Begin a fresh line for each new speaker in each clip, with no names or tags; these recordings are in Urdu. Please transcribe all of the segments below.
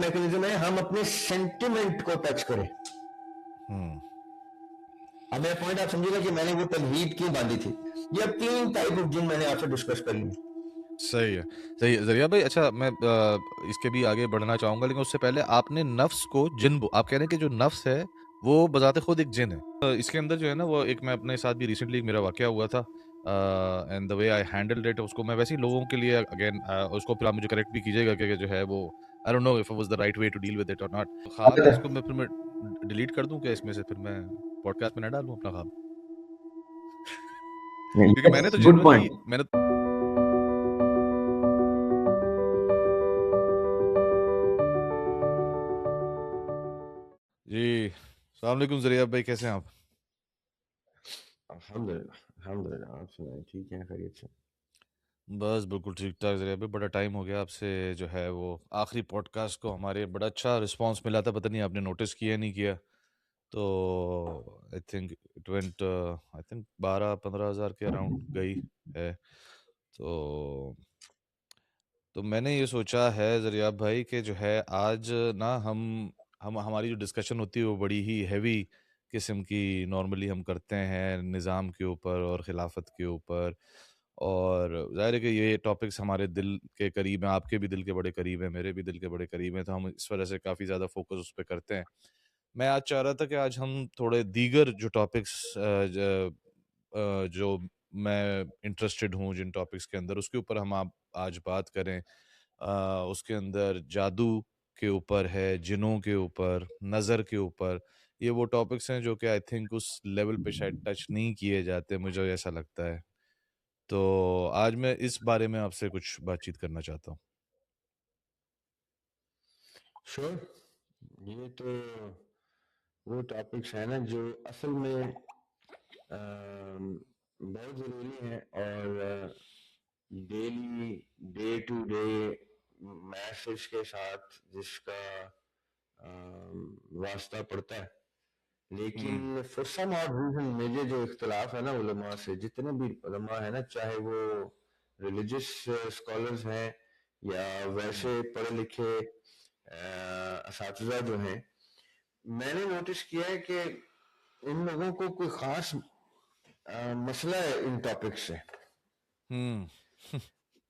میکنزم ہے ہم اپنے سینٹیمنٹ کو ٹچ کریں. اب میرا پوائنٹ آپ سمجھے گا کہ میں نے وہ تمہید کیوں باندھی تھی. یہ اب 3 ٹائپ آف جن میں نے آپ سے ڈسکس کر لی.
صحیح ہے ذریعہ بھائی. اچھا میں اس کے بھی آگے بڑھنا چاہوں گا، لیکن اس سے پہلے آپ نے نفس کو جن آپ کہہ رہے ہیں کہ جو نفس ہے وہ بذات خود ایک جن ہے. اس کے اندر جو ہے نا وہ ایک میں اپنے ساتھ بھی ریسنٹلی میرا واقعہ ہوا تھا، and the way I handled it, اس کو میں ویسے ہی لوگوں کے لیے اگین اس کو پھر آپ مجھے کریکٹ بھی کیجیے گا کہ جو ہے وہ I don't know if it was the right way to deal with it اور ناٹ. خواب ہے، اس کو میں پھر میں ڈیلیٹ کر دوں کہ اس میں سے پھر میں پوڈ کاسٹ میں نہ ڈالوں اپنا خواب، کیونکہ میں نے تو
گڈ
جنرلی
پوائنٹ.
میں نے جی. السلام علیکم ذریعہ بھائی، کیسے ہیں آپ؟
الحمدللہ آپ سنائیں، ٹھیک ہیں، خیریت سے؟
بس بالکل ٹھیک ٹھاک ذریعہ بھائی. بڑا ٹائم ہو گیا آپ سے جو ہے وہ آخری پوڈ کاسٹ کو ہمارے بڑا اچھا رسپانس ملا تھا، پتہ نہیں آپ نے نوٹس کیا نہیں کیا. تو I think it went I think 12-15 ہزار کے اراؤنڈ گئی ہے. تو میں نے یہ سوچا ہے ذریعہ بھائی کہ جو ہے آج نا ہماری جو ڈسکشن ہوتی ہے وہ بڑی ہی ہیوی قسم کی نارملی ہم کرتے ہیں نظام کے اوپر اور خلافت کے اوپر، اور ظاہر ہے کہ یہ ٹاپکس ہمارے دل کے قریب ہیں، آپ کے بھی دل کے بڑے قریب ہیں، میرے بھی دل کے بڑے قریب ہیں، تو ہم اس وجہ سے کافی زیادہ فوکس اس پہ کرتے ہیں. میں آج چاہ رہا تھا کہ آج ہم تھوڑے دیگر جو ٹاپکس جو میں انٹرسٹڈ ہوں جن ٹاپکس کے اندر، اس کے اوپر ہم آج بات کریں. اس کے اندر جادو کے اوپر ہے، جنوں کے اوپر، نظر کے اوپر. یہ وہ ٹاپکس ہیں جو کہ آئی تھنک اس لیول پہ شاید ٹچ نہیں کیے جاتے، مجھے ایسا لگتا ہے. تو آج میں اس بارے میں آپ سے کچھ بات چیت کرنا چاہتا ہوں.
شور. یہ تو وہ ٹاپکس ہیں نا جو اصل میں بہت ضروری ہیں، اور daily day to day message کے ساتھ جس کا واسطہ پڑتا ہے. لیکن فور سم آڈ ریزن میرے جو اختلاف ہے نا علماء سے، جتنے بھی علماء ہیں نا، چاہے وہ ریلیجس اسکالرز ہیں یا ویسے پڑھے لکھے اساتذہ جو ہیں، میں نے نوٹس کیا ہے کہ ان لوگوں کو کوئی خاص مسئلہ ہے ان ٹاپک سے.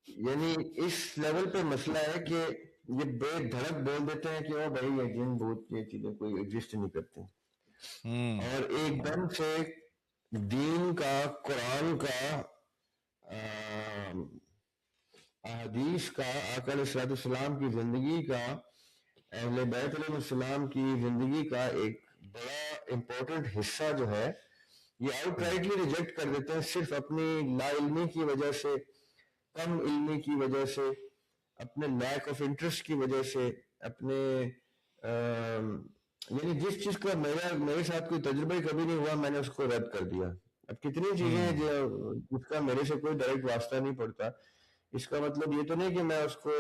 یعنی اس لیول پہ مسئلہ ہے کہ یہ بے دھڑک بول دیتے ہیں کہ او بھائی یہ جن بھوت یہ چیزیں کوئی ایگزسٹ نہیں کرتی، اور ایک دم سے دین کا، قرآن کا، احادیث کا، آقا علیہ الصلوۃ والسلام کی زندگی کا، اہل بیت علیہ السلام کی زندگی کا ایک بڑا امپورٹنٹ حصہ جو ہے، یہ آؤٹ رائٹلی ریجیکٹ کر دیتے ہیں، صرف اپنی لا علمی کی وجہ سے، کم علمی کی وجہ سے، اپنے لیک آف انٹرسٹ کی وجہ سے، اپنے یعنی جس چیز کا میرے ساتھ کوئی تجربہ ہی کبھی نہیں ہوا میں نے اس کو رد کر دیا. اب کتنی چیزیں ہیں جس کا میرے سے کوئی ڈائریکٹ واسطہ نہیں پڑتا، اس کا مطلب یہ تو نہیں کہ میں اس کو،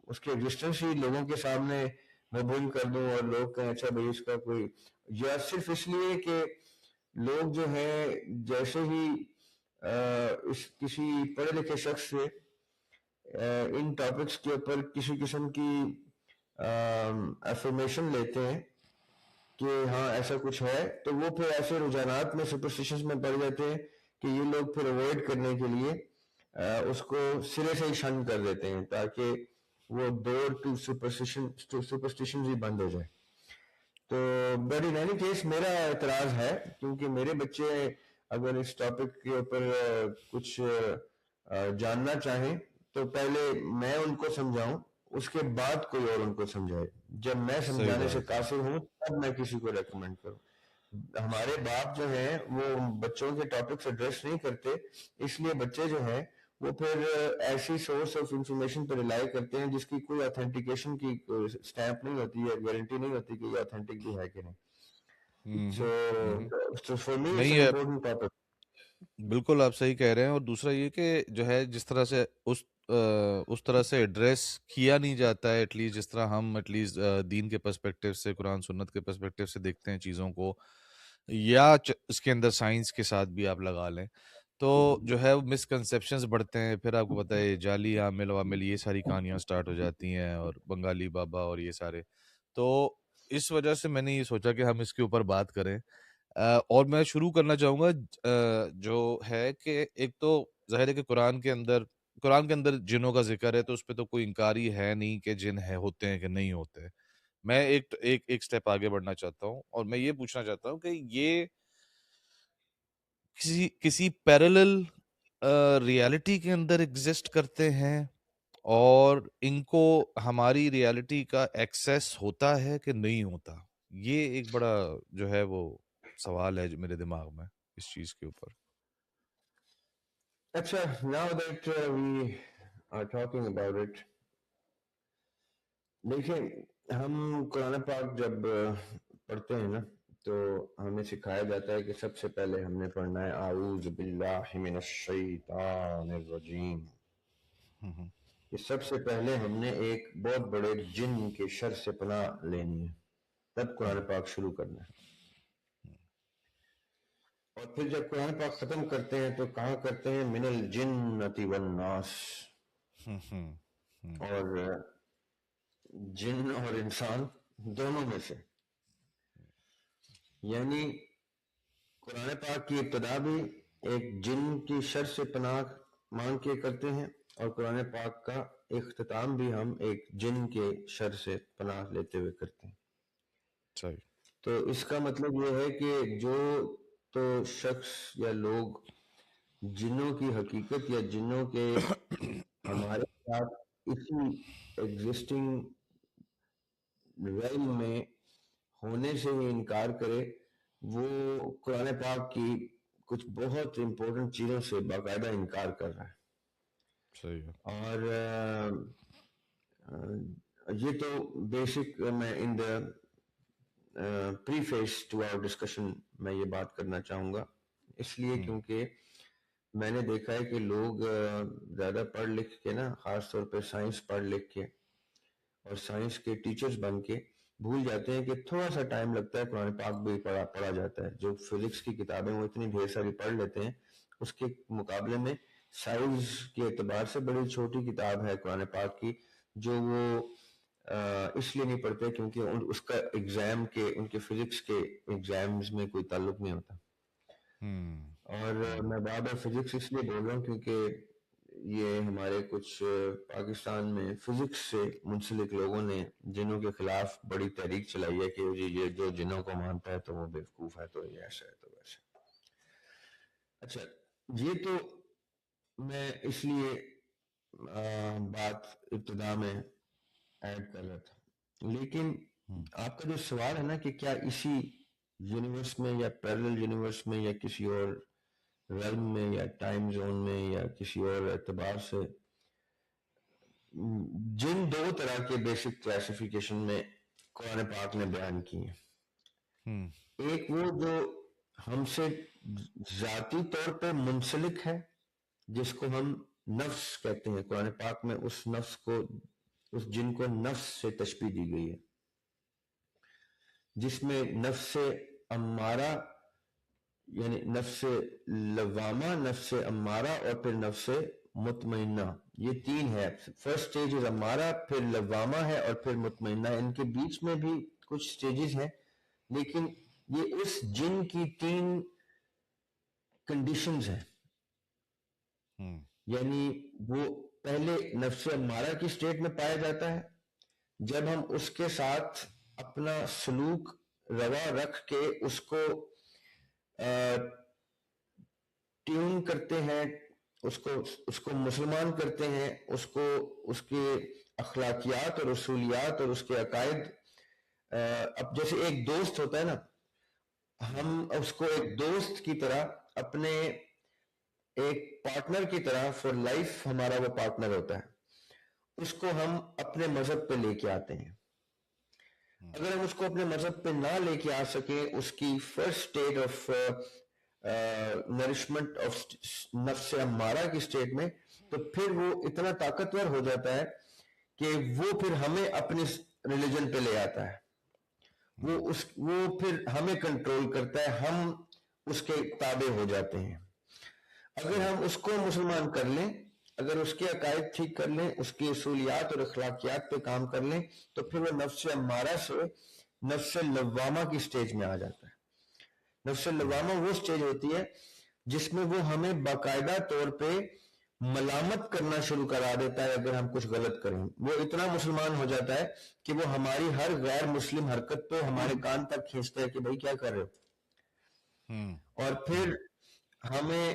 اس کی ایگزسٹنس ہی لوگوں کے سامنے مبہم کر دوں اور لوگ کہیں اچھا بھائی اس کا کوئی، یا صرف اس لیے کہ لوگ جو ہیں جیسے ہی کسی پڑھے لکھے شخص سے ان ٹاپکس کے اوپر کسی قسم کی افرمیشن لیتے ہیں کہ ہاں ایسا کچھ ہے، تو وہ پھر ایسے رجحانات میں، سپرسٹیشنز میں پڑ جاتے ہیں کہ یہ لوگ پھر اوائڈ کرنے کے لیے اس کو سرے سے ہی شن کر دیتے ہیں تاکہ وہ ڈور ٹو سپرسٹیشنز ہی بند ہو جائے. تو بٹ ان اینی کیس میرا اعتراض ہے، کیونکہ میرے بچے اگر اس ٹاپک کے اوپر کچھ جاننا چاہیں تو پہلے میں ان کو سمجھاؤں، اس کے بعد کوئی اور ان کو سمجھائے. جب میں
صحیح
سمجھانے سے
بات ہے.
قاصر ہوں تب میں کسی کو ریکمینڈ کروں. ہمارے باپ جو ہیں وہ بچوں کے ٹاپکس ایڈریس نہیں کرتے، اس لیے بچے جو ہیں وہ پھر ایسی source of information per rely کرتے ہیں جس کی کوئی اتھینٹیکیشن کی سٹیمپ نہیں ہوتی ہے، گارنٹی نہیں ہوتی کہ یہ اتھینٹک بھی ہے کہ نہیں. So for me it's
نہیں
an
ہے،
important topic.
بالکل آپ صحیح کہہ رہے ہیں. اور دوسرا یہ کہ جو ہے جس طرح سے اس طرح سے ایڈریس کیا نہیں جاتا ہے، ایٹ لیسٹ جس طرح ہم ایٹ لیسٹ دین کے پرسپیکٹیو سے، قرآن سنت کے پرسپیکٹیو سے دیکھتے ہیں چیزوں کو، یا اس کے اندر سائنس کے ساتھ بھی آپ لگا لیں، تو جو ہے وہ مسکنسیپشنز بڑھتے ہیں، پھر آپ کو پتہ ہے جعلی عامل وامل یہ ساری کہانیاں سٹارٹ ہو جاتی ہیں، اور بنگالی بابا اور یہ سارے. تو اس وجہ سے میں نے یہ سوچا کہ ہم اس کے اوپر بات کریں. اور میں شروع کرنا چاہوں گا جو ہے کہ ایک تو ظاہر ہے کہ قرآن کے اندر جنوں کا ذکر ہے، تو اس پہ تو کوئی انکار ہی ہے نہیں کہ جن ہوتے ہیں کہ نہیں ہوتے. میں ایک سٹیپ آگے بڑھنا چاہتا ہوں، اور میں یہ پوچھنا چاہتا ہوں کہ یہ کسی پیرلل ریالٹی کے اندر ایگزسٹ کرتے ہیں، اور ان کو ہماری ریالٹی کا ایکسیس ہوتا ہے کہ نہیں ہوتا. یہ ایک بڑا جو ہے وہ سوال ہے جو میرے دماغ میں اس چیز کے اوپر.
اچھا، now that we are talking about it, دیکھیں ہم قرآن پاک جب پڑھتے ہیں نا تو ہمیں سکھایا جاتا ہے کہ سب سے پہلے ہم نے پڑھنا ہے اعوذ باللہ من الشیطان الرجیم، کہ سب سے پہلے ہم نے ایک بہت بڑے جن کے شر سے پناہ لینی ہے، تب قرآن پاک شروع کرنا ہے. اور پھر جب قرآن پاک ختم کرتے ہیں تو کہاں کرتے ہیں؟ من الجنۃ والناس، اور جن اور انسان دونوں میں سے. یعنی قرآن پاک کی ابتدا بھی ایک جن کی شر سے پناہ مانگ کے کرتے ہیں، اور قرآن پاک کا اختتام بھی ہم ایک جن کے شر سے پناہ لیتے ہوئے کرتے ہیں.
صحیح.
تو اس کا مطلب یہ ہے کہ جو تو شخص یا لوگ جنوں کی حقیقت یا جنوں کے ہمارے ساتھ اسی ایگزسٹنگ ریلم میں ہونے سے ہی انکار کرے، وہ قرآن پاک کی کچھ بہت امپورٹنٹ چیزوں سے باقاعدہ انکار کر رہا ہے.
صحیح ہے.
اور یہ تو بیسک میں ان دا پریفیس ٹو آور ڈسکشن میں یہ بات کرنا چاہوں گا، اس لیے کیونکہ میں نے دیکھا ہے کہ لوگ زیادہ پڑھ لکھ کے نا، خاص طور پہ سائنس پڑھ لکھ کے اور سائنس کے ٹیچرز بن کے بھول جاتے ہیں کہ تھوڑا سا ٹائم لگتا ہے قرآن پاک بھی پڑھا جاتا ہے. جو فزکس کی کتابیں وہ اتنی ڈھیر ساری پڑھ لیتے ہیں، اس کے مقابلے میں سائز کے اعتبار سے بڑی چھوٹی کتاب ہے قرآن پاک کی، جو وہ اس لیے نہیں پڑھتے کیونکہ اس کا ایگزام کے ان کے فزکس کے ایگزامز میں کوئی تعلق نہیں ہوتا. اور میں بار بار فزکس اس لیے بول رہا ہوں کیونکہ یہ ہمارے کچھ پاکستان میں فزکس سے منسلک لوگوں نے جنوں کے خلاف بڑی تحریک چلائی ہے کہ یہ جو جنوں کو مانتا ہے تو وہ بیوقوف ہے، تو یہ ایسا ہے تو ویسا. اچھا، یہ تو میں اس لیے بات ابتدا میں ایڈ کر رہا تھا. لیکن آپ کا جو سوال ہے نا کہ کیا اسی یونیورس میں یا پیرلل یونیورس میں یا کسی اور ریلم میں یا ٹائم زون میں یا کسی اور اعتبار سے، جن دو طرح کے بیسک کلاسیفیکیشن میں قرآن پاک نے بیان کی ہیں. ایک وہ جو ہم سے ذاتی طور پہ منسلک ہے، جس کو ہم نفس کہتے ہیں. قرآن پاک میں اس نفس کو، اس جن کو نفس سے تشبیہ دی گئی ہے، جس میں نفس امارہ یعنی نفس لوامہ، نفس امارہ اور پھر نفس مطمئنہ، یہ تین ہے. فرسٹ سٹیج از امارہ، پھر لوامہ ہے اور پھر مطمئنہ. ان کے بیچ میں بھی کچھ سٹیجز ہیں، لیکن یہ اس جن کی تین کنڈیشنز ہیں. یعنی وہ پہلے نفس امارہ کی سٹیٹ میں پایا جاتا ہے، جب ہم اس کے ساتھ اپنا سلوک روا رکھ کے اس کو ٹیون کرتے ہیں، اس کو مسلمان کرتے ہیں، اس کو اس کے اخلاقیات اور اصولیات اور اس کے عقائد، اب جیسے ایک دوست ہوتا ہے نا، ہم اس کو ایک دوست کی طرح، اپنے ایک پارٹنر کی طرح فور لائف ہمارا وہ پارٹنر ہوتا ہے، اس کو ہم اپنے مذہب پہ لے کے آتے ہیں. اگر ہم اس کو اپنے مذہب پہ نہ لے کے آ سکیں، اس کی first state of nourishment of نفس امارہ کی سٹیٹ میں، تو پھر وہ اتنا طاقتور ہو جاتا ہے کہ وہ پھر ہمیں اپنی ریلیجن پہ لے آتا ہے. وہ پھر ہمیں کنٹرول کرتا ہے، ہم اس کے تابع ہو جاتے ہیں. اگر ہم اس کو مسلمان کر لیں، اگر اس کے عقائد ٹھیک کر لیں، اس کی اصولیات اور اخلاقیات پہ کام کر لیں، تو پھر وہ نفس امارہ سے نفس لوامہ کی سٹیج میں آ جاتا ہے۔ نفس لوامہ وہ سٹیج ہوتی ہے جس میں وہ ہمیں باقاعدہ طور پہ ملامت کرنا شروع کرا دیتا ہے اگر ہم کچھ غلط کریں۔ وہ اتنا مسلمان ہو جاتا ہے کہ وہ ہماری ہر غیر مسلم حرکت پہ ہمارے کان تک کھینچتا ہے کہ بھائی کیا کر رہے ہو، اور پھر ہمیں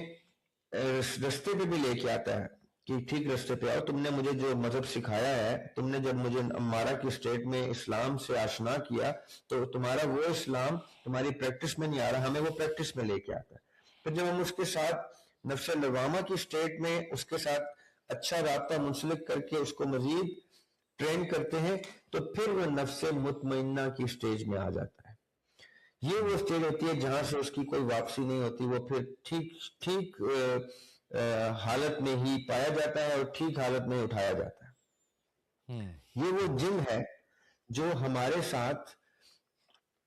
رستے پہ بھی لے کے آتا ہے کہ ٹھیک رستے پہ آؤ، تم نے مجھے جو مذہب سکھایا ہے، تم نے جب مجھے امارہ کی اسٹیٹ میں اسلام سے آشنا کیا، تو تمہارا وہ اسلام تمہاری پریکٹس میں نہیں آ رہا، ہمیں وہ پریکٹس میں لے کے آتا ہے۔ پھر جب ہم اس کے ساتھ نفس لوامہ کی اسٹیٹ میں اس کے ساتھ اچھا رابطہ منسلک کر کے اس کو مزید ٹرین کرتے ہیں، تو پھر وہ نفس مطمئنہ کی اسٹیج میں آ جاتا ہے۔ یہ وہ اسٹیج ہوتی ہے جہاں سے اس کی کوئی واپسی نہیں ہوتی، وہ پھر ٹھیک حالت میں ہی پایا جاتا ہے اور ٹھیک حالت میں اٹھایا جاتا ہے۔ یہ وہ جن ہے جو ہمارے ساتھ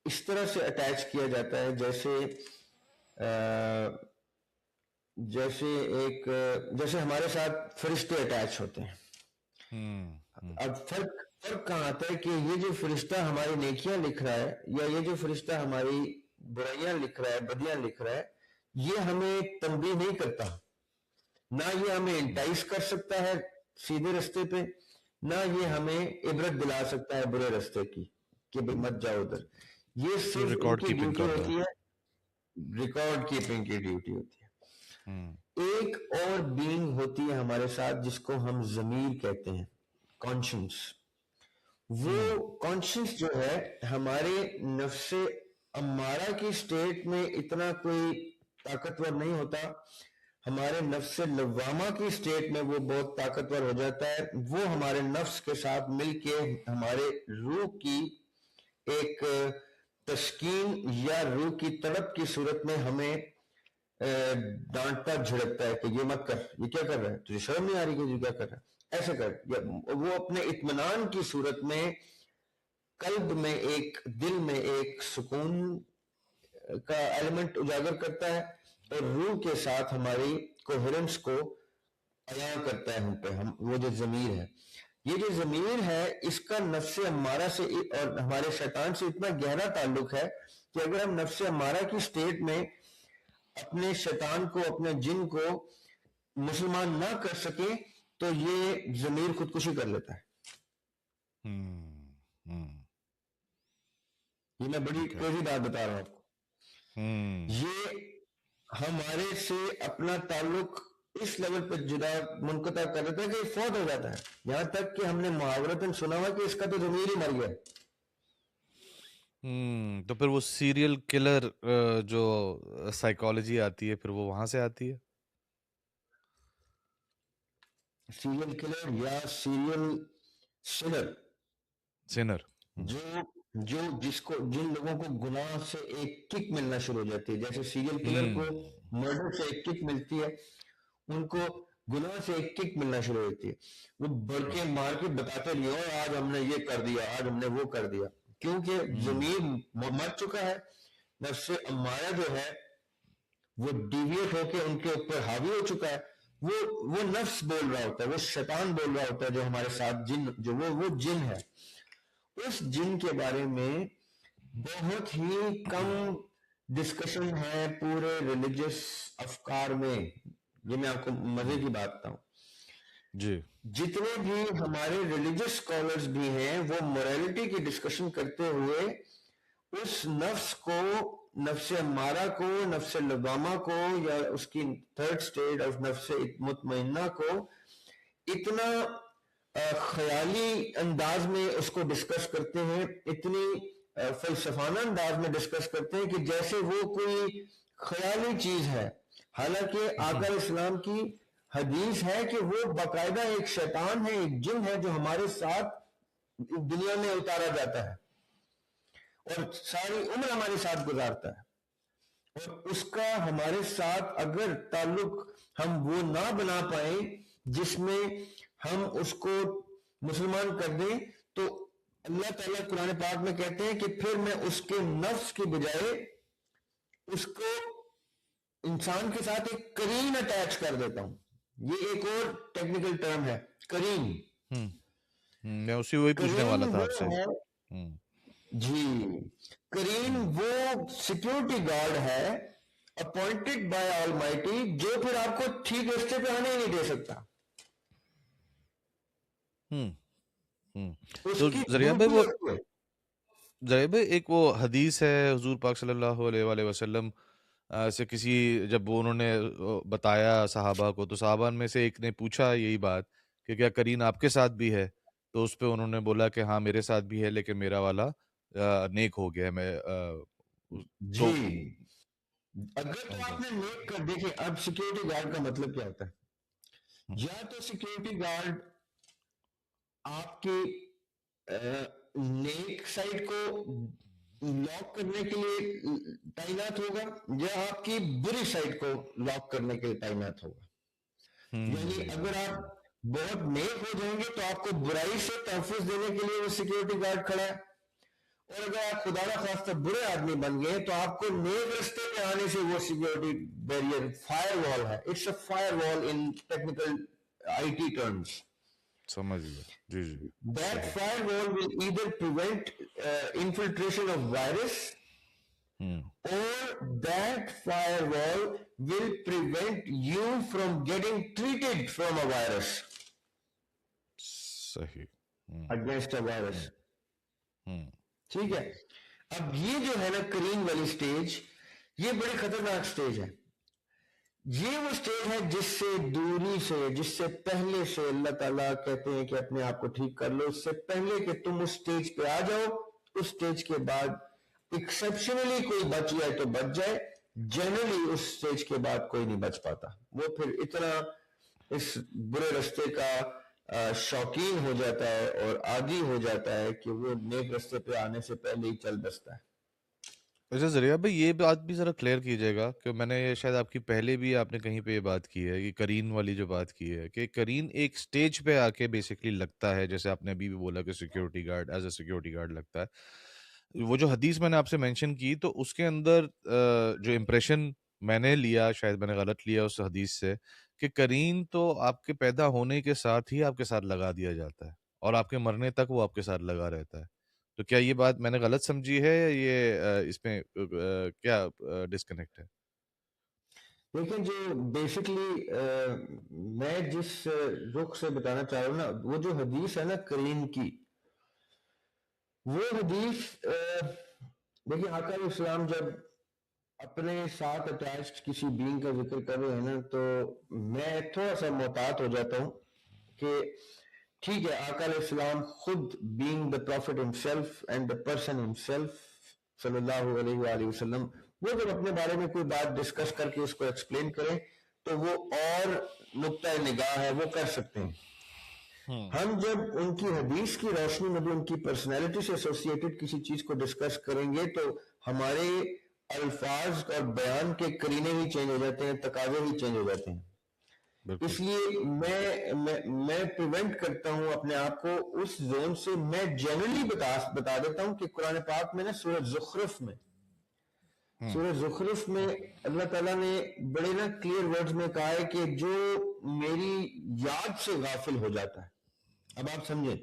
اس طرح سے اٹیچ کیا جاتا ہے جیسے ہمارے ساتھ فرشتے اٹیچ ہوتے ہیں۔ اب فرق کہاں آتا ہے کہ یہ جو فرشتہ ہماری نیکیاں لکھ رہا ہے، یا یہ جو فرشتہ ہماری برائیاں لکھ رہا ہے، بدیاں لکھ رہا ہے، یہ ہمیں تنبیہ نہیں کرتا، نہ یہ ہمیں انٹائس کر سکتا ہے سیدھے رستے پہ، نہ یہ ہمیں عبرت دلا سکتا ہے برے رستے کی کہ مت جاؤ ادھر۔ یہ صرف ان کی ڈیوٹی ہوتی ہے، ریکارڈ کیپنگ کی ڈیوٹی ہوتی ہے۔ ایک اور بینگ ہوتی ہے ہمارے ساتھ جس کو ہم ضمیر کہتے ہیں، کانشنس۔ وہ کانشنس جو ہے ہمارے نفس امارہ کی سٹیٹ میں اتنا کوئی طاقتور نہیں ہوتا، ہمارے نفس لوامہ کی سٹیٹ میں وہ بہت طاقتور ہو جاتا ہے۔ وہ ہمارے نفس کے ساتھ مل کے ہمارے روح کی ایک تسکین یا روح کی تڑپ کی صورت میں ہمیں ڈانٹتا جھڑکتا ہے کہ یہ مت کر، یہ کیا کر رہا ہے، تجھے شرم نہیں آ رہی کہ یہ کیا کر رہا ہے، ایسے کر۔ وہ اپنے اطمینان کی صورت میں قلب میں ایک، دل میں ایک سکون کا ایلیمنٹ اجاگر کرتا ہے، اور روح کے ساتھ ہماری کوہرنس کو عیاں کرتا ہے ہم پہ، وہ جو ضمیر ہے۔ یہ جو ضمیر ہے اس کا نفس امارہ سے اور ہمارے شیطان سے اتنا گہرا تعلق ہے کہ اگر ہم نفس امارہ کی سٹیٹ میں اپنے شیطان کو، اپنے جن کو مسلمان نہ کر سکیں، تو یہ ضمیر خودکشی کر لیتا ہے۔ یہ میں بڑی کریزی بات بتا رہا ہوں آپ کو۔ یہ ہمارے سے اپنا تعلق اس لیول پہ جدا منقطع کر دیتا ہے کہ یہ فوت ہو جاتا ہے، یہاں تک کہ ہم نے محاورتاً سنا ہوا کہ اس کا تو ضمیر ہی مر گیا۔
تو پھر وہ سیریل کلر جو سائیکالوجی آتی ہے پھر وہ وہاں سے آتی ہے،
سیریل کلر یا سیریل سنر، جن لوگوں کو گناہ سے ایک کک ملنا شروع ہو جاتی ہے، جیسے سیریل کلر کو مرڈر سے ایک کک ملتی ہے، ان کو گناہ سے ایک کک ملنا شروع ہوتی ہے، وہ بڑھ کے مار کے بتاتے نہیں ہو آج ہم نے یہ کر دیا، آج ہم نے وہ کر دیا، کیونکہ ضمیر مر چکا ہے۔ نفس امارہ جو ہے وہ ڈیویٹ ہو کے ان کے اوپر حاوی ہو چکا ہے، وہ نفس بول رہا ہوتا ہے، وہ شیطان بول رہا ہوتا ہے جو ہمارے ساتھ جن، جو وہ جن ہے۔ اس جن کے بارے میں بہت ہی کم ڈسکشن ہے پورے ریلیجس افکار میں۔ یہ میں آپ کو مزے کی بات بتاؤں،
جی
جتنے بھی ہمارے ریلیجس اسکالرز بھی ہیں وہ موریلٹی کی ڈسکشن کرتے ہوئے اس نفس کو، نفس امارہ کو، نفس لوامہ کو، یا اس کی تھرڈ سٹیج آف نفس مطمئنہ کو اتنا خیالی انداز میں اس کو ڈسکس کرتے ہیں، اتنی فلسفانہ انداز میں ڈسکس کرتے ہیں کہ جیسے وہ کوئی خیالی چیز ہے، حالانکہ آقا اسلام کی حدیث ہے کہ وہ باقاعدہ ایک شیطان ہے، ایک جن ہے جو ہمارے ساتھ دنیا میں اتارا جاتا ہے اور ساری عمر ہمارے ساتھ گزارتا ہے، اور اس کا ہمارے ساتھ اگر تعلق ہم وہ نہ بنا پائیں جس میں ہم اس کو مسلمان کر دیں، تو اللہ تعالیٰ قرآن پاک میں کہتے ہیں کہ پھر میں اس کے نفس کی بجائے اس کو انسان کے ساتھ ایک کرین اٹیچ کر دیتا ہوں. یہ ایک اور ٹیکنیکل ٹرم ہے کرین.
میں اسی وہی پوچھنے
کرین
والا تھا
وہ
آپ سے.
ہے جی کرین وہ سیکورٹی گارڈ ہے اپوائنٹڈ بائی آل مائٹی جو پھر آپ کو ٹھیک رستے پہ آنے ہی نہیں دے سکتا. اس
تو
کی
ذریعہ بھائی
ڈیوٹی
ذریعہ بھائی ایک وہ حدیث ہے حضور پاک صلی اللہ علیہ وآلہ وسلم سے کسی جب انہوں نے بتایا صحابہ کو تو صحابہ میں سے ایک نے پوچھا یہی بات کہ کیا کرین آپ کے ساتھ بھی ہے تو اس پہ انہوں نے بولا کہ ہاں میرے ساتھ بھی ہے لیکن میرا والا نیک ہو گیا. میں تو
جی اگر تو آپ نے نیک کر دیکھیں. اب سیکورٹی گارڈ کا مطلب کیا ہوتا ہے؟ یا تو سیکورٹی گارڈ آپ کی نیک سائٹ کو لاک کرنے کے لیے تعینات ہوگا یا آپ کی بری سائٹ کو لاک کرنے کے لیے تعینات ہوگا. یعنی اگر آپ بہت نیک ہو جائیں گے تو آپ کو برائی سے تحفظ دینے کے لیے وہ سیکورٹی گارڈ کھڑا ہے, اور اگر آپ خدا نخواستہ برے آدمی بن گئے تو آپ کو نیک رستے پہ آنے سے وہ سیکورٹی بیریئر فائر وال ہے. اٹس اے فائر وال ان ٹیکنیکل آئی ٹی ٹرمز.
سمجھ گیا. جی جی
That firewall will either prevent infiltration of virus or that firewall will prevent you from getting treated from a virus.
صحیح.
Against a virus. ٹھیک ہے. اب یہ جو ہے نا کرین والی سٹیج یہ بڑی خطرناک سٹیج ہے. یہ وہ سٹیج ہے جس سے دوری سے جس سے پہلے سے اللہ تعالیٰ کہتے ہیں کہ اپنے آپ کو ٹھیک کر لو. اس سے پہلے کہ تم اس سٹیج پہ آ جاؤ, اس سٹیج کے بعد ایکسیپشنلی کوئی بچ جائے تو بچ جائے, جنرلی اس سٹیج کے بعد کوئی نہیں بچ پاتا. وہ پھر اتنا اس برے رستے کا شوقین ہو جاتا ہے اور عادی ہو جاتا ہے کہ وہ نیک رستے پہ آنے سے پہلے ہی چل بستا ہے.
اچھا ذریعہ بھائی یہ بات بھی ذرا کلیئر کیجیے گا کہ میں نے شاید آپ کی پہلے بھی آپ نے کہیں پہ یہ بات کی ہے یہ کرین والی جو بات کی ہے کہ کرین ایک سٹیج پہ آ کے بیسکلی لگتا ہے جیسے آپ نے ابھی بھی بولا کہ security guard as a security guard لگتا ہے. وہ جو حدیث میں نے آپ سے مینشن کی تو اس کے اندر جو امپریشن میں نے لیا شاید میں نے غلط لیا اس حدیث سے کہ کرین تو آپ کے پیدا ہونے کے ساتھ ہی آپ کے ساتھ لگا دیا جاتا ہے اور آپ کے مرنے تک وہ آپ کے ساتھ لگا رہتا ہے. تو کیا یہ بات میں نے غلط سمجھی ہے یا یہ اس میں کیا ڈسکنیکٹ ہے؟
لیکن جو بیسکلی میں جس رخ سے بتانا چاہ رہا ہوں نا وہ جو حدیث ہے نا کریم کی وہ حدیث دیکھیں آقا علیہ السلام جب اپنے ساتھ اٹیچڈ کسی بینگ کا ذکر کر رہے ہیں نا تو میں تھوڑا سا محتاط ہو جاتا ہوں کہ ٹھیک ہے آقا علیہ السلام خود being the prophet himself and the person himself صلی اللہ علیہ وآلہ وسلم وہ جب اپنے بارے میں کوئی بات ڈسکس کر کے اس کو ایکسپلین کریں تو وہ اور نقطۂ نگاہ ہے وہ کر سکتے ہیں. ہم جب ان کی حدیث کی روشنی میں بھی ان کی پرسنالٹی سے ایسوسیٹڈ کسی چیز کو ڈسکس کریں گے تو ہمارے الفاظ اور بیان کے قرینے بھی چینج ہو جاتے ہیں, تقاضے بھی چینج ہو جاتے ہیں. اس لیے میں پریونٹ کرتا ہوں اپنے آپ کو اس زون سے. میں جنرلی بتا دیتا ہوں کہ قرآن پاک میں نا سورہ زخرف میں اللہ تعالیٰ نے بڑے نا کلیئر ورڈز میں کہا ہے کہ جو میری یاد سے غافل ہو جاتا ہے. اب آپ سمجھیں,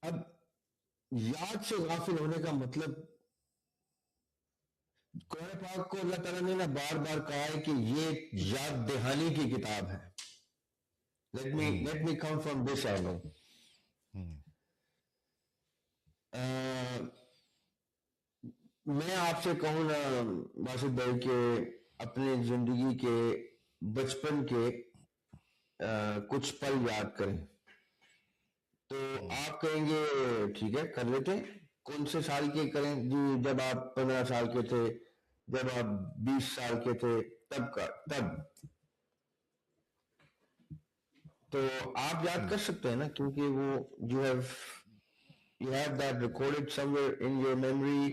اب یاد سے غافل ہونے کا مطلب قرآن پاک کو اللہ تعالیٰ نے نا بار بار کہا ہے کہ یہ یاد دہانی کی کتاب ہے. let me come from this angle. میں آپ سے کہوں نا باسط بھائی کہ اپنی زندگی کے بچپن کے کچھ پل یاد کریں تو آپ کہیں گے ٹھیک ہے کر لیتے. کون سے سال کے کریں جی؟ جب آپ 15 سال کے تھے, جب آپ 20 سال کے تھے, تب تو آپ یاد کر سکتے ہیں نا کیونکہ وہ you have that recorded somewhere in your memory.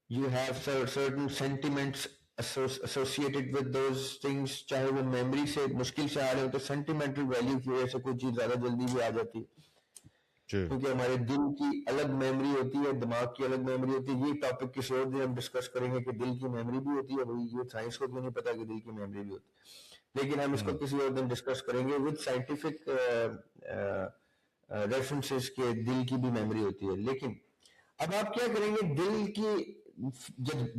You have certain sentiments associated with those things. چاہے وہ میموری سے مشکل سے آ رہے ہو تو سینٹیمنٹل ویلیو کی وجہ سے کوئی چیز زیادہ جلدی بھی آ جاتی ہے.
جی
کیونکہ ہمارے دل کی الگ میموری ہوتی ہے، دماغ کی الگ میموری ہوتی ہے. یہ ٹاپک کسی اور دن ہم ڈسکس کریں گے کہ دل کی میموری بھی ہوتی ہے. بھائی یہ سائنس کو کیوں نہیں پتا کہ دل کی میموری بھی ہوتی ہے، لیکن ہم اس کو کسی اور دن ڈسکس کریں گے وتھ سائنٹیفک ریفرنسز کے دل کی بھی میموری ہوتی ہے. لیکن اب آپ کیا کریں گے، دل کی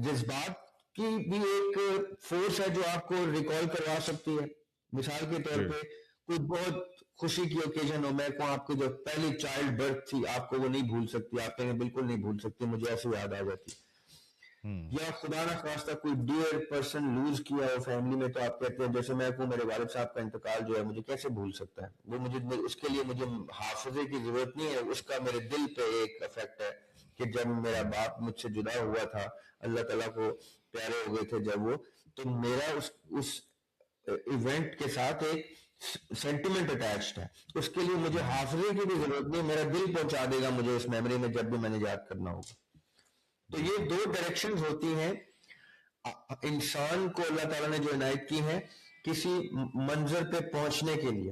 جذبات کی بھی ایک فورس ہے جو آپ کو ریکال کروا سکتی ہے. مثال کے طور
جی
پہ کوئی بہت خوشی کی اوکیزن ہو، میں کہوں آپ کی جو پہلی چائلڈ برتھ تھی آپ کو وہ نہیں بھول سکتی، آپ کہیں بالکل نہیں بھول سکتی، مجھے ایسے یاد آ جاتی. یا خدا نہ خواستہ کوئی ڈیئر پرسن لوز کیا ہو فیملی میں، تو آپ کہتے ہیں جیسے میں کہوں میرے والد صاحب کا انتقال جو ہے مجھے کیسے بھول سکتا ہے، وہ مجھے اس کے لیے مجھے حافظے کی ضرورت نہیں ہے، اس کا میرے دل پہ ایک افیکٹ ہے کہ جب میرا باپ مجھ سے جدا ہوا تھا، اللہ تعالیٰ کو پیارے ہو گئے تھے جب وہ، تو میرا اس ایونٹ کے ساتھ ایک سینٹیمنٹ اٹیچڈ ہے. اس کے لیے مجھے حافظے کی بھی ضرورت نہیں، میرا دل پہنچا دے گا مجھے اس میموری میں جب بھی میں نے یاد کرنا ہوگا. تو یہ دو ڈائریکشنز ہوتی ہیں انسان کو اللہ تعالیٰ نے جو عنایت کی ہیں کسی منظر پہ پہنچنے کے لیے.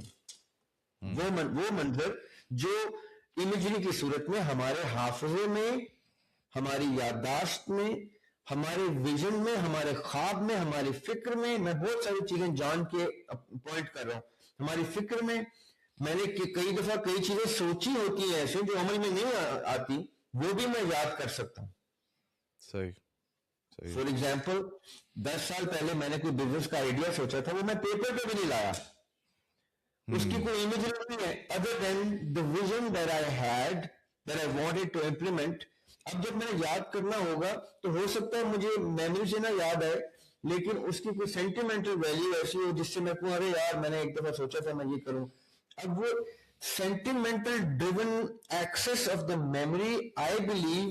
وہ منظر جو امیجری کی صورت میں ہمارے حافظے میں، ہماری یادداشت میں، ہمارے ویژن میں، ہمارے خواب میں، ہماری فکر میں بہت ساری چیزیں جان کے پوائنٹ کر رہا ہوں. ہماری فکر میں نے کئی دفعہ کئی چیزیں سوچی ہوتی ہیں ایسے جو عمل میں نہیں آتی، وہ بھی میں یاد کر سکتا ہوں.
صحیح صحیح
فار ایگزامپل 10 سال پہلے میں نے کوئی بزنس کا آئیڈیا سوچا تھا، وہ میں پیپر پہ بھی نہیں لایا، اس کی کوئی امیج نہیں ہے other than the vision that I had that I wanted to implement. اب جب میں نے یاد کرنا ہوگا تو ہو سکتا ہے مجھے میموری سے نہ یاد آئے، لیکن اس کی کوئی سینٹیمنٹل ویلیو ایسی ہو جس سے میں کہوں ارے یار میں نے ایک دفعہ سوچا تھا میں یہ کروں. اب وہ sentimental driven access of the memory I believe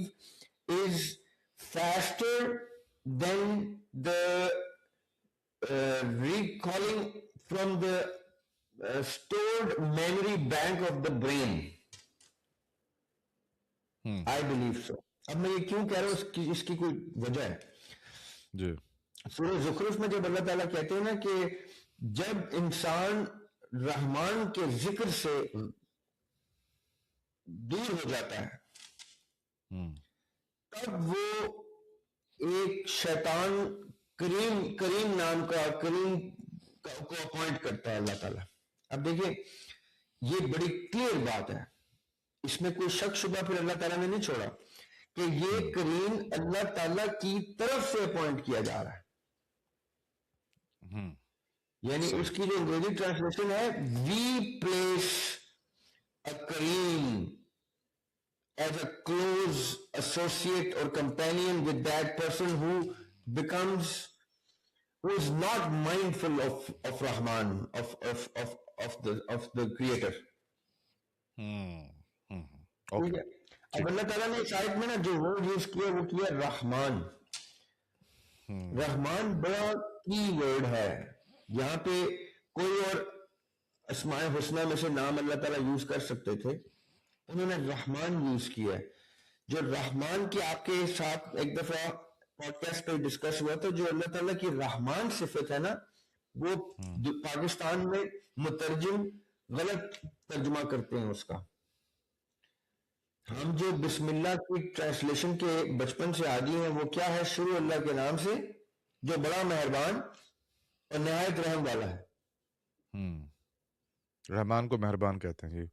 is faster than the recalling from the stored memory bank of the brain. I believe so. اب میں یہ کیوں کہہ رہا ہوں، اس کی کوئی وجہ ہے.
جی
سورہ زخرف میں جب اللہ تعالیٰ کہتے ہیں نا کہ جب انسان رحمان کے ذکر سے دور ہو جاتا ہے تب وہ ایک شیطان کریم نام کا کریم کو اپوائنٹ کرتا ہے اللہ تعالیٰ. اب دیکھیں یہ بڑی کلیئر بات ہے، اس میں کوئی شک شبہ پھر اللہ تعالیٰ نے نہیں چھوڑا کہ یہ کریم اللہ تعالیٰ کی طرف سے اپوائنٹ کیا جا رہا ہے. یعنی اس کی جو انگریزی ٹرانسلیشن ہے we place a cream as a close associate or companion with that person who is not mindful of Rahman, of the creator. ٹھیک ہے. اب اللہ تعالیٰ نے اس آیت میں نا جو ورڈ یوز کیا وہ کیا رحمان. رحمان بڑا کی ورڈ ہے. یہاں پہ کوئی اور اسماء حسنہ میں سے نام اللہ تعالیٰ یوز کر سکتے تھے، انہوں نے رحمان یوز کیا ہے. جو رحمان کی آپ کے ساتھ ایک دفعہ پوڈ کاسٹ پہ ڈسکس ہوا تھا، جو اللہ تعالیٰ کی رحمان صفت ہے نا وہ پاکستان میں مترجم غلط ترجمہ کرتے ہیں اس کا. ہم جو بسم اللہ کی ٹرانسلیشن کے بچپن سے عادی ہیں وہ کیا ہے، شروع اللہ کے نام سے جو بڑا مہربان اور نہایت رحم والا ہے.
رحمان کو مہربان کہتے ہیں. جی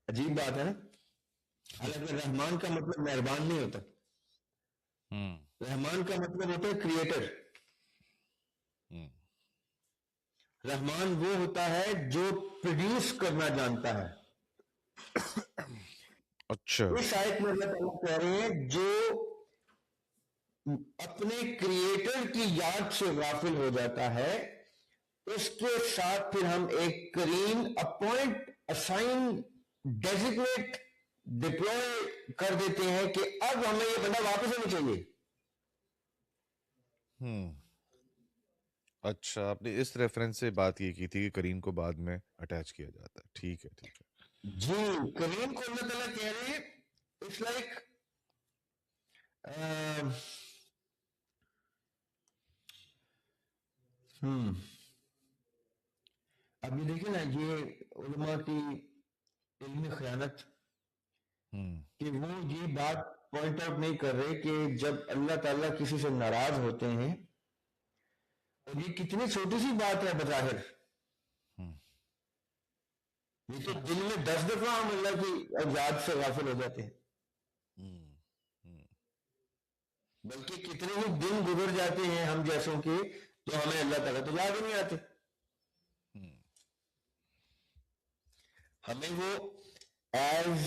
عجیب بات ہے نا. حالانکہ رحمان کا مطلب مہربان نہیں ہوتا، رحمان کا مطلب ہوتا ہے کریٹر. رحمان وہ ہوتا ہے جو پروڈیوس کرنا جانتا ہے.
اچھا
اس آیت میں اللہ تعالیٰ کہہ رہے ہیں جو اپنے کریٹر کی یاد سے غافل ہو جاتا ہے اس کے ساتھ پھر ہم ایک کریم اپوائنٹ اسائن ڈیزگنیٹ ڈپلوائے کر دیتے ہیں کہ اب ہمیں یہ بندہ واپس ہونا چاہیے.
اچھا آپ نے اس ریفرنس سے بات یہ کی تھی کہ کریم کو بعد میں اٹیچ کیا جاتا ہے. ٹھیک ہے ٹھیک ہے.
جی کریم کو اللہ تعالیٰ کہہ رہے ہیں اٹس لائک اب یہ دیکھیں نا یہ علماء کی علمی خیانت کہ وہ یہ بات پوائنٹ آؤٹ نہیں کر رہے کہ جب اللہ تعالیٰ کسی سے ناراض ہوتے ہیں، اور یہ کتنی چھوٹی سی بات ہے بظاہر، یہ تو دن میں 10 دفعہ ہم اللہ کی یاد سے غافل ہو جاتے ہیں، بلکہ کتنے ہی دن گزر جاتے ہیں ہم جیسوں کے تو ہمیں اللہ تعالیٰ تو یاد ہی نہیں آتے. ہمیں وہ ایز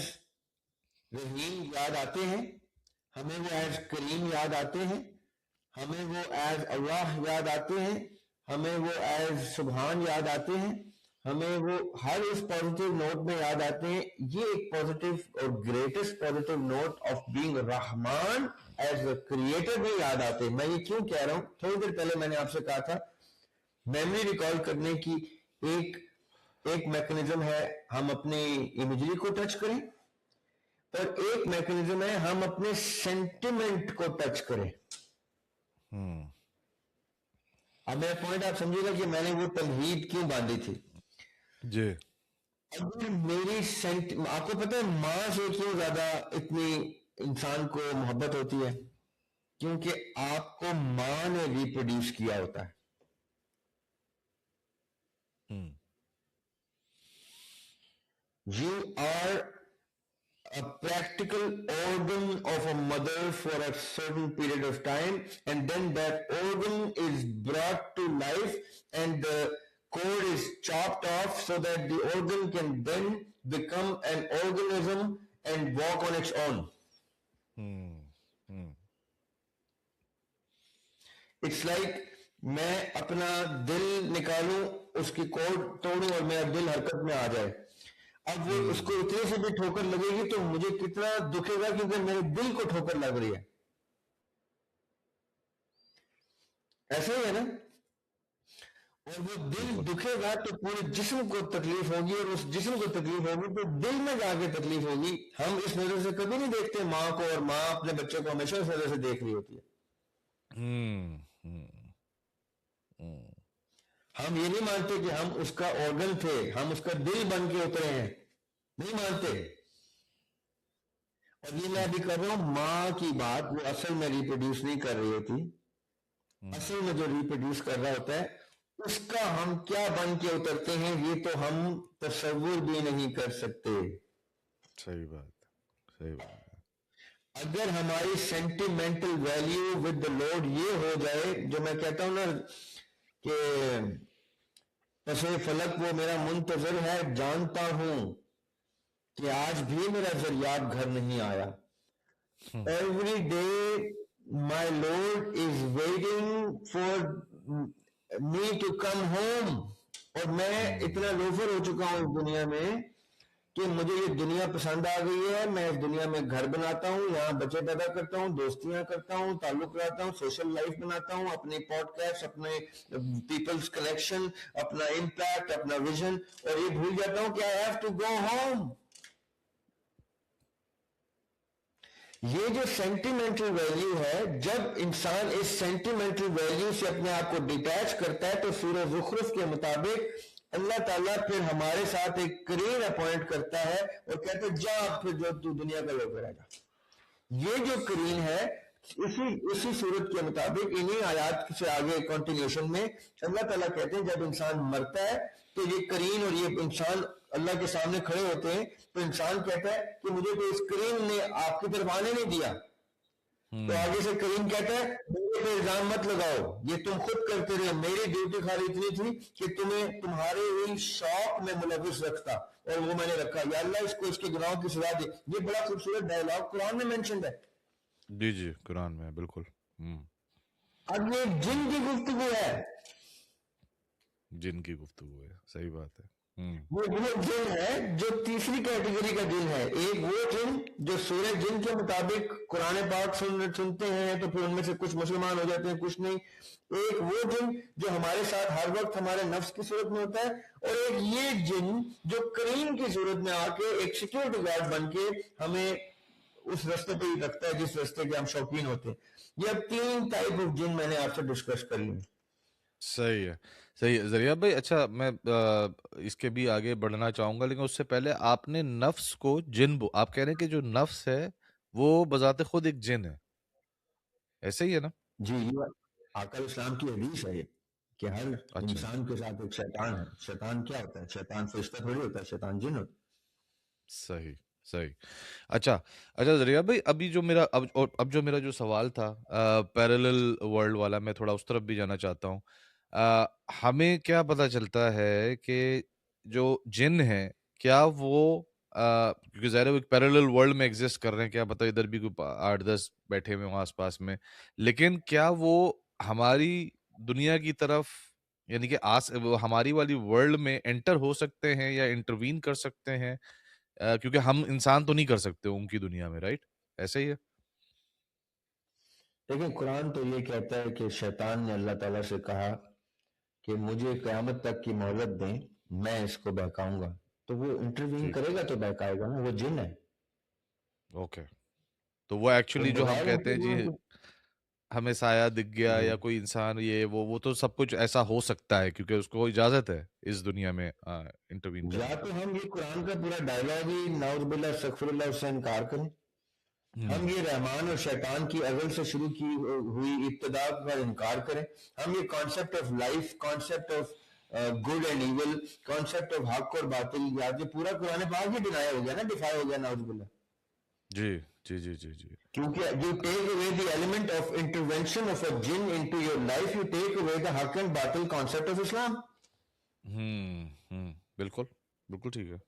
رحیم یاد آتے ہیں، ہمیں وہ ایز کریم یاد آتے ہیں، ہمیں وہ ایز اللہ یاد آتے ہیں، ہمیں وہ ایز سبحان یاد آتے ہیں، ہمیں وہ ہر اس پازیٹیو نوٹ میں یاد آتے ہیں. یہ ایک پازیٹیو اور greatest positive note of being Rahman as a creator میں یاد آتے ہیں. میں یہ کیوں کہہ رہا ہوں، تھوڑی دیر پہلے میں نے آپ سے کہا تھا میموری ریکال کرنے کی ایک میکنزم ہے ہم اپنی امیجری کو ٹچ کریں، اور ایک میکنزم ہے ہم اپنے سینٹیمنٹ کو ٹچ کریں. اب میرا پوائنٹ آپ سمجھے گا کہ میں نے وہ تمہید کیوں باندھی تھی.
جی
اگر میری آپ کو پتہ ہے ماں سے کیوں زیادہ اتنی انسان کو محبت ہوتی ہے؟ کیونکہ آپ کو ماں نے ریپروڈیوس کیا ہوتا ہے. You are a practical organ of a mother for a certain period of time, and then that organ is brought to life and the cord is chopped off so that the organ can then become an organism and walk on its own. It's like میں اپنا دل نکالوں، اس کی کوڈ توڑوں اور میرا دل حرکت میں آ جائے. اب وہ اس کو اتنے سے بھی ٹھوکر لگے گی تو مجھے کتنا دکھے گا، کیونکہ میرے دل کو ٹھوکر لگ رہی ہے. ایسا ہی ہے نا. اور وہ دل دکھے گا تو پورے جسم کو تکلیف ہوگی، اور اس جسم کو تکلیف ہوگی تو دل میں جا کے تکلیف ہوگی. ہم اس نظر سے کبھی نہیں دیکھتے ماں کو، اور ماں اپنے بچے کو ہمیشہ اس نظر سے دیکھ رہی ہوتی ہے. ہم یہ نہیں مانتے کہ ہم اس کا آرگن تھے، ہم اس کا دل بن کے اترے ہیں، نہیں مانتے. اور یہ میں ابھی کر رہا ہوں ماں کی بات، وہ اصل میں ریپروڈیوس نہیں کر رہی ہوتی. اصل میں جو ریپروڈیوس کر رہا ہوتا ہے اس کا ہم کیا بن کے اترتے ہیں یہ تو ہم تصور بھی نہیں کر سکتے.
صحیح بات، صحیح بات.
اگر ہماری sentimental value with the lord یہ ہو جائے، جو میں کہتا ہوں نا کہ پسے فلک وہ میرا منتظر ہے، جانتا ہوں کہ آج بھی میرا ذریعہ گھر نہیں آیا. Every day my Lord is waiting for me to come home. اور میں اتنا لوفر ہو چکا ہوں اس دنیا میں کہ مجھے یہ دنیا پسند آ گئی ہے. میں اس دنیا میں گھر بناتا ہوں، یہاں بچے پیدا کرتا ہوں، دوستیاں کرتا ہوں، تعلق رہتا ہوں، سوشل لائف بناتا ہوں، اپنے پوڈ کاسٹ، اپنے پیپلز کلیکشن، اپنا امپیکٹ، اپنا ویژن، اور یہ بھول جاتا ہوں کہ I have to go home. یہ جو سینٹیمنٹل ویلیو ہے، جب انسان اس سینٹیمنٹل ویلیو سے اپنے آپ کو ڈیٹیچ کرتا ہے تو سورہ زخرف کے مطابق اللہ تعالیٰ پھر ہمارے ساتھ ایک کرین اپوائنٹ کرتا ہے اور کہتا ہے جا پھر جو تو دنیا کا لوگ رہے گا. یہ جو کرین ہے اسی صورت کے مطابق انہی آیات سے آگے کنٹینیوشن میں اللہ تعالیٰ کہتے ہیں جب انسان مرتا ہے تو یہ کرین اور یہ انسان اللہ کے سامنے کھڑے ہوتے ہیں تو انسان کہتا ہے کہ مجھے تو اس کرین نے آپ کی طرف آنے نہیں دیا. تو آگے سے کریم کہتا ہے میرے پہ الزام مت لگاؤ، یہ تم خود کرتے رہے، میری ڈیوٹی خالی اتنی تھی کہ تمہیں تمہارے ان شوق میں ملوث رکھتا اور وہ میں نے رکھا. یا اللہ اس کو اس کے گناہوں کی سزا دے. یہ بڑا خوبصورت ڈائلاگ قرآن میں مینشنڈ ہے.
جی جی قرآن میں بالکل.
اب یہ جن کی گفتگو ہے،
جن کی گفتگو ہے، صحیح بات ہے.
وہ جن ہے جو تیسری کیٹیگری کا جن ہے. ایک وہ جن جو سورہ جن کے مطابق قرآن پاک سنتے ہیں تو پھر ان میں سے کچھ مسلمان ہو جاتے ہیں، کچھ نہیں. ایک وہ جن جو ہمارے ساتھ ہر وقت ہمارے نفس کی صورت میں ہوتا ہے، اور ایک یہ جن جو کریم کی صورت میں آ کے ایک سیکورٹی گارڈ بن کے ہمیں اس رستے پہ ہی رکھتا ہے جس رستے کے ہم شوقین ہوتے ہیں. یہ اب 3 ٹائپ آف جن میں نے آپ سے ڈسکس کر لی.
صحیح ہے. صحیح ہے ذریعہ بھائی. اچھا میں اس کے بھی آگے بڑھنا چاہوں گا لیکن اس سے پہلے آپ نے نفس کو آپ کہہ رہے ہیں کہ جو نفس ہے وہ بذات خود ایک جن ہے، ایسے ہی ہے نا؟
جی یہ آقا اسلام کی حدیث ہے یہ کہ ہر
اچھا
انسان کے ساتھ ایک شیطان ہے. شیطان کیا ہوتا ہے؟ شیطان فرشتہ تھوڑی ہوتا ہے، شیطان جن ہوتا
صحیح صحیح. اچھا ذریعہ بھائی ابھی جو میرا اب جو میرا جو سوال تھا پیرالل ورلڈ والا، میں تھوڑا اس طرف بھی جانا چاہتا ہوں. ہمیں کیا پتا چلتا ہے کہ جو جن ہیں کیا وہ کیونکہ ظاہر ہے وہ ایک پیرالل ورلڈ میں ایگزسٹ کر رہے ہیں، کیا پتا ادھر بھی کوئی 8-10 بیٹھے ہوئے ہوں آس پاس میں، لیکن کیا وہ ہماری دنیا کی طرف یعنی کہ وہ ہماری والی ورلڈ میں انٹر ہو سکتے ہیں یا انٹروین کر سکتے ہیں؟ کیونکہ ہم انسان تو نہیں کر سکتے ان کی دنیا میں، رائٹ؟ ایسے ہی ہے.
ہے. لیکن قرآن تو یہ کہتا ہے کہ شیطان نے اللہ تعالیٰ سے کہا کہ مجھے قیامت تک کی مہلت دیں، میں اس کو بہکاؤں گا. تو وہ انٹروین
ٹھیک.
کرے گا تو بہکائے گا نا، وہ جن ہے.
اوکے. تو وہ
تو
ایکچولی جو ہم
بغیر
کہتے ہیں جی
انٹروین
ہمیں سایہ دکھ گیا
جی
یا کوئی انسان یہ وہ تو سب کچھ ایسا ہو سکتا ہے کیونکہ اس کو اجازت ہے اس دنیا میں انٹروین
یا
کرنے
تو
کی.
ہم یہ قرآن کا پورا ڈائلاگ ہی نعوذ باللہ استغفر اللہ اس سے انکار کریں، ہم
ہوں
یہ رحمان اور شیطان کی ازل سے شروع کی ہوئی ابتدا کا انکار کریں، ہم یہ concept of life, concept of good and evil, concept of حق اور باطل، یا یہ پورا قرآن پاک ہی ڈینائی ہو گیا نا، ڈیفائی ہو گیا نعوذ باللہ.
جی جی جی جی جی.
کیونکہ you take away the element of intervention of a jinn into your life, you take away the haq and batil concept of Islam.
بالکل بالکل ٹھیک ہے.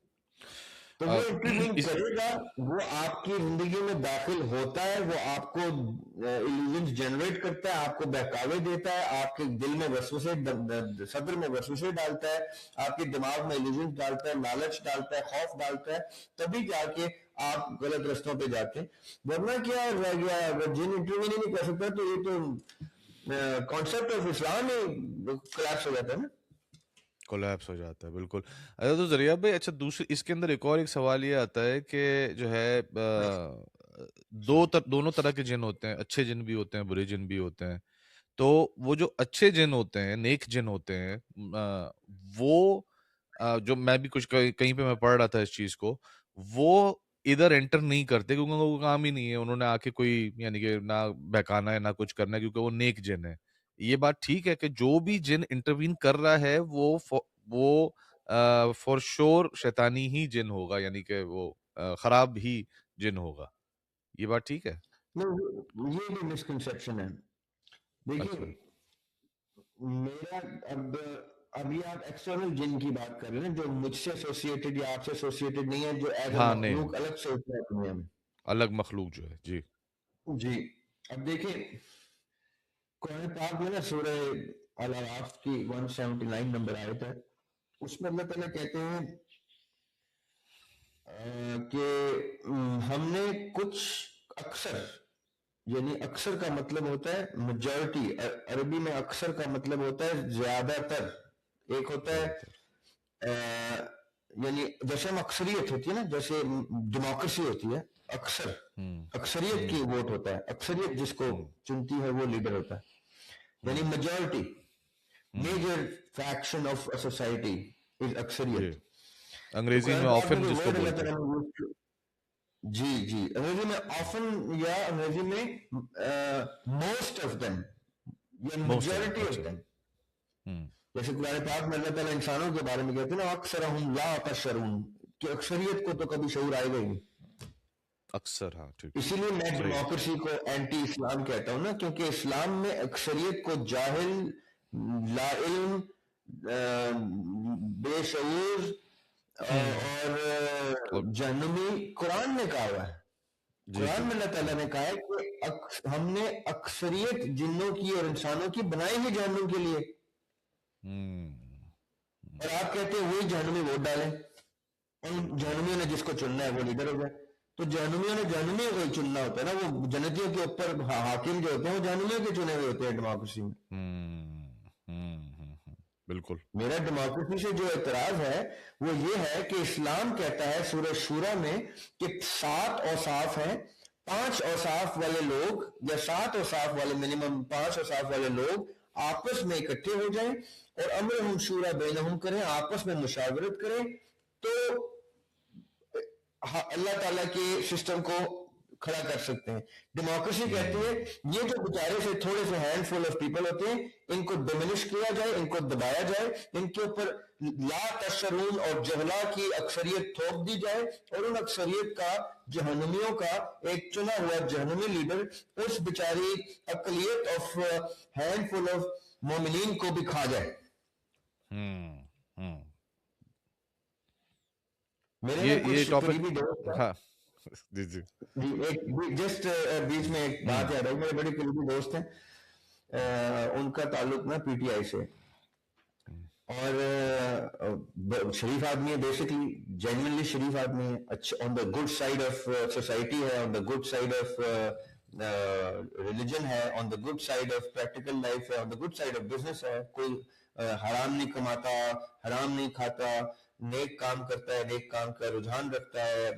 تو وہ انٹروین
اس
کرے گا، وہ آپ کی زندگی میں داخل ہوتا ہے، وہ آپ کو illusions جنریٹ کرتا ہے، آپ کو بہکاوے دیتا ہے، آپ کے دل میں وسوسے، صدر میں وسوسے ڈالتا ہے، آپ کے دماغ میں illusions ڈالتا ہے، لالچ ڈالتا ہے، خوف ڈالتا ہے، تبھی جا کے آپ غلط رستوں پہ جاتے ہیں. ورنہ کیا رہ گیا، اگر جن انٹروین ہی نہیں کر سکتا تو یہ تو کانسیپٹ آف اسلام ہی کلیپس ہو جاتا ہے نا.
کولیپس ہو جاتا ہے بالکل. اچھا تو ذریعہ بھائی اچھا دوسری اس کے اندر ایک اور ایک سوال یہ آتا ہے کہ جو ہے دونوں طرح کے جن ہوتے ہیں، اچھے جن بھی ہوتے ہیں برے جن بھی ہوتے ہیں. تو وہ جو اچھے جن ہوتے ہیں، نیک جن ہوتے ہیں، وہ جو میں بھی کچھ کہیں پہ میں پڑھ رہا تھا اس چیز کو، وہ ادھر انٹر نہیں کرتے کیونکہ وہ کام ہی نہیں ہے، انہوں نے آ کے کوئی یعنی کہ نہ بہکانا ہے نہ کچھ کرنا ہے کیونکہ وہ نیک جن ہے. یہ بات ٹھیک ہے کہ جو بھی جن انٹروین کر رہا ہے وہ فور شور شیطانی ہی جن ہوگا، یعنی کہ وہ خراب ہی جن ہوگا. یہ بات ٹھیک ہے؟
یہ بھی مسکنسیپشن ہے.
اچھا
دیکھیے میرا اب یہ آپ ایکسٹرنل جن کی بات کر رہے ہیں جو مجھ سے ایسوسیٹڈ یا آپ سے ایسوسیٹڈ نہیں ہے، جو ایز اے
ہاں نہیں
مخلوق الگ سے ہوتا ہے دنیا میں.
الگ مخلوق جو ہے جی.
جی اب دیکھیں قرآن پاک میں نا سورہ الاعراف کی 179 نمبر آیت ہے، اس میں اللہ تعالیٰ کہتے ہیں کہ ہم نے کچھ اکثر، یعنی اکثر کا مطلب ہوتا ہے میجورٹی، عربی میں اکثر کا مطلب ہوتا ہے زیادہ تر. ایک ہوتا
زیادہ تر.
ہے یعنی جیسے ہم اکثریت ہوتی ہے نا، جیسے ڈیموکریسی ہوتی ہے، اکثر
ہوں
اکثریت کی
ہوں
ووٹ ہوتا ہے، اکثریت جس کو
ہوں
چنتی ہے وہ لیڈر ہوتا ہے. یعنی
ہوں
میجورٹی،
ہوں
major faction of society is
جی.
اکثریت. تو
انگریزی
قرآن
میں
پاک میں
آفن
جو
جس کو
ورڈ اللہ
بولتے ہیں.
تعالیٰ نے یوز کیا، جی جی انگریزی میں آفن یا انگریزی میں موسٹ آف دم یا
موسٹ آف
میجورٹی
اچھا.
Of them.
ہوں
جیسے قرآن پاک میں اللہ تعالیٰ انسانوں کے بارے میں کہتے ہیں نا اکثرہم لا تشعرون، کہ اکثریت کو تو کبھی شعور آئے گا ہی نہیں.
اکثر ہاں ٹھیک.
اسی لیے میں
صحیح.
ڈیموکریسی کو اینٹی اسلام کہتا ہوں نا، کیونکہ اسلام میں اکثریت کو جاہل، لا علم، بے شعور اور
اور
جہنمی قرآن نے کہا ہوا ہے.
جی
قرآن
جی
میں اللہ تعالیٰ نے کہا ہے کہ ہم نے اکثریت جنوں کی اور انسانوں کی بنائی ہی جہنم کے لیے،
ہوں
اور آپ کہتے ہیں وہی جہنمی ووٹ ڈالیں، ان جہنمیوں نے جس کو چننا ہے وہ لیڈر ہو جائے. تو جہنمیوں نے جہنمیوں کو ہی چننا ہوتا ہے نا، وہ جنتیوں کے اوپر حاکم جو ہوتے ہیں وہ جہنمیوں کے چنے ہوئے ہوتے ہیں ڈیموکریسی میں.
بالکل.
میرا ڈیموکریسی سے جو اعتراض ہے وہ یہ ہے کہ اسلام کہتا ہے سورہ شورى میں کہ 7 اوصاف ہیں، 5 اوصاف والے لوگ یا 7 اوصاف والے، منیمم 5 اوصاف والے لوگ آپس میں اکٹھے ہو جائیں اور امرہم شورا بینہم کریں، آپس میں مشاورت کریں، تو اللہ تعالیٰ کے سسٹم کو کھڑا کر سکتے ہیں. ڈیموکریسی کہتی ہے یہ جو بیچارے سے تھوڑے سے ہینڈ فل آف پیپل ہوتے ہیں، ان کو ڈیمولش کیا جائے، ان کو دبایا جائے، ان کے اوپر لا تشرون اور جہلا کی اکثریت تھوپ دی جائے، اور ان اکثریت کا، جہنمیوں کا ایک چنا ہوا جہنمی لیڈر اس بیچاری اقلیت آف ہینڈ فل آف مومنین کو بھی کھا جائے. میرے
یہ
کچھ
ٹاپک
قریبی دوست ہیں.
ہاں جی جی
جی ایک جسٹ بیچ میں ایک بات یاد آئی. میرے بڑے قریبی دوست ہیں، ان کا تعلق نا پی ٹی آئی سے، اور شریف آدمی ہے، بیسکلی جینوئنلی شریف آدمی ہے، اچھا on the good side of society ہے، on the good side of religion ہے، on the good side of practical life ہے، on the good side of business ہے. کوئی حرام نہیں کماتا، حرام نہیں کھاتا، نیک کام کرتا ہے، نیک کام کا رجحان رکھتا ہے،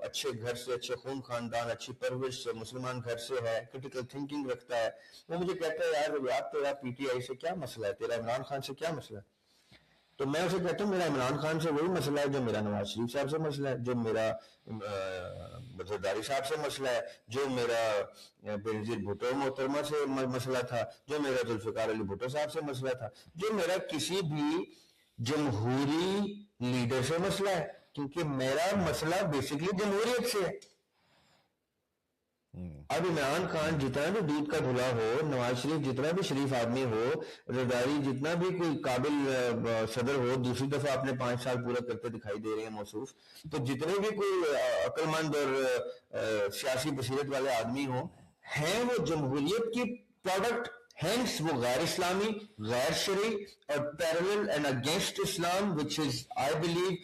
اچھے گھر سے، اچھے خون خاندان، اچھی پرورش سے، مسلمان گھر سے ہے، کرٹیکل تھنکنگ رکھتا ہے. وہ مجھے کہتا ہے یار تیرا پی ٹی آئی سے کیا مسئلہ ہے، تیرا عمران خان سے کیا مسئلہ ہے؟ تو میں اسے کہتا ہوں میرا عمران خان سے وہی مسئلہ ہے جو میرا نواز شریف صاحب سے مسئلہ ہے، جو میرا زرداری صاحب سے مسئلہ ہے، جو میرا بینظیر بھٹو محترمہ سے مسئلہ تھا، جو میرا ذوالفقار علی بھٹو صاحب سے مسئلہ تھا، جو میرا کسی بھی جمہوری لیڈر سے مسئلہ ہے، کیونکہ میرا مسئلہ بیسکلی جمہوریت سے ہے. اب عمران خان جتنا بھی دودھ کا دھلا ہو، نواز شریف جتنا بھی شریف آدمی ہو، زرداری جتنا بھی کوئی قابل صدر ہو، دوسری دفعہ اپنے 5 سال پورا کرتے دکھائی دے رہے ہیں موصوف، تو جتنے بھی کوئی عقل مند اور سیاسی بصیرت والے آدمی ہوں، ہیں وہ جمہوریت کی پروڈکٹ. ہینس وہ غیر اسلامی، غیر شرعی اور parallel and against Islam which is I believe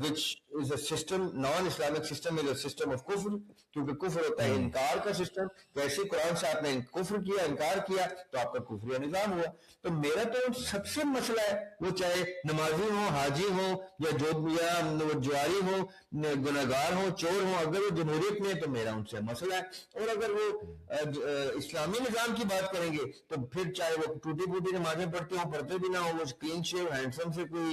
which is a system, non-Islamic system is a system of کفر، کیونکہ کفر ہوتا ہے انکار کا سسٹم. ویسے قرآن سے آپ نے کفر کیا، انکار کیا، تو آپ کا کفری نظام ہوا. تو میرا تو سب سے مسئلہ ہے، وہ چاہے نمازی ہوں، حاجی ہوں، یا جواری ہوں، گناہگار ہوں، چور ہوں، اگر وہ جمہوریت میں ہے تو میرا ان سے مسئلہ ہے. اور اگر وہ اسلامی نظام کی بات کریں گے تو پھر چاہے وہ ٹوٹی پوٹی نمازیں پڑھتے ہوں، پڑھتے بھی نہ ہوں، وہ کلین شیو ہینڈسم سے کوئی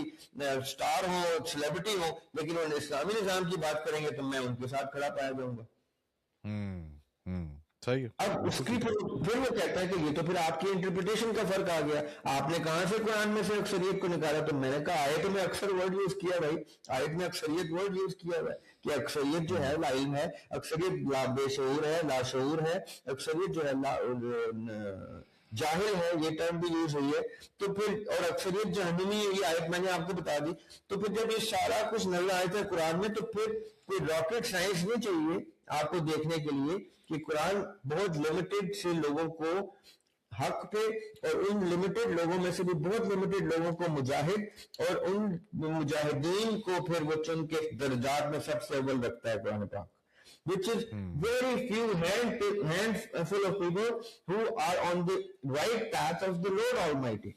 سٹار ہو، سیلیبریٹی ہو، لیکن وہ اسلامی نظام کی بات کریں گے تو میں ان کے ساتھ کھڑا پایا جاؤں گا.
صحیح ہے.
اب اس کی پھر وہ کہتا ہے کہ یہ تو پھر آپ کی انٹرپریٹیشن کا فرق آ گیا، آپ نے کہاں سے قرآن میں سے اکثریت کو نکالا؟ تو میں نے کہا آیت میں اکثر ورڈ یوز کیا بھائی، آیت میں اکثریت ورڈ یوز کیا ہے کہ اکثریت جو ہے لا علم ہے، اکثریت لا بے شعور ہے، لا شعور ہے، اکثریت جو ہے جاہل ہے، یہ ٹرم بھی یوز ہوئی ہے. تو پھر اور اکثریت جہنمی ہے، یہ آیت میں نے آپ کو بتا دی. تو پھر جب یہ سارا کچھ نظر آیا تھا قرآن میں، تو پھر کوئی راکٹ سائنس نہیں چاہیے آپ کو دیکھنے کے لیے کہ قرآن بہت لمیٹڈ سے لوگوں کو حق پہ، اور ان لمیٹڈ لوگوں میں سے بھی بہت لمیٹڈ لوگوں کو مجاہد، اور ان مجاہدین کو پھر وہ چن کے درجات میں سب سے اول رکھتا ہے قرآن پاک. Which is very few handful of people who are on the right path of the Lord Almighty.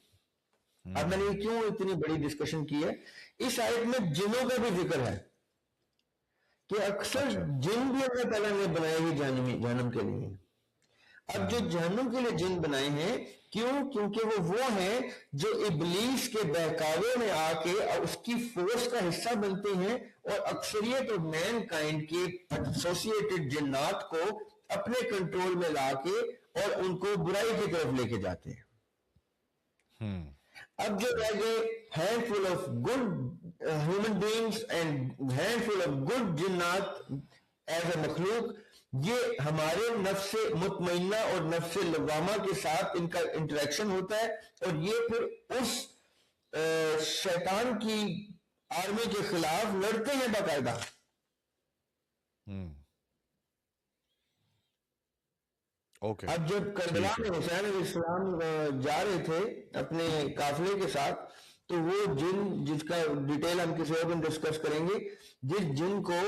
اب میں نے کیوں اتنی بڑی ڈسکشن کی ہے؟ اس آیت میں جنوں کا بھی ذکر ہے کہ اکثر جن بھی اللہ تعالیٰ نے بنائے ہوئے جہنم کے لیے. اب جو جہنم کے لیے جن بنائے ہیں، کیوں؟ کیونکہ وہ ہیں جو ابلیس کے بہکاوے میں آ کے اس کی فورس کا حصہ بنتے ہیں، اور اکثریت اور مین کائنڈ کے ایسوسیٹڈ جنات کو اپنے کنٹرول میں لا کے اور ان کو برائی کی طرف لے کے جاتے ہیں. اب جو رہ گئے handful of good human beings and handful of good جنات ایز اے مخلوق، یہ ہمارے نفس مطمئنہ اور نفس لوامہ کے ساتھ ان کا انٹریکشن ہوتا ہے، اور یہ پھر اس شیطان کی آرمی کے خلاف لڑتے ہیں باقاعدہ. اب جب کربلا میں حسین علیہ السلام جا رہے تھے اپنے قافلے کے ساتھ، تو وہ جن، جس کا ڈیٹیل ہم کسی اور دن ڈسکس کریں گے، جس جن کو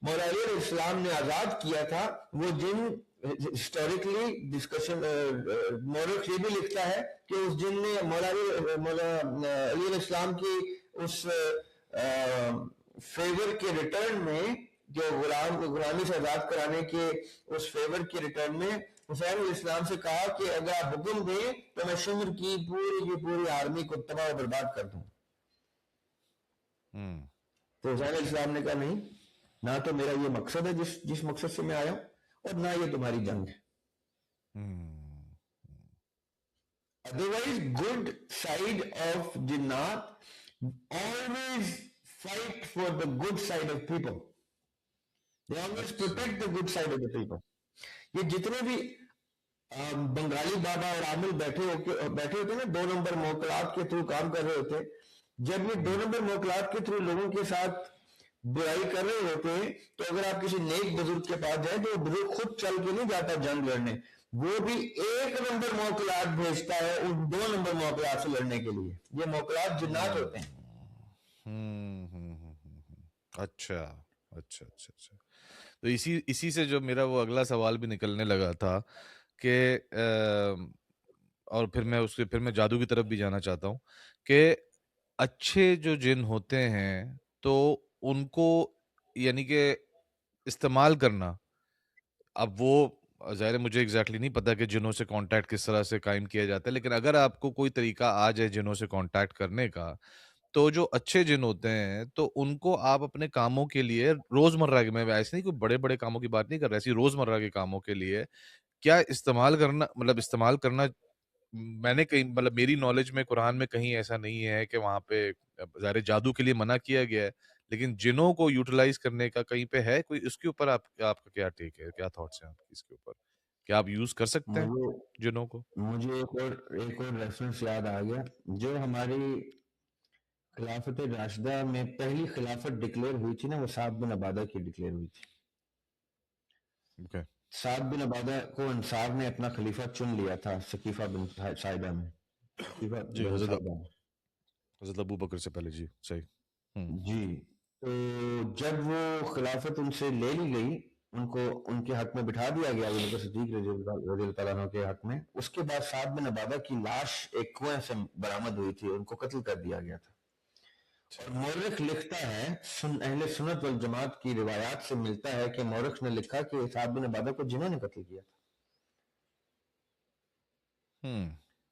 مولا علی علیہ السلام نے آزاد کیا تھا، وہ جن ہسٹوریکلی ڈسکشن مورخ یہ بھی لکھتا ہے کہ اس جن نے مولا علی علیہ السلام کی اس فیور کے ریٹرن میں، جو غلامی سے آزاد کرانے کے اس فیور کے ریٹرن میں حسین علیہ السلام سے کہا کہ اگر آپ حکم دیں تو میں شمر کی پوری آرمی کو تباہ و برباد کر دوں. تو حسین علیہ السلام نے کہا نہیں، نہ تو میرا یہ مقصد ہے جس مقصد سے میں آیا ہوں، اور نہ یہ تمہاری جنگ ہے. Otherwise, good side of Jinnat always fight for the good side of people. They always protect the good side of the people. یہ جتنے بھی بنگالی بابا اور عامل بیٹھے ہوتے ہیں نا، 2 نمبر موکلات کے تھرو کام کر رہے ہوتے ہیں. جب یہ 2 نمبر موکلات کے تھرو لوگوں کے ساتھ برائی کر رہے ہوتے ہیں، تو اگر آپ کسی نیک بزرگ کے پاس جائیں تو وہ بزرگ خود چل کے نہیں جاتا جنگ لڑنے، وہ بھی 1 نمبر موکلات بھیجتا ہے ان 2 نمبر موکلات سے لڑنے کے لیے. یہ موکلات جنات ہوتے ہیں.
اچھا. تو اسی سے جو میرا وہ اگلا سوال بھی نکلنے لگا تھا کہ اور پھر میں جادو کی طرف بھی جانا چاہتا ہوں کہ اچھے جو جن ہوتے ہیں تو ان کو یعنی کہ استعمال کرنا، اب وہ ظاہر مجھے ایگزیکٹلی نہیں پتا کہ جنوں سے کانٹیکٹ کس طرح سے قائم کیا جاتا ہے، لیکن اگر آپ کو کوئی طریقہ آ جائے جنوں سے کانٹیکٹ کرنے کا، تو جو اچھے جن ہوتے ہیں تو ان کو آپ اپنے کاموں کے لیے روزمرہ کے، میں ایسے نہیں کوئی بڑے بڑے کاموں کی بات نہیں کر رہا، ایسی روزمرہ کے کاموں کے لیے کیا استعمال کرنا میں نے کہیں میری نالج میں قرآن میں کہیں ایسا نہیں ہے کہ وہاں پہ ظاہر جادو کے لیے منع کیا گیا ہے، لیکن جنوں کو یوٹیلائز کرنے کا کہیں پہ ہے کوئی، اس کے اوپر آپ کا کیا ٹیک ہے، کیا تھاٹس ہیں آپ کی اس کے اوپر، کیا آپ یوز کر سکتے ہیں جنوں کو؟
مجھے ایک اور ریفرنس یاد آ گیا. جو ہماری خلافت راشدہ میں پہلی خلافت ڈکلیئر ہوئی تھی نا، وہ سعد بن عبادہ کی ڈکلیئر ہوئی تھی. سعد بن عبادہ کو انصار نے اپنا خلیفہ چن لیا تھا ثقیفہ بن سائدہ میں.
جی حضرت ابو بکر سے پہلے. جی صحیح.
جی تو جب وہ خلافت ان سے لے لی گئی، ان کو ان کے حق میں بٹھا دیا گیا ابو بکر صدیق رضی اللہ تعالیٰ عنہ کے حق میں. اس کے بعد سعد بن عبادہ کی لاش ایک کنویں سے برآمد ہوئی تھی، ان کو قتل کر دیا گیا تھا. اور مورخ لکھتا ہے، اہل سنت والجماعت کی روایات سے ملتا ہے کہ مورخ نے لکھا کہ سعد بن عبادہ کو جنہوں نے قتل کیا تھا.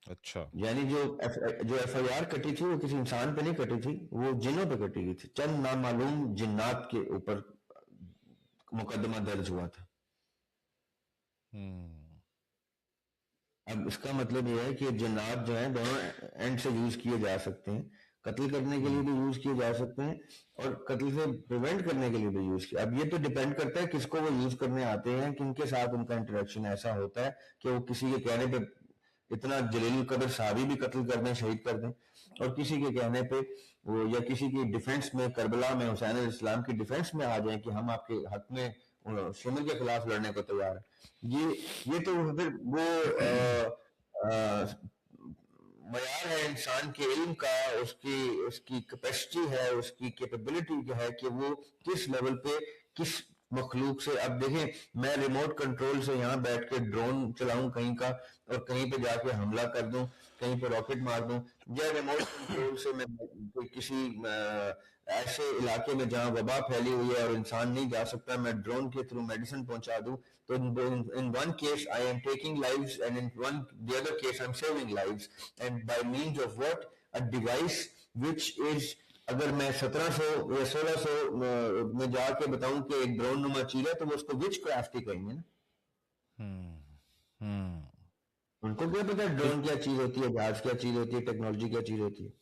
اچھا.
یعنی جو ایف آئی آر کٹی تھی وہ کسی انسان پہ نہیں کٹی تھی، وہ جنوں پہ کٹی گئی تھی. چند نامعلوم جنات کے اوپر مقدمہ درج ہوا تھا. اب اس کا مطلب یہ ہے کہ جنات جو ہیں دونوں اینڈ سے یوز کیے جا سکتے ہیں، قتل کرنے کے لیے بھی یوز کیے جا سکتے ہیں اور قتل سے پریونٹ کرنے کے لیے بھی یوز کیا. اب یہ تو ڈیپینڈ کرتا ہے کس کو وہ یوز کرنے آتے ہیں، کن کے ساتھ ان کا انٹریکشن ایسا ہوتا ہے کہ وہ کسی کے کہنے پہ اتنا جلیل القدر صحابی بھی قتل کر دیں، شہید کر دیں، اور کسی کے کہنے پہ وہ یا کسی کی ڈیفنس میں کربلا میں حسین علیہ السلام کی ڈیفنس میں آ جائیں کہ ہم آپ کے حق میں شمر کے خلاف لڑنے کو تیار ہیں. یہ تو پھر وہ معیار ہے انسان کے علم کا، اس کی کیپیسٹی ہے، اس کی کیپیبلٹی ہے کہ وہ کس لیول پہ کس مخلوق سے. اب دیکھیں میں ریموٹ کنٹرول سے یہاں بیٹھ کے ڈرون چلاؤں کہیں کا اور کہیں پہ جا کے حملہ کر دوں، کہیں پہ راکٹ مار دوں، یا ریموٹ کنٹرول سے میں کسی ایسے علاقے میں جہاں وبا پھیلی ہوئی ہے اور انسان نہیں جا سکتا، میں ڈرون کے تھرو میڈیسن پہنچا دوں. تو in one case I am taking lives and in the other case I am saving lives, and by means of what? A device which is، اگر میں 1700 یا 1600 میں جا کے بتاؤں کہ ایک ڈرون نما چیز ہے تو وہ اس کو وچ کرافٹ ہی کہیں گے نا. ان کو کیا پتا ڈرون کیا چیز ہوتی ہے، جہاز کیا چیز ہوتی ہے، ٹیکنالوجی کیا چیز ہوتی ہے.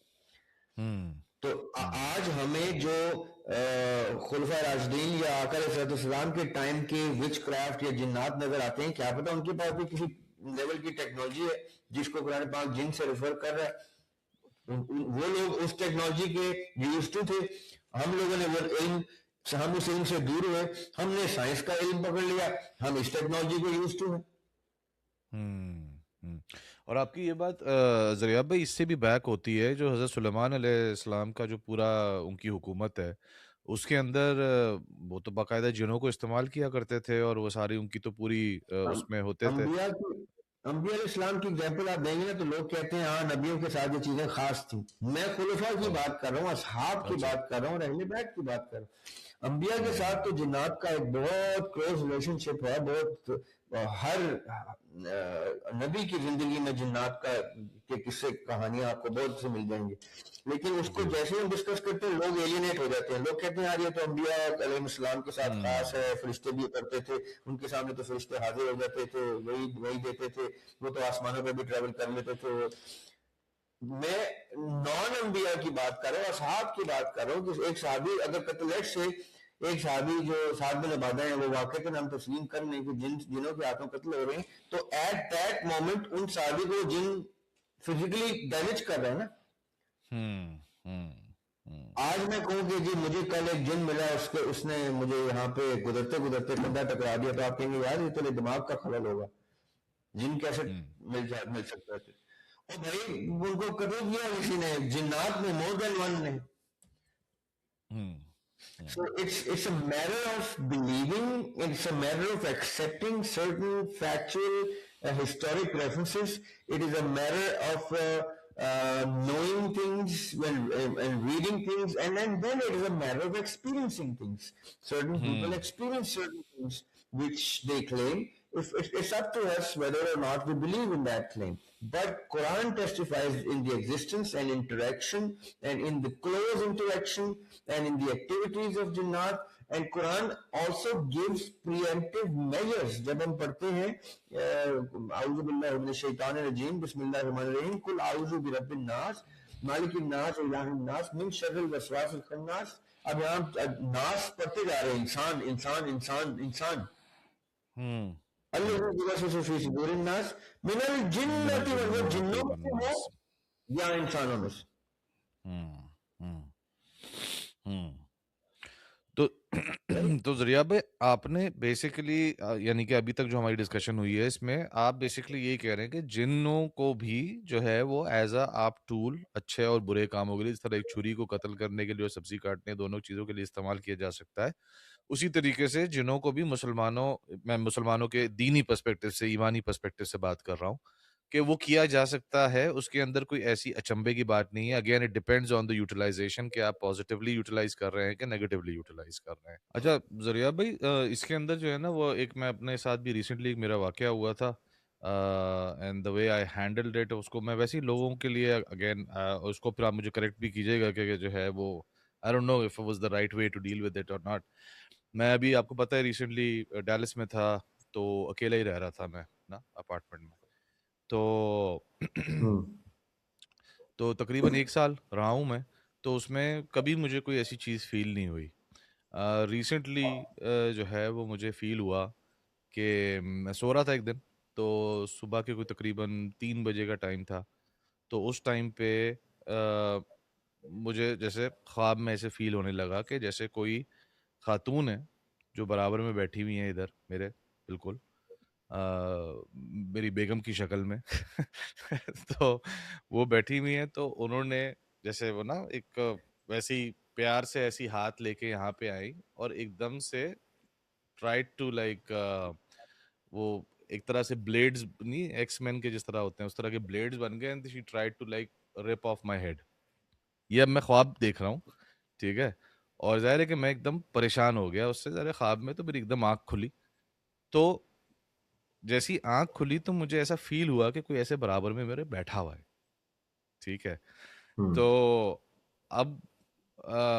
تو آج ہمیں جو خلفائے راشدین یا آقا علیہ السلام کے ٹائم کے وچ کرافٹ یا جنات نظر آتے ہیں، کیا پتا ان کے پاس بھی کسی لیول کی ٹیکنالوجی ہے جس کو قرآن پاک جن سے ریفر کر رہا ہے. وہ لوگ اس ٹیکنالوجی کے یوز ٹو تھے، ہم لوگوں نے وہ علم، ہم اس علم سے دور ہوئے، ہم نے سائنس کا علم پکڑ لیا، ہم اس ٹیکنالوجی کے یوز ٹو ہیں.
اور آپ کی یہ بات ذریعہ بھائی اس سے بھی بیک ہوتی ہے، جو حضرت سلیمان علیہ السلام کا جو پورا ان کی حکومت ہے اس کے اندر وہ تو باقاعدہ جنوں کو استعمال کیا کرتے تھے اور وہ ساری ان کی تو پوری اس میں ہوتے تھے.
انبیاء علیہ السلام کی ایگزامپل آپ دیں گے نا تو لوگ کہتے ہیں ہاں نبیوں کے ساتھ یہ چیزیں خاص تھیں. میں خلفاء کی بات کر رہا ہوں، اصحاب کی بات کر رہا ہوں اور اہل بیت کی بات کر رہا ہوں. انبیاء کے ساتھ تو جنات کا ایک بہت کلوز ریلیشن شپ ہے، بہت ہر نبی کی زندگی میں جنات کا کے قصے کہانیاں آپ کو بہت سے مل جائیں گے، لیکن اس کو
جی
جیسے ہم ڈسکس کرتے ہیں لوگ ایلینیٹ ہو جاتے ہیں، لوگ کہتے ہیں یار یہ تو انبیاء علیہ السلام کے ساتھ خاص ہے، فرشتے بھی کرتے تھے، ان کے سامنے تو فرشتے حاضر ہو جاتے تھے، وہی دیتے تھے، وہ تو آسمانوں پہ بھی ٹریول کر لیتے تھے۔ میں نان انبیاء کی بات کر رہا ہوں، اصحاب کی بات کر رہا ہوں کہ ایک صحابی اگر قتلیت سے ایک صحابی جو سعد بن عبادہ ہیں وہ واقعہ کا نام تسلیم کر لیں کہ جنوں کے ہاتھوں قتل ہو رہے ہیں، تو ایٹ دیٹ مومنٹ ان صحابی کو جن فزیکلی ڈیمیج کر رہے ہیں نا۔ آج میں کہوں کہ جی مجھے کل ایک جن ملا، اس نے مجھے یہاں پہ گزرتے گزرتے کندھا ٹکرا دیا، تو آپ کہیں گے یار یہ تو دماغ کا خلل ہوگا، جن کیسے مل سکتا ہے؟ اور بھائی ان کو قتل کیا کسی نے، جنات میں مور دین ون نے۔ So it's a matter of believing, it's a matter of accepting certain factual historic references. It is a matter of knowing things and reading things, and then it is a matter of experiencing things. Certain people experience certain things which they claim. It's up to us whether or not we believe in that claim. But Quran testifies in the existence and interaction and in the close interaction and in the activities of Jannat. And Quran also gives preemptive measures. جب ہم پڑھتے ہیں اعوذ باللہ من الشیطان الرجیم بسم اللہ الرحمن الرحیم قل اعوذ برب الناس مالک الناس الہ الناس من شر الوسواس الخناس، اب یہاں ناس پڑھتے جا رہے ہیں، انسان انسان انسان انسان، اللہ فی صدور الناس من الجنۃ وہ جنوں میں سے ہے یا انسانوں میں سے۔
تو ذریعہ بھائی آپ نے بیسیکلی یعنی کہ ابھی تک جو ہماری ڈسکشن ہوئی ہے اس میں آپ بیسیکلی یہی کہہ رہے ہیں کہ جنوں کو بھی جو ہے وہ ایز اے آپ ٹول اچھے اور برے کاموں کے لیے، جس طرح ایک چھری کو قتل کرنے کے لیے اور سبزی کاٹنے، دونوں چیزوں کے لیے استعمال کیا جا سکتا ہے، اسی طریقے سے جنوں کو بھی میں مسلمانوں کے دینی پرسپیکٹو سے، ایمانی پرسپیکٹو سے بات کر رہا ہوں کہ وہ کیا جا سکتا ہے، اس کے اندر کوئی ایسی اچنبے کی بات نہیں ہے۔ Again it depends on the utilization کہ آپ پازیٹیولی یوٹیلائز کر رہے ہیں کہ نیگیٹیولی یوٹیلائز کر رہے ہیں۔ اچھا ذریعہ بھائی اس کے اندر جو ہے نا وہ ایک میں اپنے ساتھ بھی ریسنٹلی ایک میرا واقعہ ہوا تھا، and the way I handled it, اس کو میں ویسے ہی لوگوں کے لیے اگین اس کو پھر آپ مجھے کریکٹ بھی کیجیے گا کہ جو ہے وہ I don't know if it was the right way to deal with it or not۔ میں ابھی آپ کو پتہ ہے ریسنٹلی ڈیلس میں تھا، تو اکیلا ہی رہ رہا تھا میں نا اپارٹمنٹ میں، تو تقریباً 1 سال رہا ہوں میں، تو اس میں کبھی مجھے کوئی ایسی چیز فیل نہیں ہوئی۔ ریسنٹلی جو ہے وہ مجھے فیل ہوا کہ میں سو رہا تھا ایک دن، تو صبح کے کوئی تقریباً 3 بجے کا ٹائم تھا، تو اس ٹائم پہ مجھے جیسے خواب میں ایسے فیل ہونے لگا کہ جیسے کوئی خاتون ہے جو برابر میں بیٹھی ہوئی ہیں ادھر میرے بالکل میری بیگم کی شکل میں تو وہ بیٹھی ہوئی ہیں، تو انہوں نے جیسے وہ نا ایک ویسی پیار سے ایسی ہاتھ لے کے یہاں پہ آئی اور ایک دم سے ٹرائی ٹو لائک وہ ایک طرح سے بلیڈز نہیں ایکس مین کے جس طرح ہوتے ہیں اس طرح کے بلیڈز بن گئے، and she try to like wrap off my head. یہ اب میں خواب دیکھ رہا ہوں، ٹھیک ہے، اور ظاہر ہے کہ میں ایک دم پریشان ہو گیا اس سے، ظاہر خواب میں تو میری ایک دم آنکھ کھلی، تو جیسی آنکھ کھلی تو مجھے ایسا فیل ہوا کہ کوئی ایسے برابر میں میرے بیٹھا ہوا ہے، ٹھیک ہے، تو اب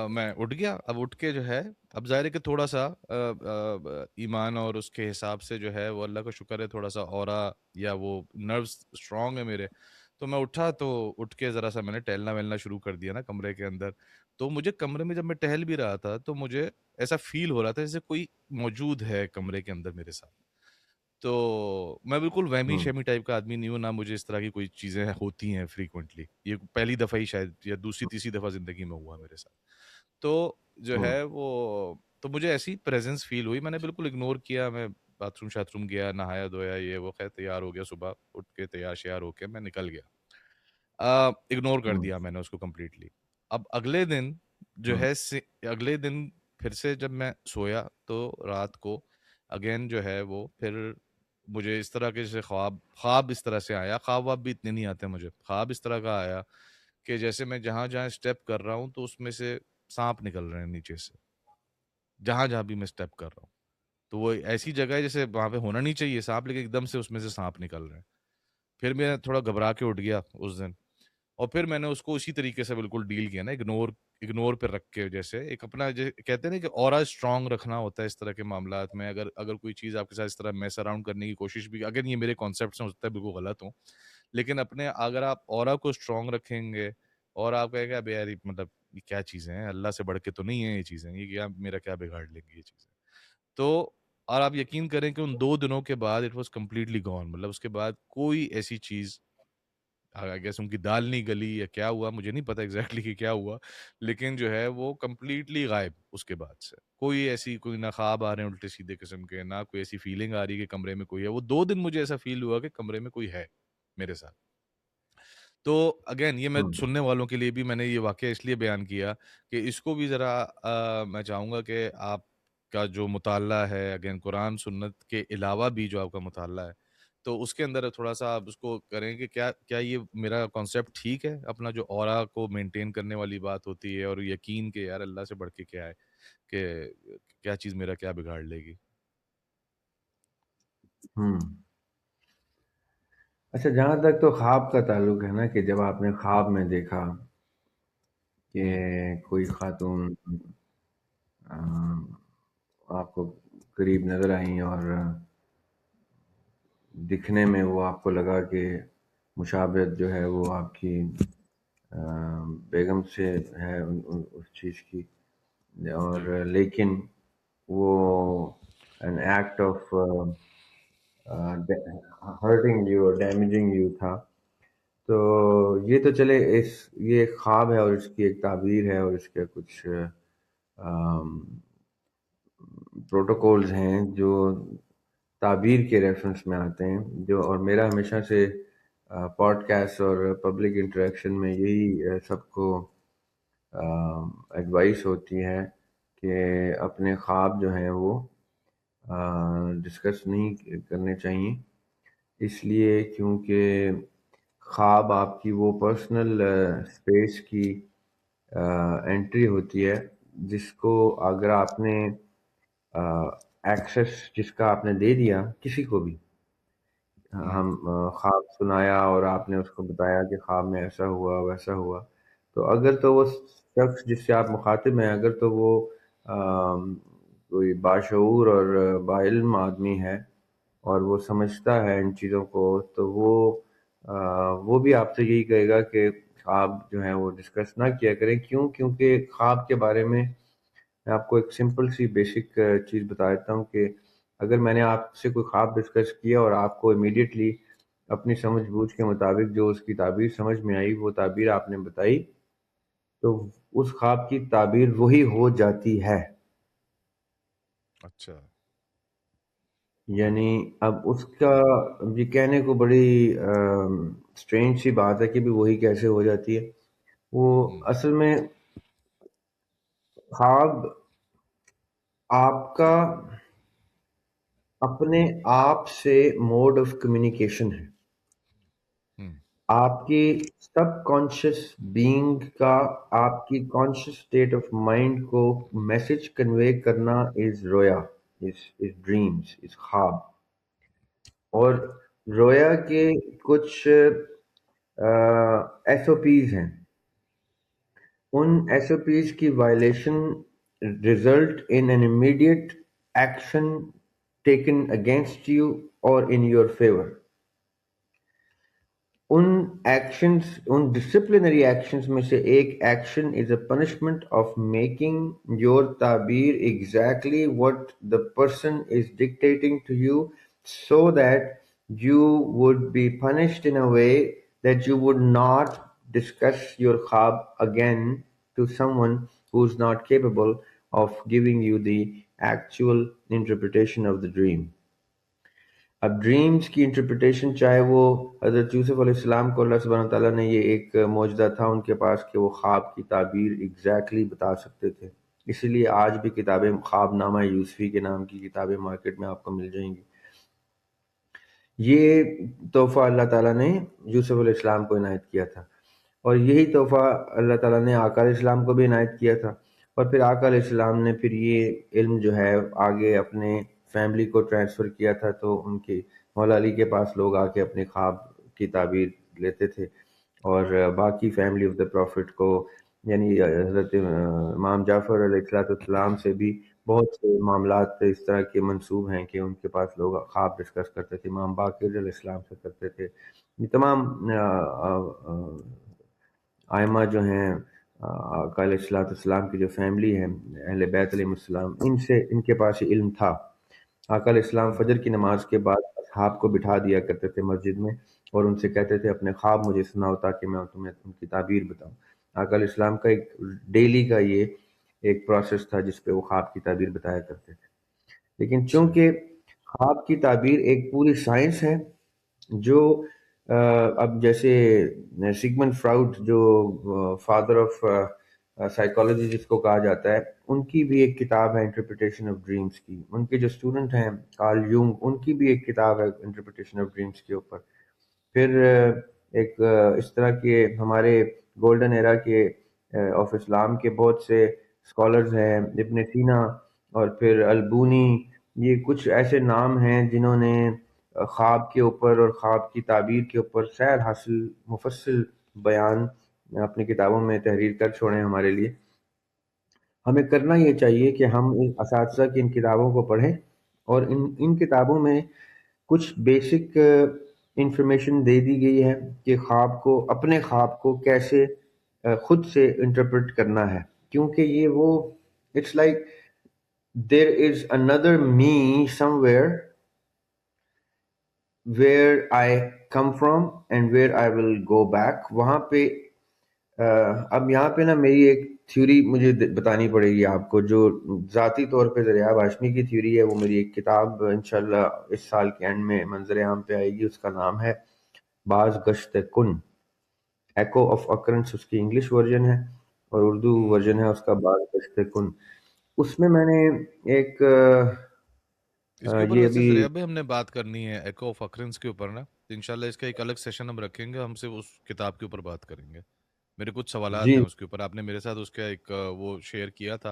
میں اٹھ گیا، اب اٹھ کے جو ہے اب ظاہر ہے کہ تھوڑا سا ایمان اور اس کے حساب سے جو ہے وہ اللہ کا شکر ہے تھوڑا سا اورا یا وہ نروز اسٹرانگ ہے میرے، تو میں اٹھا، تو اٹھ کے ذرا سا میں نے ٹہلنا ویلنا شروع کر دیا نا کمرے کے اندر، تو مجھے کمرے میں جب میں ٹہل بھی رہا تھا تو مجھے ایسا فیل ہو رہا تھا جیسے کوئی موجود ہے کمرے کے اندر میرے ساتھ۔ تو میں بالکل وہمی شہمی ٹائپ کا آدمی نہیں ہوں، نہ مجھے اس طرح کی کوئی چیزیں ہوتی ہیں فریکوینٹلی، یہ پہلی دفعہ ہی شاید یا دوسری تیسری دفعہ زندگی میں ہوا میرے ساتھ، تو جو ہے وہ تو مجھے ایسی پریزنس فیل ہوئی، میں نے بالکل اگنور کیا، میں باتھ روم شاتھ روم گیا، نہایا دھویا یہ وہ، خیر تیار ہو گیا، صبح اٹھ کے تیار شیار ہو کے میں نکل گیا، اگنور کر دیا میں نے اس کو کمپلیٹلی۔ اب اگلے دن جو ہے اگلے دن پھر سے جب میں سویا تو رات کو اگین جو ہے وہ پھر مجھے اس طرح کے جیسے خواب اس طرح سے آیا، خواب واب بھی اتنے نہیں آتے مجھے، خواب اس طرح کا آیا کہ جیسے میں جہاں جہاں اسٹیپ کر رہا ہوں تو اس میں سے سانپ نکل رہے ہیں نیچے سے، جہاں جہاں بھی میں اسٹیپ کر رہا ہوں، تو وہ ایسی جگہ ہے جیسے وہاں پہ ہونا نہیں چاہیے سانپ، لیکن ایک دم سے اس میں سے سانپ نکل رہے ہیں. پھر میں تھوڑا گھبرا کے اٹھ گیا اس دن، اور پھر میں نے اس کو اسی طریقے سے بالکل ڈیل کیا نا، اگنور پہ رکھ کے، جیسے ایک اپنا کہتے ہیں نا کہ اورا اسٹرانگ رکھنا ہوتا ہے اس طرح کے معاملات میں. اگر کوئی چیز آپ کے ساتھ اس طرح میس اراؤنڈ کرنے کی کوشش بھی، اگر یہ میرے کانسیپٹس ہیں، ہو سکتا ہے بالکل غلط ہوں، لیکن اگر آپ اورا کو اسٹرانگ رکھیں گے، اور آپ کہیں گے اب یار مطلب یہ کیا چیزیں ہیں، اللہ سے بڑھ کے تو نہیں ہے یہ چیزیں، یہ کیا میرا کیا بگاڑ لیں گی یہ چیزیں. تو اور آپ یقین کریں کہ ان 2 دنوں کے بعد اٹ واز کمپلیٹلی گون، مطلب اس کے بعد کوئی ایسی چیز، آئی گیس ان کی دال نہیں گلی یا کیا ہوا، مجھے نہیں پتا ایگزیکٹلی کہ کیا ہوا، لیکن جو ہے وہ کمپلیٹلی غائب. اس کے بعد سے کوئی ایسی، کوئی نہ خواب آ رہے ہیں الٹے سیدھے قسم کے، نہ کوئی ایسی فیلنگ آ رہی ہے کہ کمرے میں کوئی ہے. وہ 2 دن مجھے ایسا فیل ہوا کہ کمرے میں کوئی ہے میرے ساتھ. تو اگین یہ میں
ہوں
سننے والوں کے لیے بھی میں نے یہ واقعہ اس لیے بیان کیا کہ اس کو بھی ذرا میں چاہوں گا کہ آپ کا جو مطالعہ ہے، اگین قرآن سنت کے علاوہ بھی جو آپ کا مطالعہ ہے، تو اس کے اندر تھوڑا سا آپ اس کو کریں کہ کیا یہ میرا کانسیپٹ ٹھیک ہے، اپنا جو اورا کو مینٹین کرنے والی بات ہوتی ہے، اور یقین کہ یار اللہ سے بڑھ کے کیا ہے، کہ کیا چیز میرا کیا بگاڑ لے گی.
ہوں اچھا، جہاں تک تو خواب کا تعلق ہے نا، کہ جب آپ نے خواب میں دیکھا کہ
ہوں
کوئی خاتون آپ کو قریب نظر آئیں، اور دکھنے میں وہ آپ کو لگا کہ مشابہت جو ہے وہ آپ کی بیگم سے ہے اس چیز کی، اور
جی
لیکن وہ an act of hurting you or damaging you تھا. تو یہ تو چلے، یہ ایک خواب ہے اور اس کی ایک تعبیر ہے، اور اس کے کچھ پروٹوکولز ہیں جو تعبیر کے ریفرنس میں آتے ہیں. اور میرا ہمیشہ سے پوڈ کاسٹ اور پبلک انٹریکشن میں یہی سب کو ایڈوائس ہوتی ہے کہ اپنے خواب جو ہیں وہ ڈسکس نہیں کرنے چاہیے، اس لیے کیونکہ خواب آپ کی وہ پرسنل اسپیس کی انٹری ہوتی ہے، جس کو اگر آپ نے ایکسس جس کا آپ نے دے دیا کسی کو بھی، ہم خواب سنایا اور آپ نے اس کو بتایا کہ خواب میں ایسا ہوا ویسا ہوا، تو اگر تو وہ شخص جس سے آپ مخاطب ہیں، اگر تو وہ کوئی باشعور اور باعلم آدمی ہے اور وہ سمجھتا ہے ان چیزوں کو، تو وہ بھی آپ سے یہی کہے گا کہ خواب جو ہے وہ ڈسکس نہ کیا کریں. کیونکہ خواب کے بارے میں آپ کو ایک سمپل سی بیسک چیز بتا دیتا ہوں کہ اگر میں نے آپ سے کوئی خواب ڈسکس کیا اور آپ کو امیڈیٹلی اپنی سمجھ بوجھ کے مطابق جو اس کی تعبیر سمجھ میں آئی، وہ تعبیر آپ نے بتائی، تو اس خواب کی تعبیر وہی ہو جاتی ہے.
اچھا.
یعنی اب اس کا یہ کہنے کو بڑی اسٹرینج سی بات ہے کہ بھی وہی کیسے ہو جاتی ہے. وہ اصل میں خواب آپ کا اپنے آپ سے موڈ آف کمیونیکیشن ہے. آپ کی سب کانشیس بینگ کا آپ کی کانشیس اسٹیٹ آف مائنڈ کو میسج کنوے کرنا از رویا، از ڈریمز، از خواب. اور رویا کے کچھ ایس او پیز ہیں. ان ایس او پیز کی violation result in an immediate action taken against you اور ان یور فیور. ان ایکشنز، ان ڈسپلنری ایکشنز میں سے ایک action is a punishment of making your تعبیر exactly what the person is dictating to you, so that you would be punished in a way that you would not discuss your khab again to someone who's not capable of giving you the actual interpretation of the dream. اب ڈریمز کی انٹرپریٹیشن، چاہے وہ حضرت یوسف علیہ السلام کو اللہ سبحانہ تعالیٰ نے یہ ایک معجزہ تھا ان کے پاس کہ وہ خواب کی تعبیر ایگزیکٹلی بتا سکتے تھے، اسی لیے آج بھی کتابیں خواب نامہ یوسفی کے نام کی کتابیں مارکیٹ میں آپ کو مل جائیں گی. یہ تحفہ اللہ تعالیٰ نے یوسف علیہ السلام کو عنایت کیا تھا، اور یہی تحفہ اللہ تعالیٰ نے آقا علیہ السلام کو بھی عنایت کیا تھا. اور پھر آقا علیہ السلام نے پھر یہ علم جو ہے آگے اپنے فیملی کو ٹرانسفر کیا تھا تو ان کی مولا علی کے پاس لوگ آ کے اپنے خواب کی تعبیر لیتے تھے، اور باقی فیملی آف دا پروفٹ کو یعنی حضرت امام جعفر علیہ السلام سے بھی بہت سے معاملات اس طرح کے منسوب ہیں کہ ان کے پاس لوگ خواب ڈسکس کرتے تھے، امام باقر علیہ السلام سے کرتے تھے. یہ تمام آئمہ جو ہیں آقا علیہ السلام کی جو فیملی ہے اہل بیت علیہ السلام، ان کے پاس یہ علم تھا. آقا علیہ السلام فجر کی نماز کے بعد اصحاب کو بٹھا دیا کرتے تھے مسجد میں، اور ان سے کہتے تھے اپنے خواب مجھے سناؤ تاکہ میں تمہیں ان کی تعبیر بتاؤں. آقا علیہ السلام کا ایک ڈیلی کا یہ ایک پروسیس تھا جس پہ وہ خواب کی تعبیر بتایا کرتے تھے. لیکن چونکہ خواب کی تعبیر ایک پوری سائنس ہے جو اب جیسے سیگمنڈ فراؤڈ جو فادر آف سائیکالوجی جس کو کہا جاتا ہے، ان کی بھی ایک کتاب ہے انٹرپریٹیشن آف ڈریمز کی. ان کے جو اسٹوڈنٹ ہیں کارل یونگ، ان کی بھی ایک کتاب ہے انٹرپریٹیشن آف ڈریمز کے اوپر. پھر ایک اس طرح کے ہمارے گولڈن ایرا کے آف اسلام کے بہت سے اسکالرز ہیں، ابن سینا اور پھر البونی. یہ کچھ ایسے نام ہیں جنہوں نے خواب کے اوپر اور خواب کی تعبیر کے اوپر خیر حاصل مفصل بیان اپنی کتابوں میں تحریر کر چھوڑے ہیں ہمارے لیے. ہمیں کرنا یہ چاہیے کہ ہم اساتذہ کی ان کتابوں کو پڑھیں، اور ان کتابوں میں کچھ بیسک انفارمیشن دے دی گئی ہے کہ خواب کو، اپنے خواب کو کیسے خود سے انٹرپریٹ کرنا ہے. کیونکہ یہ وہ اٹس لائک دیر از اندر me somewhere I come from and where I will go back. وہاں پہ اب یہاں پہ نا میری ایک تھیوری مجھے بتانی پڑے گی آپ کو، جو ذاتی طور پہ دریاب ہاشمی کی تھیوری ہے. وہ میری ایک کتاب انشاءاللہ اس سال کے اینڈ میں منظر عام پہ آئے گی. اس کا نام ہے باز گشت کن، ایکو آف اکرنس اس کی انگلش ورژن ہے، اور اردو ورژن ہے اس کا باز گشت کن. اس میں میں نے ایک
اس کے اوپر
یہ
ویسے
ابھی
ذریعہ بھی ہم نے بات کرنی ہے ایکو آف اکرنس کے اوپر نا، انشاءاللہ اس کا ایک الگ سیشن ہم رکھیں گے، ہم صرف اس کتاب کے اوپر بات کریں گے. میرے کچھ سوالات
جی
ہیں اس کے اوپر، آپ نے میرے ساتھ اس کا ایک وہ شیئر کیا تھا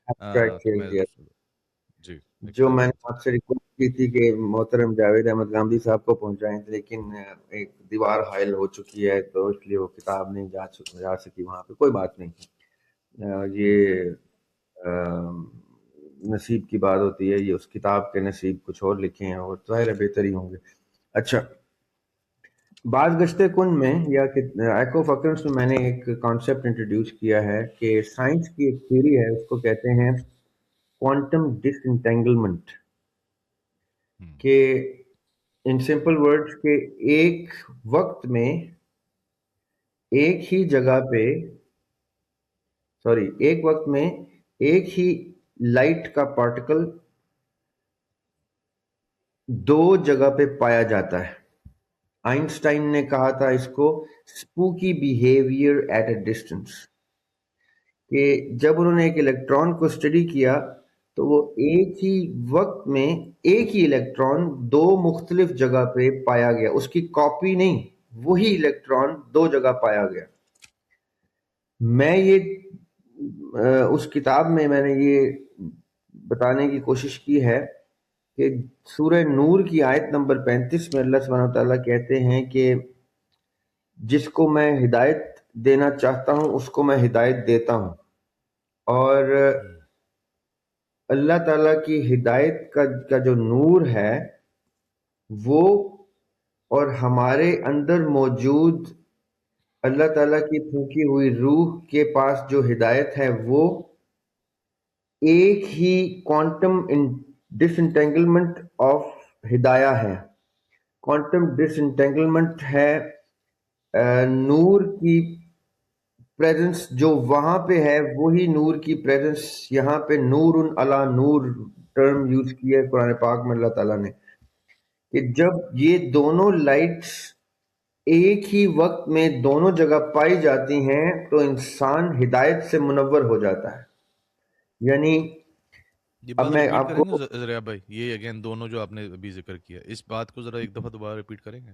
ایبسٹریکٹ
تو
شیئر
میں
کیا،
جی ایک
جو میں نے
سوالات تھے.
آپ سے ریکویسٹ کی تھی کہ محترم جاوید احمد گاندھی صاحب کو پہنچائیں، لیکن ایک دیوار حائل ہو چکی ہے تو اس لیے وہ کتاب نہیں جا سکی وہاں پہ. کوئی بات نہیں، یہ نصیب کی بات ہوتی ہے. یہ اس کتاب کے نصیب کچھ اور لکھے ہیں اور ظاہر ہے بہتر ہی ہوں گے. اچھا، بعض گشت کن میں یا ایکو آف اکرنس میں میں نے ایک کانسیپٹ انٹروڈیوس کیا ہے کہ سائنس کی ایک تھیوری ہے، اس کو کہتے ہیں کوانٹم ڈس انٹینگلمنٹ. کہ ان سمپل ورڈز کہ ایک وقت میں ایک ہی جگہ پہ ایک وقت میں ایک ہی لائٹ کا پارٹیکل دو جگہ پہ پایا جاتا ہے. آئنسٹائن نے کہا تھا اس کو اسپوکی بیہیویئر ایٹ اے ڈسٹینس، کہ جب انہوں نے ایک الیکٹران کو اسٹڈی کیا تو وہ ایک ہی وقت میں ایک ہی الیکٹران دو مختلف جگہ پہ پایا گیا، اس کی کاپی نہیں، وہی الیکٹران دو جگہ پایا گیا. میں یہ اس کتاب میں نے یہ بتانے کی کوشش کی ہے کہ سورہ نور کی آیت نمبر 35 میں اللہ سبحانہ وتعالیٰ کہتے ہیں کہ جس کو میں ہدایت دینا چاہتا ہوں اس کو میں ہدایت دیتا ہوں. اور اللہ تعالیٰ کی ہدایت کا جو نور ہے وہ، اور ہمارے اندر موجود اللہ تعالیٰ کی پھونکی ہوئی روح کے پاس جو ہدایت ہے وہ ایک ہی کوانٹم ڈس انٹینگلمنٹ آف ہدایہ ہے. کوانٹم ڈس انٹینگلمنٹ ہے نور کی پریزنس جو وہاں پہ ہے، وہی نور کی پریزنس یہاں پہ. نور علی نور ٹرم یوز کیا ہے قرآن پاک میں اللہ تعالیٰ نے، کہ جب یہ دونوں لائٹس ایک ہی وقت میں دونوں جگہ پائی جاتی ہیں تو انسان ہدایت سے منور ہو جاتا ہے. یعنی
یہ
اب
بات
میں
ریپیٹ
آپ
کریں
کو
گے ذریعہ بھائی، یہ اگین دونوں جو آپ نے ابھی ذکر کیا، اس بات کو ذرا ایک دفعہ دوبارہ ریپیٹ کریں گے؟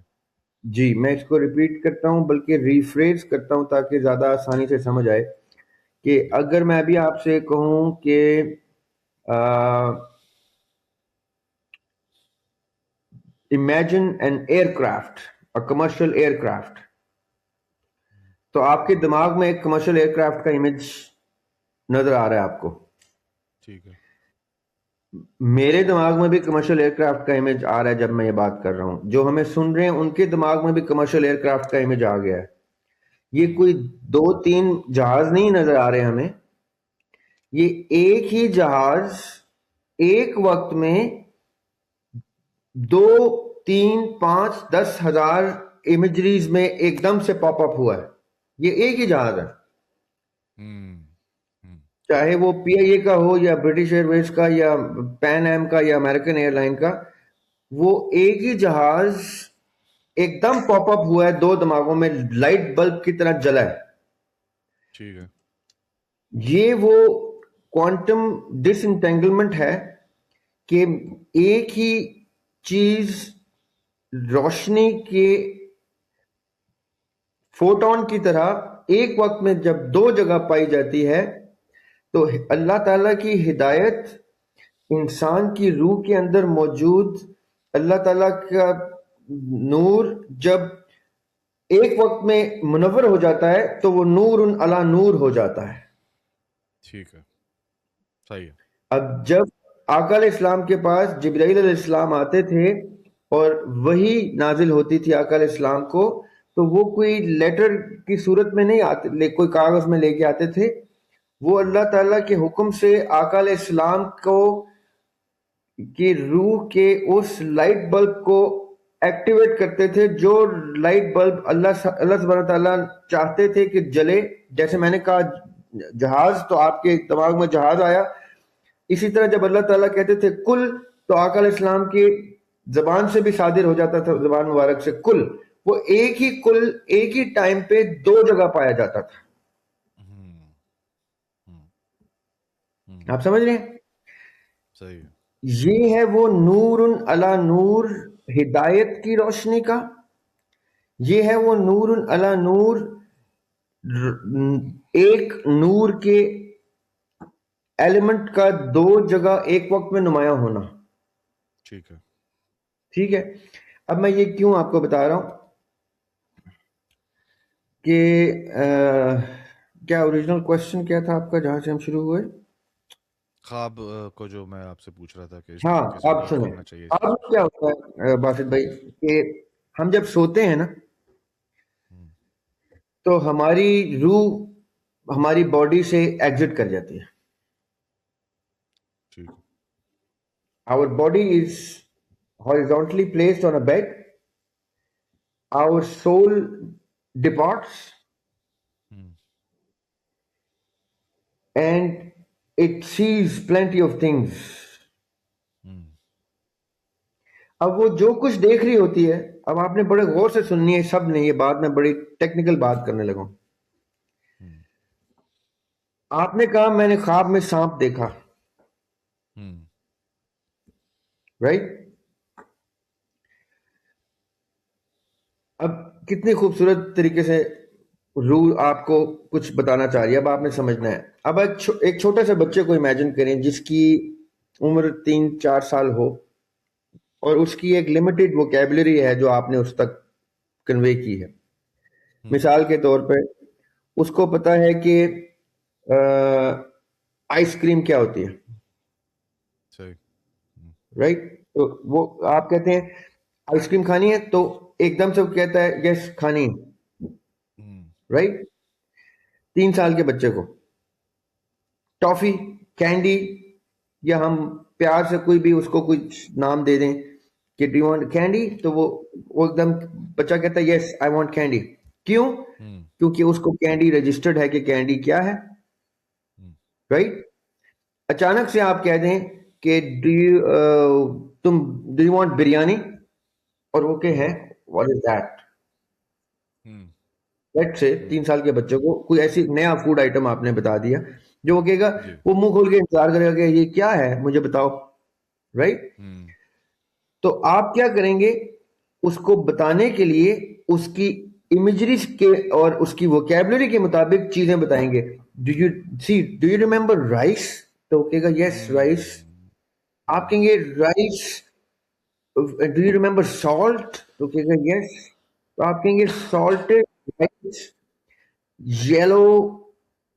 جی میں اس کو ریپیٹ کرتا ہوں، بلکہ ریفریز کرتا ہوں تاکہ زیادہ آسانی سے سمجھ آئے. کہ اگر میں ابھی آپ سے کہوں کہ imagine an aircraft, a commercial aircraft. تو آپ کے دماغ میں ایک کمرشل ایئر کرافٹ کا امیج نظر آ رہا ہے آپ کو.
ٹھیک ہے.
میرے دماغ میں بھی کمرشل ایئر کرافٹ کا امیج آ رہا ہے جب میں یہ بات کر رہا ہوں. جو ہمیں سن رہے ہیں ان کے دماغ میں بھی کمرشل ایئر کرافٹ کا امیج آ گیا ہے. یہ کوئی 2-3 جہاز نہیں نظر آ رہے ہمیں. یہ ایک ہی جہاز ایک وقت میں 2 3 5 10 ہزار امیجریز میں ایک دم سے پاپ اپ ہوا ہے. یہ ایک ہی جہاز ہے, چاہے وہ پی آئی اے کا ہو یا برٹش ایئر ویز کا یا پین ایم کا یا امریکن ایئر لائن کا. وہ ایک ہی جہاز ایک دم پاپ اپ ہوا ہے 2 دماغوں میں, لائٹ بلب کی طرح جلا ہے.
ٹھیک ہے.
یہ وہ کوانٹم ڈس انٹینگلمنٹ ہے کہ ایک ہی چیز روشنی کے فوٹون کی طرح ایک وقت میں جب 2 جگہ پائی جاتی ہے تو اللہ تعالیٰ کی ہدایت انسان کی روح کے اندر موجود اللہ تعالیٰ کا نور جب ایک وقت میں منور ہو جاتا ہے تو وہ نور علی نور ہو جاتا ہے.
ٹھیک ہے, صحیح ہے.
اب جب آقا علیہ السلام کے پاس جبرائیل علیہ السلام آتے تھے اور وہی نازل ہوتی تھی آقا علیہ السلام کو, تو وہ کوئی لیٹر کی صورت میں نہیں آتے, کوئی کاغذ میں لے کے آتے تھے. وہ اللہ تعالیٰ کے حکم سے آقا علیہ السلام کو کی روح کے اس لائٹ بلب کو ایکٹیویٹ کرتے تھے جو لائٹ بلب اللہ سبحانہ تعالیٰ چاہتے تھے کہ جلے. جیسے میں نے کہا جہاز, تو آپ کے دماغ میں جہاز آیا. اسی طرح جب اللہ تعالیٰ کہتے تھے کل, تو آقا علیہ السلام کی زبان سے بھی صادر ہو جاتا تھا, زبان مبارک سے کل. وہ ایک ہی کل ایک ہی ٹائم پہ 2 جگہ پایا جاتا تھا. آپ سمجھ رہے ہیں؟
صحیح ہے.
یہ ہے وہ نور علی نور ہدایت کی روشنی کا. یہ ہے وہ نور علی نور ایک نور کے ایلیمنٹ کا 2 جگہ ایک وقت میں نمایاں ہونا.
ٹھیک ہے.
ٹھیک ہے. اب میں یہ کیوں آپ کو بتا رہا ہوں کہ کیا اوریجنل کوشچن کیا تھا آپ کا جہاں سے ہم شروع ہوئے؟
خواب کو جو میں آپ سے پوچھ رہا تھا کہ اس
ہاں,
طریقے سے
آپ
ڈیل
سنیں,
کرنا چاہیے.
اب کیا ہوتا ہے باسط بھائی کہ ہم جب سوتے ہیں نا تو ہماری روح ہماری باڈی سے ایگزٹ کر جاتی ہے.
ٹھیک.
Our body is horizontally placed on a bed. Our soul departs and it sees plenty of things. اب وہ جو کچھ دیکھ رہی ہوتی ہے, اب آپ نے بڑے غور سے سننی ہے, سب نے, یہ بات میں بڑی ٹیکنیکل بات کرنے لگا. آپ نے کہا میں نے خواب میں سانپ دیکھا, رائٹ؟ اب کتنی خوبصورت طریقے سے روح آپ کو کچھ بتانا چاہ رہی ہے, اب آپ نے سمجھنا ہے. اب ایک چھوٹے سے بچے کو امیجن کریں جس کی عمر 3-4 سال ہو اور اس کی ایک لمیٹڈ ووکیبلری ہے جو آپ نے اس تک کنوے کی ہے. مثال کے طور پہ اس کو پتا ہے کہ آئس کریم کیا ہوتی ہے, رائٹ؟ تو وہ آپ کہتے ہیں آئس کریم کھانی ہے, تو ایک دم سے وہ کہتا ہے یس کھانی ہے, رائٹ؟ 3 سال کے بچے کو ٹافی, کینڈی, یا ہم پیار سے کوئی بھی اس کو کچھ نام دے دیں کہ ڈو یو وانٹ کینڈی, تو وہ ایک دم بچہ کہتا ہے یس آئی وانٹ کینڈی. کیوں؟ کیونکہ اس کو کینڈی رجسٹرڈ ہے کہ کینڈی کیا ہے, رائٹ؟ اچانک سے آپ کہہ دیں کہ ڈو یو وانٹ بریانی, اور وہ کہ ہے واٹ از دیٹ. لیٹ سے 3 سال کے بچے کو کوئی ایسی نیا فوڈ آئٹم آپ نے بتا دیا جو وہ کہے گا, وہ منہ کھول کے انتظار کرے گا کہ یہ کیا ہے مجھے بتاؤ, رائٹ؟ تو آپ کیا کریں گے, اس کو بتانے کے لیے اس کی امیجری کے اور اس کی ووکیبلری کے مطابق چیزیں بتائیں گے. ڈو یو ریمبر رائس, تو وہ کہے گا یس رائس. آپ کہیں گے rice Do you remember salt? تو کہے گا yes. تو آپ کہیں گے salted rice, yellow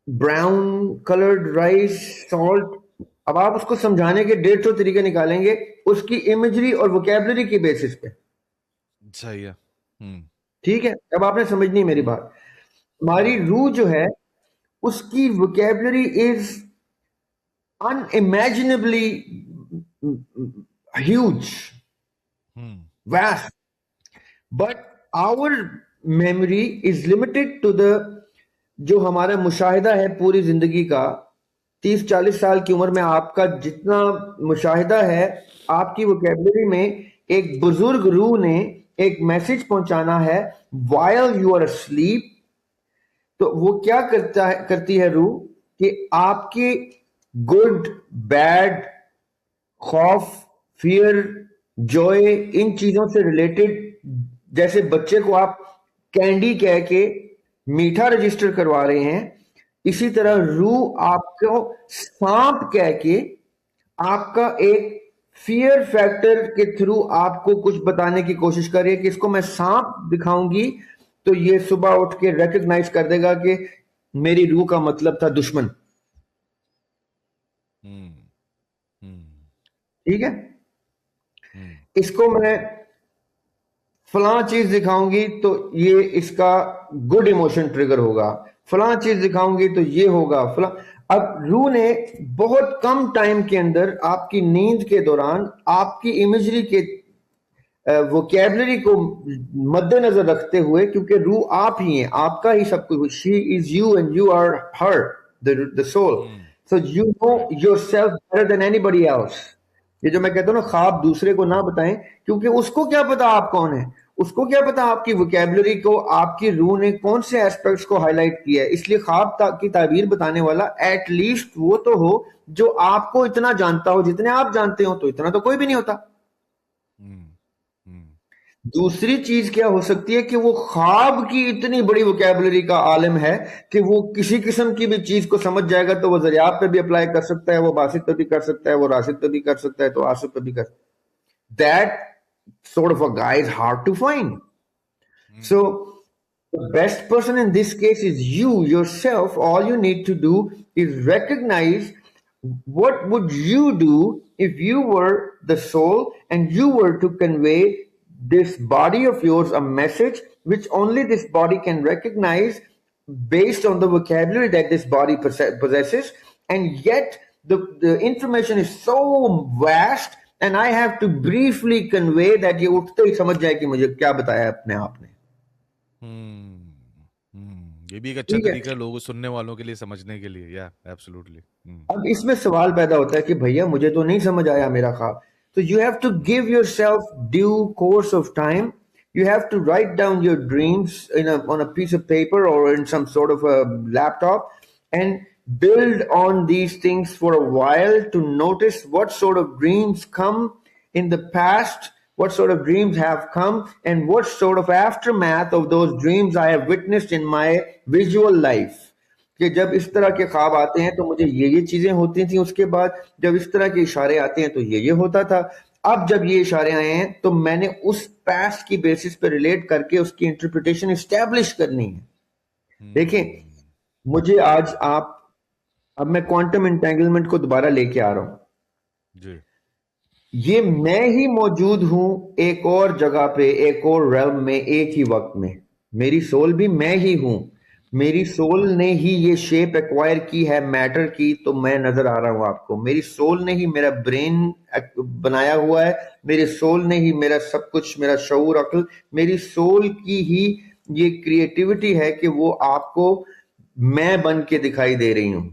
brown colored rice, salt. اب آپ اس کو سمجھانے کے 150 طریقے نکالیں گے اس کی امیجری اور ووکیبلری کی بیسس پہ.
صحیح ہے.
ٹھیک ہے, اب آپ نے سمجھنی میری بات. ہماری روح جو ہے اس کی vocabulary is unimaginably huge, vast, but our memory is limited to the جو ہمارا مشاہدہ ہے پوری زندگی کا. 30-40 سال کی عمر میں آپ کا جتنا مشاہدہ ہے, آپ کی ووکیبلری میں ایک بزرگ روح نے ایک میسج پہنچانا ہے while you are asleep. تو وہ کیا کرتی ہے روح کہ آپ کی گڈ بیڈ, خوف, فیئر, جوائے, ان چیزوں سے ریلیٹڈ, جیسے بچے کو آپ کینڈی کہہ کے میٹھا رجسٹر کروا رہے ہیں, اسی طرح روح آپ کو سانپ کہہ کے آپ کا ایک فیئر فیکٹر کے تھرو آپ کو کچھ بتانے کی کوشش کر رہی ہے کہ اس کو میں سانپ دکھاؤں گی تو یہ صبح اٹھ کے ریکگنائز کر دے گا کہ میری روح کا مطلب تھا دشمن. ٹھیک ہے, اس کو میں فلاں چیز دکھاؤں گی تو یہ اس کا گڈ ایموشن ٹریگر ہوگا, فلاں چیز دکھاؤں گی تو یہ ہوگا فلاں. اب روح نے بہت کم ٹائم کے اندر آپ کی نیند کے دوران آپ کی امیجری کے ووکیبلری کو مد نظر رکھتے ہوئے, کیونکہ روح آپ ہی ہیں, آپ کا ہی سب کچھ, she is you and you are her, the soul. So you know yourself better than anybody else. یہ جو میں کہتا ہوں نا خواب دوسرے کو نہ بتائیں, کیونکہ اس کو کیا پتا آپ کون ہیں, اس کو کیا پتا آپ کی ووکیبلری کو آپ کی روح نے کون سے ایسپیکٹس کو ہائی لائٹ کیا ہے. اس لیے خواب کی تعبیر بتانے والا ایٹ لیسٹ وہ تو ہو جو آپ کو اتنا جانتا ہو جتنے آپ جانتے ہو, تو اتنا تو کوئی بھی نہیں ہوتا. دوسری چیز کیا ہو سکتی ہے کہ وہ خواب کی اتنی بڑی ووکیبلری کا عالم ہے کہ وہ کسی قسم کی بھی چیز کو سمجھ جائے گا تو وہ ذریعات پہ بھی اپلائی کر سکتا ہے, وہ باسط پہ بھی کر سکتا ہے, وہ راشد پہ بھی کر سکتا ہے, تو آصف پہ بھی کر سکتا ہے. That sort of a guy is hard to find. So the best person in this case is you yourself. All you need to do is recognize what would you do if you were the soul and you were to convey this body of yours a message which only this body can recognize based on the vocabulary that this body possesses, and yet the information is so vast and I have to briefly convey that یہ اٹھتے ہی سمجھ جائے کہ مجھے کیا بتایا اپنے آپ نے.
یہ بھی ایک اچھا طریقہ ہے لوگوں سننے والوں کے لیے سمجھنے کے لیے. یا ایبسولوٹلی.
اب اس میں سوال پیدا ہوتا ہے کہ بھیا مجھے تو نہیں سمجھ آیا میرا خواب. So you have to give yourself due course of time. You have to write down your dreams on a piece of paper or in some sort of a laptop and build on these things for a while to notice what sort of dreams come in the past, what sort of dreams have come, and what sort of aftermath of those dreams I have witnessed in my visual life. کہ جب اس طرح کے خواب آتے ہیں تو مجھے یہ چیزیں ہوتی تھیں, اس کے بعد جب اس طرح کے اشارے آتے ہیں تو یہ ہوتا تھا, اب جب یہ اشارے آئے ہیں تو میں نے اس پاسٹ کی بیسس پہ ریلیٹ کر کے اس کی انٹرپریٹیشن اسٹیبلش کرنی ہے. دیکھیں مجھے آج اب میں کوانٹم انٹینگلمنٹ کو دوبارہ لے کے آ رہا ہوں. یہ میں ہی موجود ہوں ایک اور جگہ پہ, ایک اور ریلم میں, ایک ہی وقت میں. میری سول بھی میں ہی ہوں, میری سول نے ہی یہ شیپ ایکوائر کی ہے میٹر کی, تو میں نظر آ رہا ہوں آپ کو. میری سول نے ہی میرا برین بنایا ہوا ہے, میری سول نے ہی میرا سب کچھ, میرا شعور, عقل, میری سول کی ہی یہ کریٹیوٹی ہے کہ وہ آپ کو میں بن کے دکھائی دے رہی ہوں,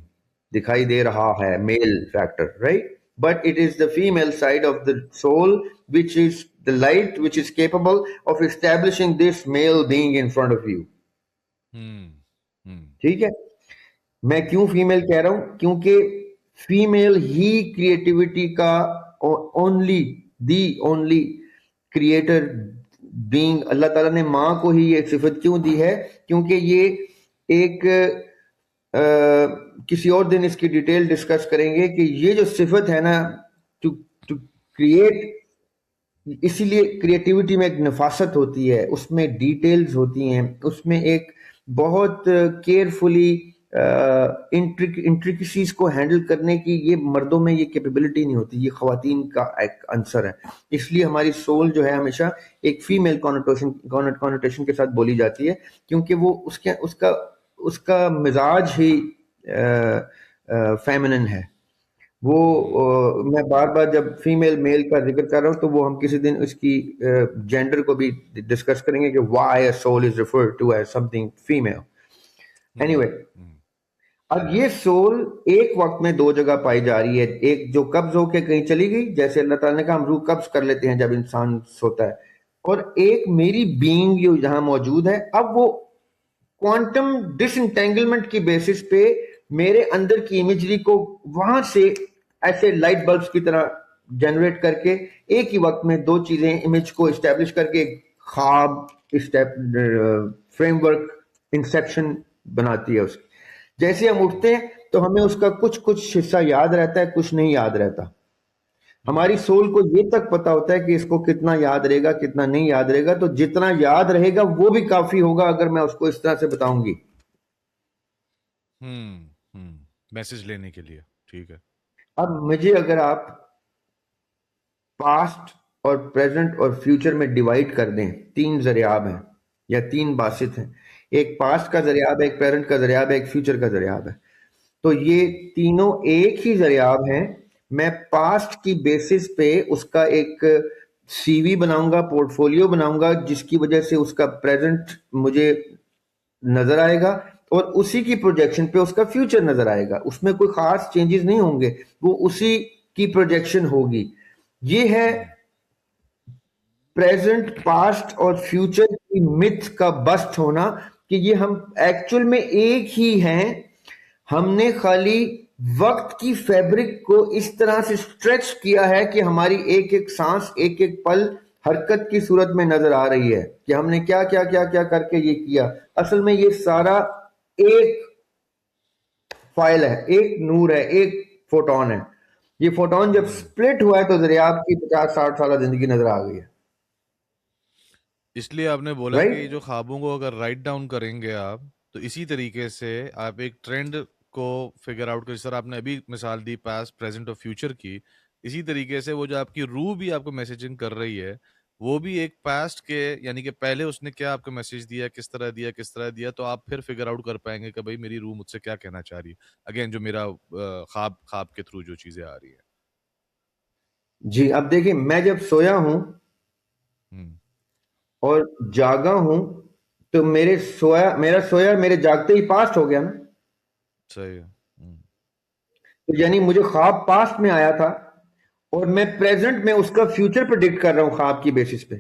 دکھائی دے رہا ہے. Male factor, right, but it is the female side of the soul which is the light which is capable of establishing this male being in front of you. ٹھیک ہے, میں کیوں فیمیل کہہ رہا ہوں, کیونکہ فیمیل ہی کریٹیوٹی کا اونلی کریٹر بینگ. اللہ تعالیٰ نے ماں کو ہی یہ صفت کیوں دی ہے, کیونکہ یہ ایک کسی اور دن اس کی ڈیٹیل ڈسکس کریں گے کہ یہ جو صفت ہے نا, ٹو کریٹ اسی لیے کریٹیوٹی میں ایک نفاست ہوتی ہے، اس میں ڈیٹیلز ہوتی ہیں، اس میں ایک بہت کیئرفلی انٹریکسیز کو ہینڈل کرنے کی یہ مردوں میں یہ کیپیبلٹی نہیں ہوتی، یہ خواتین کا ایک عنصر ہے. اس لیے ہماری سول جو ہے ہمیشہ ایک فیمیل کونوٹیشن کے ساتھ بولی جاتی ہے، کیونکہ وہ اس کا مزاج ہی فیمنن ہے. وہ میں بار بار جب فیمیل میل کا ذکر کر رہا ہوں تو وہ ہم کسی دن اس کی جینڈر کو بھی ڈسکس کریں گے کہ why a soul is referred to as something female. Anyway, اب یہ سول ایک وقت میں دو جگہ پائی جا رہی ہے، ایک جو قبض ہو کے کہیں چلی گئی، جیسے اللہ تعالیٰ نے کہا ہم روح قبض کر لیتے ہیں جب انسان سوتا ہے، اور ایک میری بینگ جو جہاں موجود ہے. اب وہ کوانٹم ڈس انٹینگلمنٹ کی بیسس پہ میرے اندر کی امیجری کو وہاں سے ایسے لائٹ بلبس کی طرح جنریٹ کر کے ایک ہی وقت میں دو چیزیں امیج کو اسٹیبلش کر کے ایک خواب فریم ورک انسیپشن بناتی ہے اس کی. جیسے ہم اٹھتے ہیں تو ہمیں اس کا کچھ حصہ یاد رہتا ہے، کچھ نہیں یاد رہتا. ہماری سول کو یہ تک پتا ہوتا ہے کہ اس کو کتنا یاد رہے گا کتنا نہیں یاد رہے گا، تو جتنا یاد رہے گا وہ بھی کافی ہوگا اگر میں اس کو اس طرح سے بتاؤں گی.
میسج لینے کے لیے. ٹھیک ہے.
اب مجھے اگر آپ پاسٹ اور پریزنٹ اور فیوچر میں ڈیوائڈ کر دیں، تین ذریعاب ہیں یا تین باسط ہیں، ایک پاسٹ کا ذریعاب ہے، ایک پیرنٹ کا ذریعاب ہے، ایک فیوچر کا ذریعاب ہے. تو یہ تینوں ایک ہی ذریعاب ہیں. میں پاسٹ کی بیسس پہ اس کا ایک سی وی بناؤں گا، پورٹ فولیو بناؤں گا، جس کی وجہ سے اس کا پریزنٹ مجھے نظر آئے گا، اور اسی کی پروجیکشن پہ اس کا فیوچر نظر آئے گا. اس میں کوئی خاص چینجز نہیں ہوں گے، وہ اسی کی پروجیکشن ہوگی. یہ ہے پریزنٹ، پاسٹ اور فیوچر کی متھ کا بست ہونا، کہ یہ ہم ایکچول میں ایک ہی ہیں. ہم نے خالی وقت کی فیبرک کو اس طرح سے سٹریچ کیا ہے کہ ہماری ایک ایک سانس، ایک ایک پل حرکت کی صورت میں نظر آ رہی ہے کہ ہم نے کیا کیا کیا کیا کر کے یہ کیا. اصل میں یہ سارا ایک فائل ہے، ایک نور ہے، ایک فوٹون ہے. یہ فوٹون جب سپلٹ ہوا ہے تو دریاب کی 50-60 سالہ زندگی نظر آ گئی ہے.
اس لیے آپ نے بولا کہ یہ
رائٹ؟
جو خوابوں کو اگر رائٹ ڈاؤن کریں گے آپ، تو اسی طریقے سے آپ ایک ٹرینڈ کو فگر آؤٹ کر، جس طرح آپ نے ابھی مثال دی پاسٹ، پریزنٹ اور فیوچر کی، اسی طریقے سے وہ جو آپ کی روح بھی آپ کو میسیجنگ کر رہی ہے، وہ بھی ایک پاسٹ کے، یعنی کہ پہلے اس نے کیا آپ کو میسج دیا، کس طرح دیا، تو آپ پھر فگر آؤٹ کر پائیں گے کہ بھائی میری روح مجھ سے کیا کہنا چاہ رہی ہے. اگین جو میرا خواب کے تھرو جو چیزیں آ رہی ہیں.
جی. اب دیکھیں، میں جب سویا ہوں اور جاگا ہوں تو میرا سویا میرے جاگتے ہی پاسٹ ہو گیا نا.
صحیح ہے.
تو یعنی مجھے خواب پاسٹ میں آیا تھا، اور میں پریزنٹ میں اس کا فیوچر پریڈکٹ کر رہا ہوں خواب کی بیسس پہ،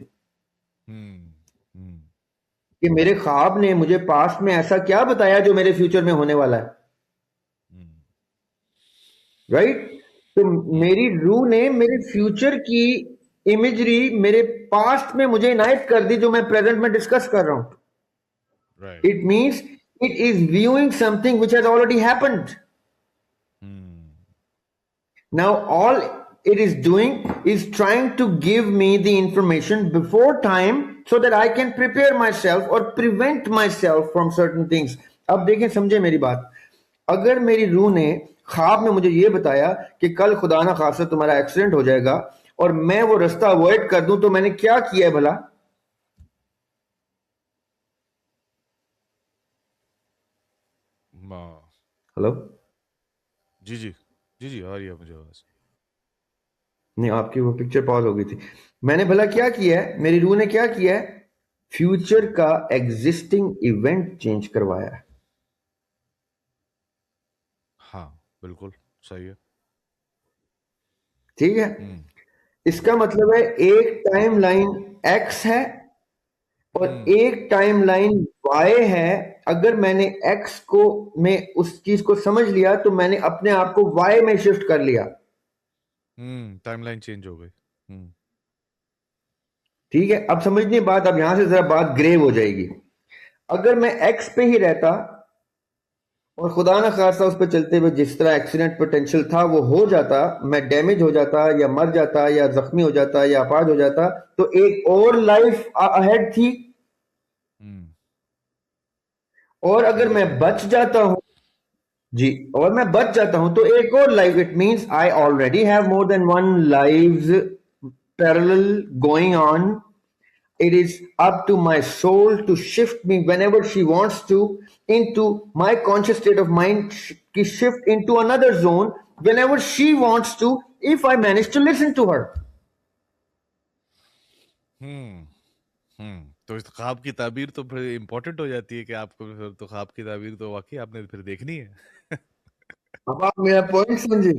کہ میرے خواب نے مجھے پاسٹ میں ایسا کیا بتایا جو میرے فیوچر میں ہونے والا ہے. رائٹ؟ تو میری روح نے میرے فیوچر کی امیجری میرے پاسٹ میں مجھے عنایت کر دی جو میں پریزنٹ میں ڈسکس کر رہا ہوں. It means it is viewing something which has already happened. Now all it is doing is trying to give me the information before time so that I can prepare myself or prevent myself from certain things. اب دیکھیں، سمجھے میری بات. اگر میری روح نے خواب میں مجھے یہ بتایا کہ کل خدا نہ خواستہ تمہارا ایکسیڈنٹ ہو جائے گا، اور میں وہ رستہ اوائڈ کر دوں، تو میں نے کیا کیا ہے بھلا؟ ہلو؟
جی جی جی جی آ رہی ہے مجھے آواز.
نہیں، آپ کی وہ پکچر پاز ہو گئی تھی. میں نے بھلا کیا کیا ہے؟ میری روح نے کیا کیا ہے؟ فیوچر کا ایگزسٹنگ ایونٹ چینج کروایا ہے.
ہاں بالکل صحیح ہے.
ٹھیک ہے؟ اس کا مطلب ہے ایک ٹائم لائن ایکس ہے اور ایک ٹائم لائن وائی ہے. اگر میں نے ایکس کو میں اس چیز کو سمجھ لیا تو میں نے اپنے آپ کو وائی میں شفٹ کر لیا.
ٹائم لائن چینج ہو گئی.
ٹھیک ہے؟ اب سمجھنی بات، اب یہاں سے ذرا بات گریو ہو جائے گی. اگر میں ایکس پہ ہی رہتا اور خدا نہ خواستہ اس پہ چلتے ہوئے جس طرح ایکسیڈنٹ پوٹینشیل تھا وہ ہو جاتا، میں ڈیمیج ہو جاتا یا مر جاتا یا زخمی ہو جاتا یا اپاہج ہو جاتا، تو ایک اور لائف اہیڈ تھی.
ہوں
اور اگر میں
کنڈیشن
بچ جاتا ہوں، جی، اور میں بچ جاتا ہوں تو ایک اور life. It means I already have more than one life parallel going on. It is up to my soul to shift me whenever she wants to into my conscious state of mind, shift into another zone whenever she wants to, if I manage to listen to her.
ہوں تو اس خواب کی تعبیر تو پھر امپورٹنٹ ہو جاتی ہے کہ آپ کو پھر تو خواب کی تعبیر تو واقعی آپ نے پھر دیکھنی ہے.
اب آپ میرا پوائنٹ سمجھے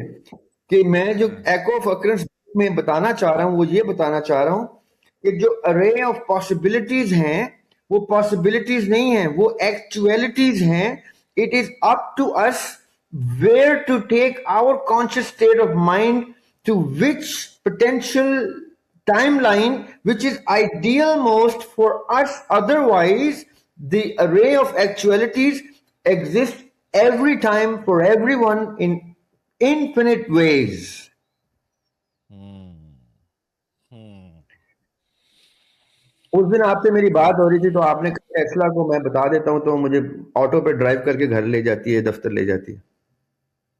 کہ میں جو
ہاں
ایکو آف اکرنس میں بتانا چاہ رہا ہوں وہ یہ بتانا چاہ رہا ہوں کہ جو ارے آف پاسبلٹیز ہیں وہ پاسبلٹیز نہیں ہیں، وہ ایکچویلٹیز ہیں. It is up to us where to take our conscious state of mind to which potential timeline which is ideal most for us. Otherwise the array of actualities exists every time for everyone in infinite ways.
ہوں ہوں
اس دن آپ سے میری بات ہو رہی تھی تو آپ نے کہا ٹیسلا کو میں بتا دیتا ہوں تو مجھے آٹو پہ ڈرائیو کر کے گھر لے جاتی ہے، دفتر لے جاتی ہے،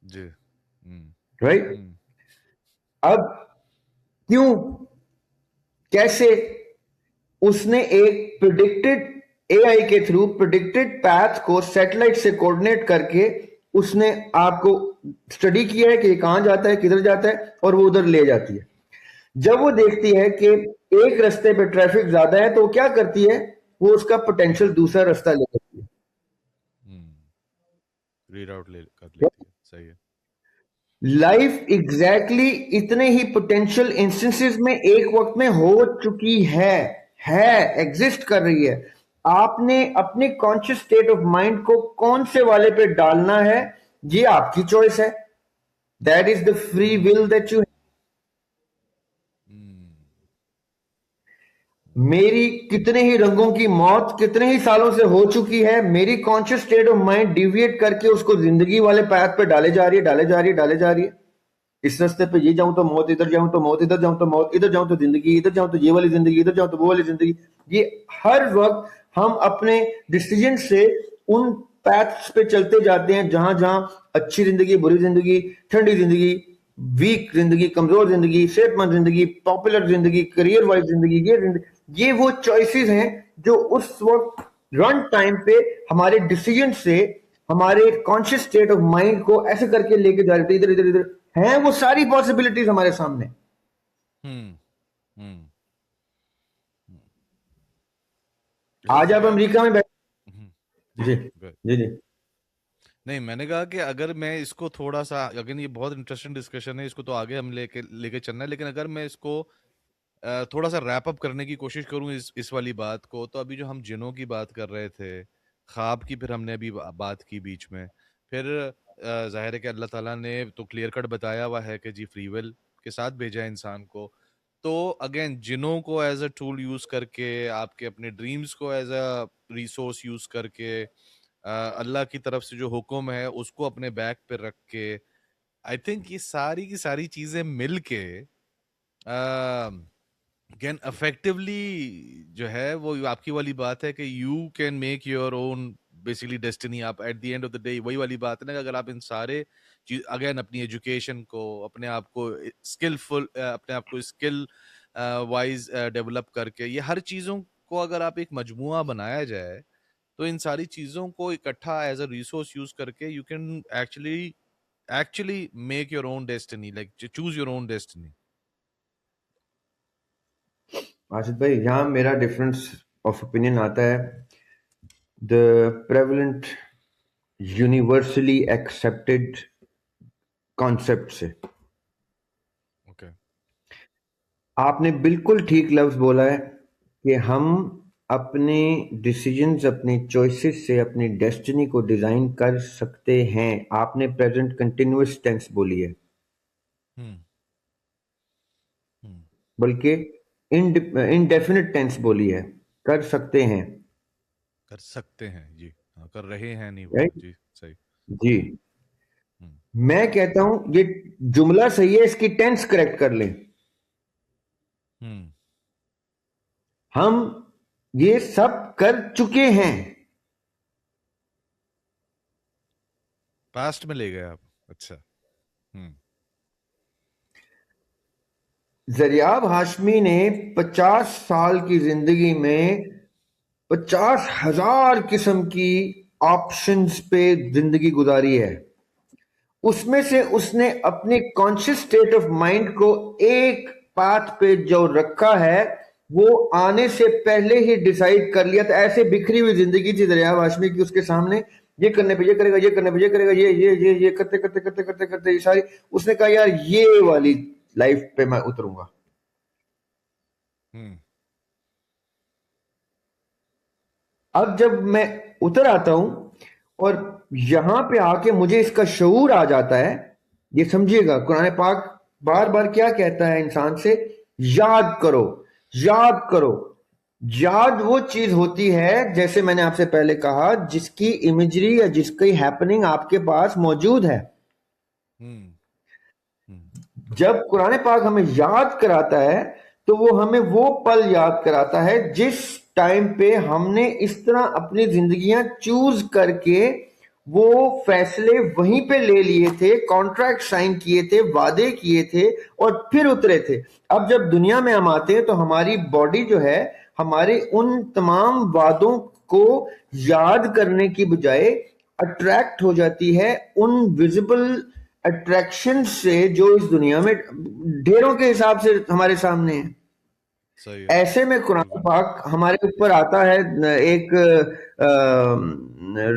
جی ہوں
رائٹ؟
ہوں
اب کیوں، کیسے؟ اس نے ایک پریڈکٹڈ اے آئی کے تھرو پریڈکٹڈ پیتھ کو سیٹلائٹ سے کوآرڈینیٹ کر کے اس نے آپ کو اسٹڈی کیا ہے کہ یہ کہاں جاتا ہے، کدھر جاتا ہے، اور وہ ادھر لے جاتی ہے. جب وہ دیکھتی ہے کہ ایک رستے پہ ٹریفک زیادہ ہے تو وہ کیا کرتی ہے، وہ اس کا پوٹینشیل دوسرا رستہ لے جاتی
ریڈ آؤٹ کر
ہے.
لیتی ہے. صحیح ہے.
لائف ایگزیکٹلی اتنے ہی پوٹینشیل انسٹنسز میں ایک وقت میں ہو چکی ہے ایگزسٹ کر رہی ہے. آپ نے اپنے کانشیس اسٹیٹ آف مائنڈ کو کون سے والے پہ ڈالنا ہے یہ آپ کی چوائس ہے. That is the free will that you. میری کتنے ہی رنگوں کی موت کتنے ہی سالوں سے ہو چکی ہے، میری conscious state of mind deviate کر کے اس کو زندگی والے پیتھ پہ ڈالے جا رہی ہے، ڈالے جا رہی ہے، ڈالے جا رہی ہے. اس رستے پہ یہ جاؤں تو موت، ادھر جاؤں تو موت، ادھر جاؤں تو موت، ادھر جاؤں تو زندگی، ادھر جاؤں تو یہ والی زندگی، ادھر جاؤں تو وہ والی زندگی. یہ ہر وقت ہم اپنے ڈیسیجن سے ان پیتھس پہ چلتے جاتے ہیں جہاں جہاں اچھی زندگی، بری زندگی، ٹھنڈی زندگی، ویک زندگی، کمزور زندگی، صحت مند زندگی، پاپولر زندگی، کریئر وائز زندگی. یہ وہ چوائسیز ہیں جو اس وقت رن ٹائم پہ ہمارے ڈیسیجن سے ہمارے کانشیس اسٹیٹ آف مائنڈ کو ایسے کر کے لے کے جا رہے تھے ادھر ادھر ادھر ہیں. وہ ساری پاسبلٹیز ہمارے سامنے. آج آپ امریکہ میں بیٹھے.
جی
جی
جی
جی جی
نہیں، میں نے کہا کہ اگر میں اس کو تھوڑا سا، اگر یہ بہت انٹرسٹنگ ڈسکشن ہے، اس کو تو آگے ہم لے کے چلنا ہے، لیکن اگر میں اس کو تھوڑا سا ریپ اپ کرنے کی کوشش کروں اس والی بات کو، تو ابھی جو ہم جنوں کی بات کر رہے تھے، خواب کی پھر ہم نے ابھی بات کی بیچ میں، پھر ظاہر ہے کہ اللہ تعالیٰ نے تو کلیئر کٹ بتایا ہوا ہے کہ جی فری ول کے ساتھ بھیجا ہے انسان کو. تو اگین جنوں کو ایز اے ٹول یوز کر کے، آپ کے اپنے ڈریمز کو ایز اے ریسورس یوز کر کے، اللہ کی طرف سے جو حکم ہے اس کو اپنے بیک پہ رکھ کے، آئی تھنک یہ ساری کی ساری چیزیں مل کے کین افیکٹولی جو ہے وہ آپ کی والی بات ہے کہ you can make your own basically destiny. آپ at the end of the day وہی والی بات ہے نا، اگر آپ ان سارے چیز اگین اپنی ایجوکیشن کو، اپنے آپ کو اسکلفل، اپنے آپ کو اسکل وائز ڈیولپ کر کے، یہ ہر چیزوں کو اگر آپ ایک مجموعہ بنایا جائے تو ان ساری چیزوں کو اکٹھا ایز اے ریسورس یوز کر کے you can actually make your own destiny, like choose your own destiny.
Asif بھائی یہاں میرا ڈفرنس آف اوپینین آتا ہے دا پریولنٹ یونیورسلی ایکسیپٹیڈ کانسیپٹ سے.
اوکے.
آپ نے بالکل ٹھیک لفظ بولا ہے کہ ہم اپنے ڈیسیجنز، اپنے چوائسز سے اپنی ڈیسٹنی کو ڈیزائن کر سکتے ہیں. آپ نے پریزنٹ کنٹینیوس ٹینس بولی ہے، بلکہ انڈیفینٹ ٹینس بولی ہے، کر سکتے ہیں.
کر سکتے ہیں، جی ہاں، کر رہے ہیں نہیں وہ،
Right؟
جی صحیح.
جی
ہوں
میں کہتا ہوں یہ جملہ صحیح ہے، اس کی ٹینس کریکٹ کر لیں.
ہوں
ہم یہ سب کر چکے ہیں.
پاسٹ میں لے گئے آپ. اچھا. ہوں
زریاب ہاشمی نے 50 سال کی زندگی میں 50,000 قسم کی آپشنز پہ زندگی گزاری ہے. اس میں سے اس نے اپنے کانشیس اسٹیٹ آف مائنڈ کو ایک پاتھ پہ جو رکھا ہے وہ آنے سے پہلے ہی ڈیسائیڈ کر لیا تھا. ایسے بکھری ہوئی زندگی تھی دریاب ہاشمی کی اس کے سامنے. یہ کرنے پہ یہ کرے گا، یہ کرنے پہ یہ کرے گا، یہ کرتے کرتے کرتے کرتے کرتے یہ ساری. اس نے کہا یار یہ والی لائف پہ میں اتروں گا.
ہوں
اب جب میں اتر آتا ہوں اور یہاں پہ آ کے مجھے اس کا شعور آ جاتا ہے. یہ سمجھیے گا قرآن پاک بار بار کیا کہتا ہے انسان سے؟ یاد کرو، یاد کرو. یاد وہ چیز ہوتی ہے، جیسے میں نے آپ سے پہلے کہا، جس کی امیجری یا جس کی ہیپننگ آپ کے پاس موجود ہے.
ہوں ہوں
جب قرآن پاک ہمیں یاد کراتا ہے تو وہ ہمیں وہ پل یاد کراتا ہے جس ٹائم پہ ہم نے اس طرح اپنی زندگیاں چوز کر کے وہ فیصلے وہیں پہ لے لیے تھے، کانٹریکٹ سائن کیے تھے، وعدے کیے تھے اور پھر اترے تھے. اب جب دنیا میں ہم آتے ہیں تو ہماری باڈی جو ہے ہمارے ان تمام وعدوں کو یاد کرنے کی بجائے اٹریکٹ ہو جاتی ہے ان ویزیبل اٹریکشن سے جو اس دنیا میں ڈھیروں کے حساب سے ہمارے سامنے ہیں.
صحیح ہے.
ایسے میں قرآن
بالکل.
پاک ہمارے اوپر آتا ہے ایک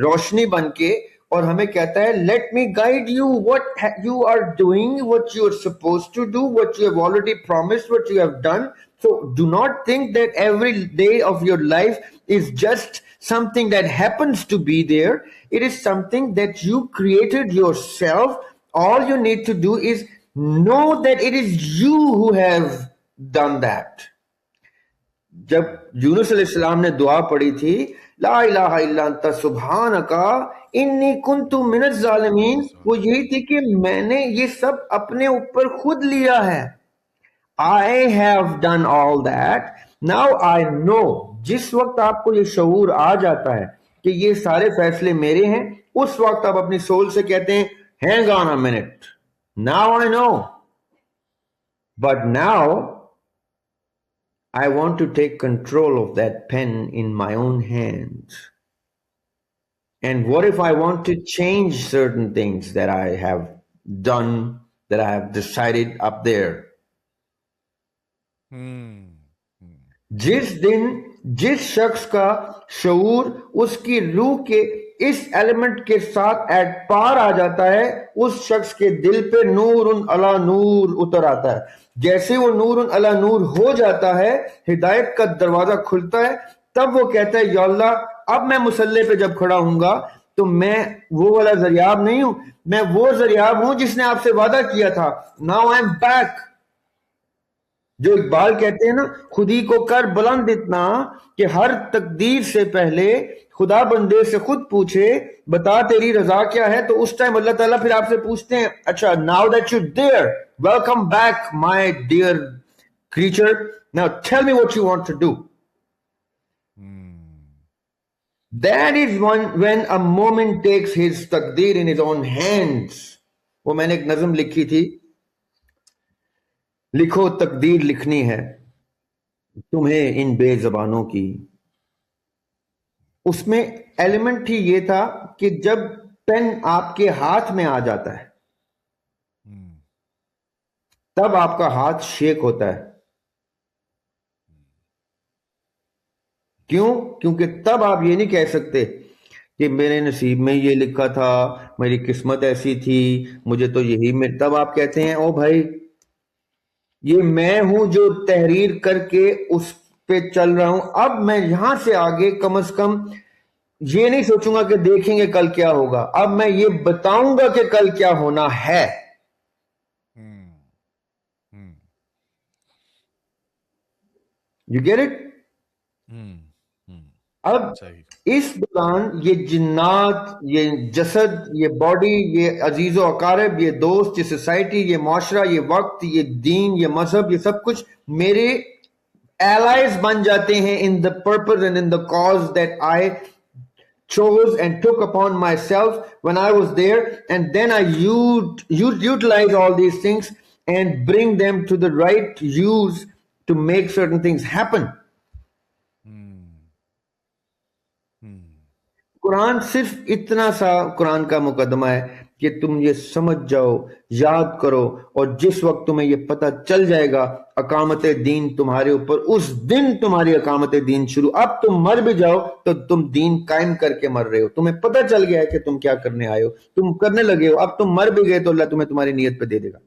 روشنی بن کے اور ہمیں کہتا ہے let me guide you what you are doing, what you are suppose to do, what you have already promised, what you have done. So do not think that every day of your life is just something that happens to be there. It is something that you created yourself. All you need to do is know that it is you who have done that. جب
ہوں
یونس علیہ السلام نے دعا پڑھی تھی لا الہ الا انت سبحانک انی کنت من الظالمین، وہ یہی تھی کہ میں نے یہ سب اپنے اوپر خود لیا ہے. I have done all that. Now I know. جس وقت آپ کو یہ شعور آ جاتا ہے کہ یہ سارے فیصلے میرے ہیں، اس وقت آپ اپنی سول سے کہتے ہیں hang on a minute. Now I know. But now I want to take control of that pen in my own hands. And what if I want to change certain things that I have done, that I have decided up there?
ہوں ہوں
جس دن جس شخص کا شعور اس کی روح کے اس ایلیمنٹ کے ساتھ ایٹ پار آ جاتا ہے، اس شخص کے دل پہ نور علی نور اتر آتا ہے. جیسے وہ نور علی نور ہو جاتا ہے، ہدایت کا دروازہ کھلتا ہے، تب وہ کہتا ہے یا اللہ اب میں مصلی پہ جب کھڑا ہوں گا تو میں وہ والا زریاب نہیں ہوں، میں وہ زریاب ہوں جس نے آپ سے وعدہ کیا تھا. Now I am back. جو اقبال کہتے ہیں نا خودی کو کر بلند اتنا کہ ہر تقدیر سے پہلے خدا بندے سے خود پوچھے بتا تیری رضا کیا ہے. تو اس ٹائم اللہ تعالیٰ پھر آپ سے پوچھتے ہیں اچھا now that you there welcome back my dear creature, now tell me what you want to do.
ہوں
That is when a moment takes his تقدیر in his own hands. وہ میں نے ایک نظم لکھی تھی، لکھو تقدیر لکھنی ہے تمہیں ان بے زبانوں کی. اس میں ایلیمنٹ ہی یہ تھا کہ جب پین آپ کے ہاتھ میں آ جاتا ہے
ہوں
تب آپ کا ہاتھ شیک ہوتا ہے. کیوں؟ کیونکہ تب آپ یہ نہیں کہہ سکتے کہ میرے نصیب میں یہ لکھا تھا، میری قسمت ایسی تھی، مجھے تو یہی میں. تب آپ کہتے ہیں او بھائی یہ میں ہوں جو تحریر کر کے اس پہ چل رہا ہوں، اب میں یہاں سے آگے کم از کم یہ نہیں سوچوں گا کہ دیکھیں گے کل کیا ہوگا، اب میں یہ بتاؤں گا کہ کل کیا ہونا ہے.
ہوں ہوں
یو گیٹ اٹ؟
ہوں ہوں
اب
صحیح.
اس دوران یہ جنات، یہ جسد، یہ باڈی، یہ عزیز و اقارب، یہ دوست، یہ سوسائٹی، یہ معاشرہ، یہ وقت، یہ دین، یہ مذہب، یہ سب کچھ میرے allies بن جاتے ہیں in the purpose and in the cause that I chose and took upon myself when I was there, and then I utilize all these things and bring them to the right use to make certain things happen. قرآن صرف اتنا سا قرآن کا مقدمہ ہے کہ تم یہ سمجھ جاؤ، یاد کرو، اور جس وقت تمہیں یہ پتہ چل جائے گا اقامت دین تمہارے اوپر، اس دن تمہاری اقامت دین شروع. اب تم مر بھی جاؤ تو تم دین قائم کر کے مر رہے ہو، تمہیں پتہ چل گیا ہے کہ تم کیا کرنے آئے ہو، تم کرنے لگے ہو. اب تم مر بھی گئے تو اللہ تمہیں تمہاری نیت پہ دے دے گا.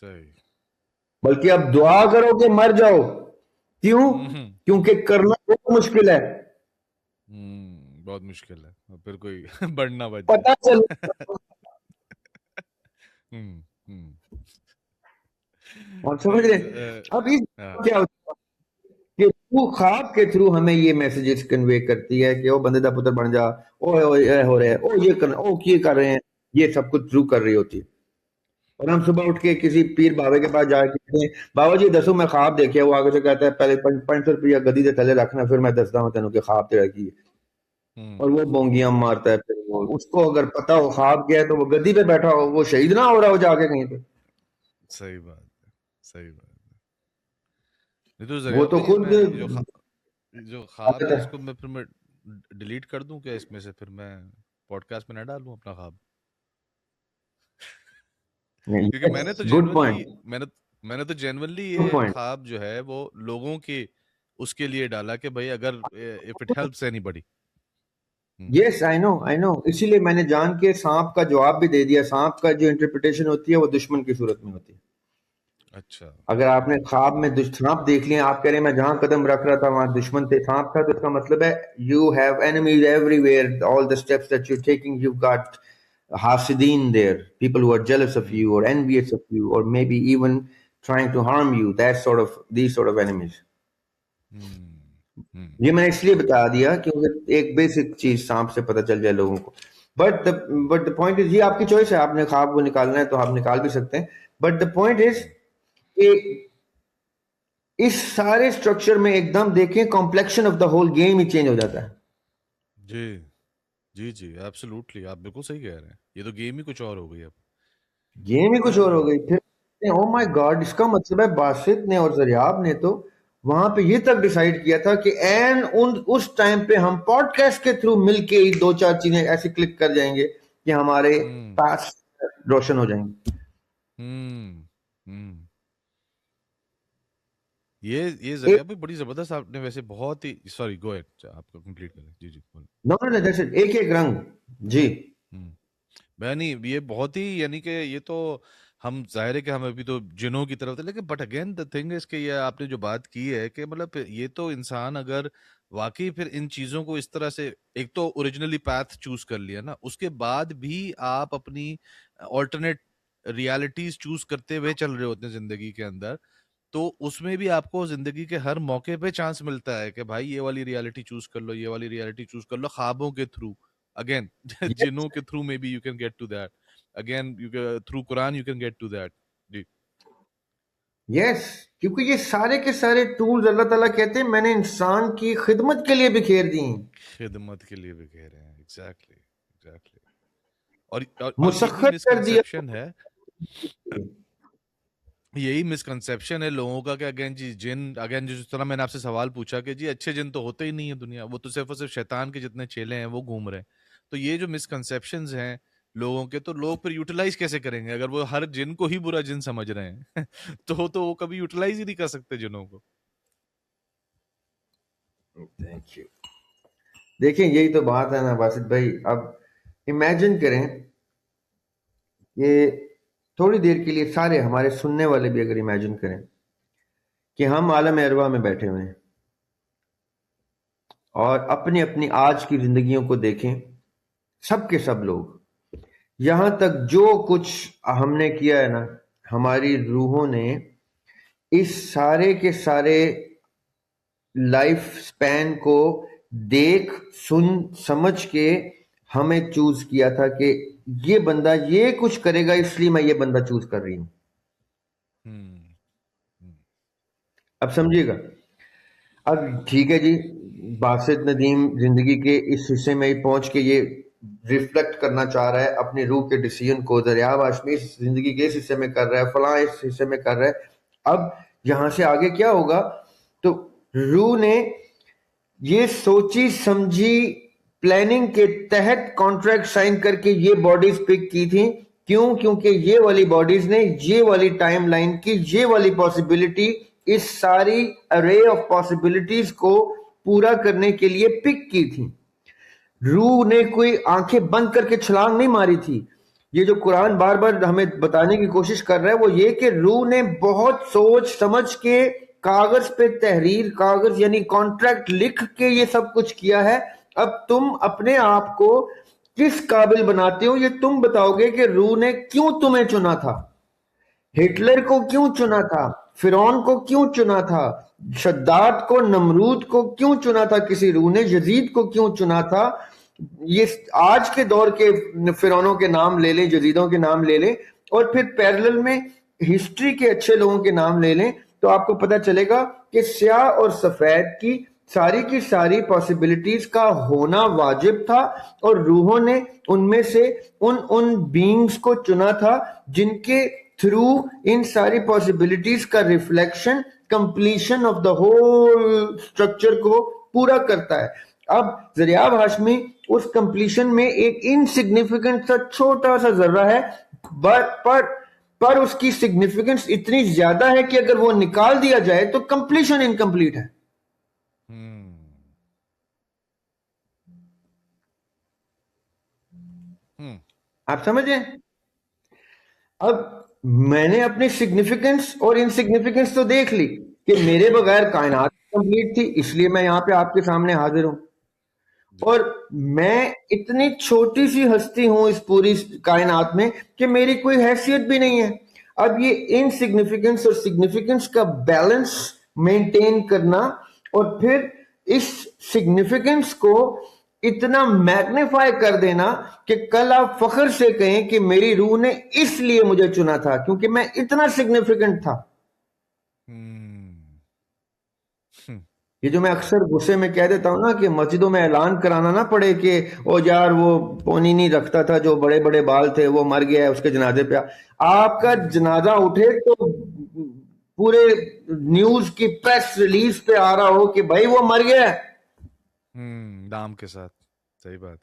صحیح.
بلکہ اب دعا کرو کہ مر جاؤ. کیوں؟ کیونکہ کرنا بہت مشکل ہے.
بہت مشکل ہے، پھر کوئی بڑھنا بچ
پتہ چل اور سمجھ رہے ہیں. اب اس کیا ہوتا ہے کہ تو خواب کے تھرو ہمیں یہ میسیجز کنوے کرتی ہے کہ او بندے دا پتر بن جا، او اے ہو رہے ہیں، او یہ کرنا، او یہ کر رہے ہیں. یہ سب کچھ تھرو کر رہی ہوتی ہے. اور ہم صبح اٹھ کے کسی پیر بابے کے پاس جا کے کہتے ہیں بابا جی دسو میں خواب دیکھے. وہ آگے سے کہتا ہے پہلے 500 روپیہ گدی دے تھلے رکھنا، پھر میں دستا ہوں تینوں کہ خواب تیرا کی ہے. اور وہ بونگیاں مارتا ہے. پھر وہ اس کو اگر پتا ہو خواب کیا ہے تو وہ گدی پہ بیٹھا ہو، وہ شہید نہ ہو رہا ہو جا کے کہیں پہ.
صحیح بات ہے، صحیح بات ہے. نہیں تو
وہ
ذریعہ
تو
بھائی
خود
میں جو خواب ہے اس کو میں پھر میں ڈیلیٹ کر دوں کیا اس میں سے، پھر میں پوڈ کاسٹ میں نہ ڈالوں اپنا خواب؟ کیونکہ میں نے تو
گڈ پوائنٹ،
میں نے تو جینورلی
گڈ
یہ
پوائنٹ.
خواب جو ہے وہ لوگوں کے اس کے لیے ڈالا کہ بھائی اگر if it helps anybody.
یس آئی نو. اسی لیے میں نے جان کے سانپ کا جواب بھی دے دیا. سانپ کا جو انٹرپریٹیشن ہوتی ہے وہ دشمن کی صورت میں ہوتی ہے.
اچھا.
اگر آپ نے خواب میں سانپ دیکھ لیا، آپ کہہ رہے ہیں میں جہاں قدم رکھ رہا تھا وہاں دشمن تھے، سانپ تھا، تو اس کا مطلب ہے you have enemies everywhere. All the steps that you taking you got حاسدین there, people who are jealous of you or envious of you or maybe even trying to harm you. These sort of enemies. یہ میں نے اس لیے بتا دیا کیونکہ ایک بیسک چیز سانپ سے پتہ چل جائے لوگوں کو. بٹ دا پوائنٹ از، یہ آپ کی چوائس ہے، آپ نے خواب کو نکالنا ہے تو آپ نکال بھی سکتے ہیں. بٹ دا پوائنٹ از کہ اس سارے اسٹرکچر میں ایک دم دیکھیں complexion of the whole game ہی چینج ہو جاتا ہے.
جی جی جی ایبسولوٹلی، آپ بالکل صحیح کہہ رہے ہیں. یہ تو گیم ہی کچھ اور ہو گئی. اب
گیم ہی کچھ اور ہو گئی. پھر او مائی گاڈ، اس کا مطلب ہے باسط نے اور زریاب نے تو وہاں پہ یہ تک ڈیسائیڈ کیا تھا کہ اس ٹائم پہ ہم پوڈ کاسٹ کے تھرو مل کے ہی 2-4 چیزیں ایسے کلک کر جائیں گے کہ ہمارے پاس روشن ہو جائیں گے.
یہ ذریعہ بھی بڑی زبردست آپ نے ویسے بہت ہی سوری گو ایٹ آپ کو کمپلیٹ کریں. جی جی
ایک ایک رنگ. جی
میں نہیں، یہ بہت ہی یعنی کہ یہ تو ہم ظاہر ہے کہ ہم ابھی تو جنوں کی طرف تھے، لیکن بٹ اگین دا تھنگ اس کہ یہ آپ نے جو بات کی ہے کہ مطلب یہ تو انسان اگر واقعی پھر ان چیزوں کو اس طرح سے ایک تو اوریجنلی پاتھ چوز کر لیا نا، اس کے بعد بھی آپ اپنی آلٹرنیٹ ریالٹیز چوز کرتے ہوئے چل رہے ہوتے ہیں زندگی کے اندر، تو اس میں بھی آپ کو زندگی کے ہر موقع پہ چانس ملتا ہے کہ بھائی یہ والی ریالٹی چوز کر لو، یہ والی ریالٹی چوز کر لو خوابوں کے تھرو. Again, جنوں کے تھرو میں بھی you can get to that. Again, through Quran you can get to that. جی
یس، کیونکہ یہ سارے کے سارے ٹولز اللہ تعالیٰ کہتے ہیں میں نے انسان کی خدمت کے لیے بکھیر دی ہیں.
خدمت کے لیے بھی کہہ رہے ہیں. ایگزیکٹلی. اور یہی
مسخر کر دیا.
مسکنسیپشن ہے، یہی مسکنسیپشن ہے لوگوں کا کہ اگین جی جن، اگین جس طرح میں نے آپ سے سوال پوچھا کہ جی اچھے جن تو ہوتے ہی نہیں ہیں دنیا، وہ تو صرف اور صرف شیطان کے جتنے چیلے ہیں وہ گھوم رہے ہیں. تو یہ جو مسکنسیپشنز ہیں لوگوں کے، تو لوگ پھر یوٹیلائز کیسے کریں گے اگر وہ ہر جن کو ہی برا جن سمجھ رہے ہیں تو وہ کبھی یوٹیلائز ہی نہیں کر سکتے جنوں کو.
Thank you. دیکھیں یہی تو بات ہے نا باسط بھائی. اب امیجن کریں کہ تھوڑی دیر کے لیے سارے ہمارے سننے والے بھی اگر امیجن کریں کہ ہم عالم ارواح میں بیٹھے ہوئے ہیں اور اپنی اپنی آج کی زندگیوں کو دیکھیں، سب کے سب لوگ یہاں تک جو کچھ ہم نے کیا ہے نا، ہماری روحوں نے اس سارے کے سارے لائف سپین کو دیکھ سن سمجھ کے ہمیں چوز کیا تھا کہ یہ بندہ یہ کچھ کرے گا، اس لیے میں یہ بندہ چوز کر رہی ہوں. اب سمجھیے گا. اب ٹھیک ہے جی، باسط ندیم زندگی کے اس حصے میں پہنچ کے یہ ریفلیکٹ کرنا چاہ رہا ہے اپنی روح کے ڈیسیژن کو. دریاب ہاشمی اس زندگی کے اس حصے میں کر رہا ہے، فلاں اس حصے میں کر رہا ہے. اب یہاں سے آگے کیا ہوگا؟ تو روح نے یہ سوچی سمجھی پلاننگ کے تحت کانٹریکٹ سائن کر کے یہ باڈیز پک کی تھی. کیوں؟ کیونکہ یہ والی باڈیز نے یہ والی ٹائم لائن کی یہ والی پاسبلٹی، اس ساری ارے آف پاسبلٹیز کو پورا کرنے کے لیے پک کی تھی. روح نے کوئی آنکھیں بند کر کے چھلانگ نہیں ماری تھی. یہ جو قرآن بار بار ہمیں بتانے کی کوشش کر رہا ہے وہ یہ کہ روح نے بہت سوچ سمجھ کے کاغذ پہ تحریر، کاغذ یعنی کانٹریکٹ لکھ کے یہ سب کچھ کیا ہے. اب تم اپنے آپ کو کس قابل بناتے ہو یہ تم بتاؤ گے کہ روح نے کیوں تمہیں چنا تھا، ہٹلر کو کیوں چنا تھا، فرعون کو کیوں چنا تھا، شداد کو، نمرود کو کیوں چنا تھا، کسی روح نے یزید کو کیوں چنا تھا. یہ آج کے دور کے فرعونوں کے نام لے لیں، یزیدوں کے نام لے لیں، اور پھر پیرلل میں ہسٹری کے اچھے لوگوں کے نام لے لیں تو آپ کو پتہ چلے گا کہ سیاہ اور سفید کی ساری پاسبلٹیز کا ہونا واجب تھا، اور روحوں نے ان میں سے ان بینگز کو چنا تھا جن کے تھرو ان ساری پاسبلٹیز کا reflection completion of the whole structure کو پورا کرتا ہے. اب زریاب ہاشمی اس کمپلیشن میں ایک انسگنیفیکنٹ سا چھوٹا سا ذرہ ہے، پر اس کی سگنیفیکنس اتنی زیادہ ہے کہ اگر وہ نکال دیا جائے تو کمپلیشن انکمپلیٹ ہے. آپ سمجھیں؟ اب میں نے اپنی سگنیفیکنس اور انسگنیفیکنس تو دیکھ لی کہ میرے بغیر کائنات کمپلیٹ تھی، اس لیے میں یہاں پہ آپ کے سامنے حاضر ہوں. اور میں اتنی چھوٹی سی ہستی ہوں اس پوری کائنات میں کہ میری کوئی حیثیت بھی نہیں ہے. اب یہ انسگنیفیکنس اور سگنیفیکنس کا بیلنس مینٹین کرنا، اور پھر اس سگنیفیکنس کو اتنا میگنیفائی کر دینا کہ کل آپ فخر سے کہیں کہ میری روح نے اس لیے مجھے چنا تھا کیونکہ میں اتنا سگنیفیکنٹ تھا. یہ جو میں اکثر غصے میں کہہ دیتا ہوں نا کہ مسجدوں میں اعلان کرانا نہ پڑے کہ او یار وہ پونی نہیں رکھتا تھا جو بڑے بڑے بال تھے وہ مر گیا ہے، اس کے جنازے پہ آپ کا جنازہ اٹھے تو پورے نیوز کی پریس ریلیز پہ آ رہا ہو کہ بھائی وہ مر گیا ہے
نام کے ساتھ. صحیح بات.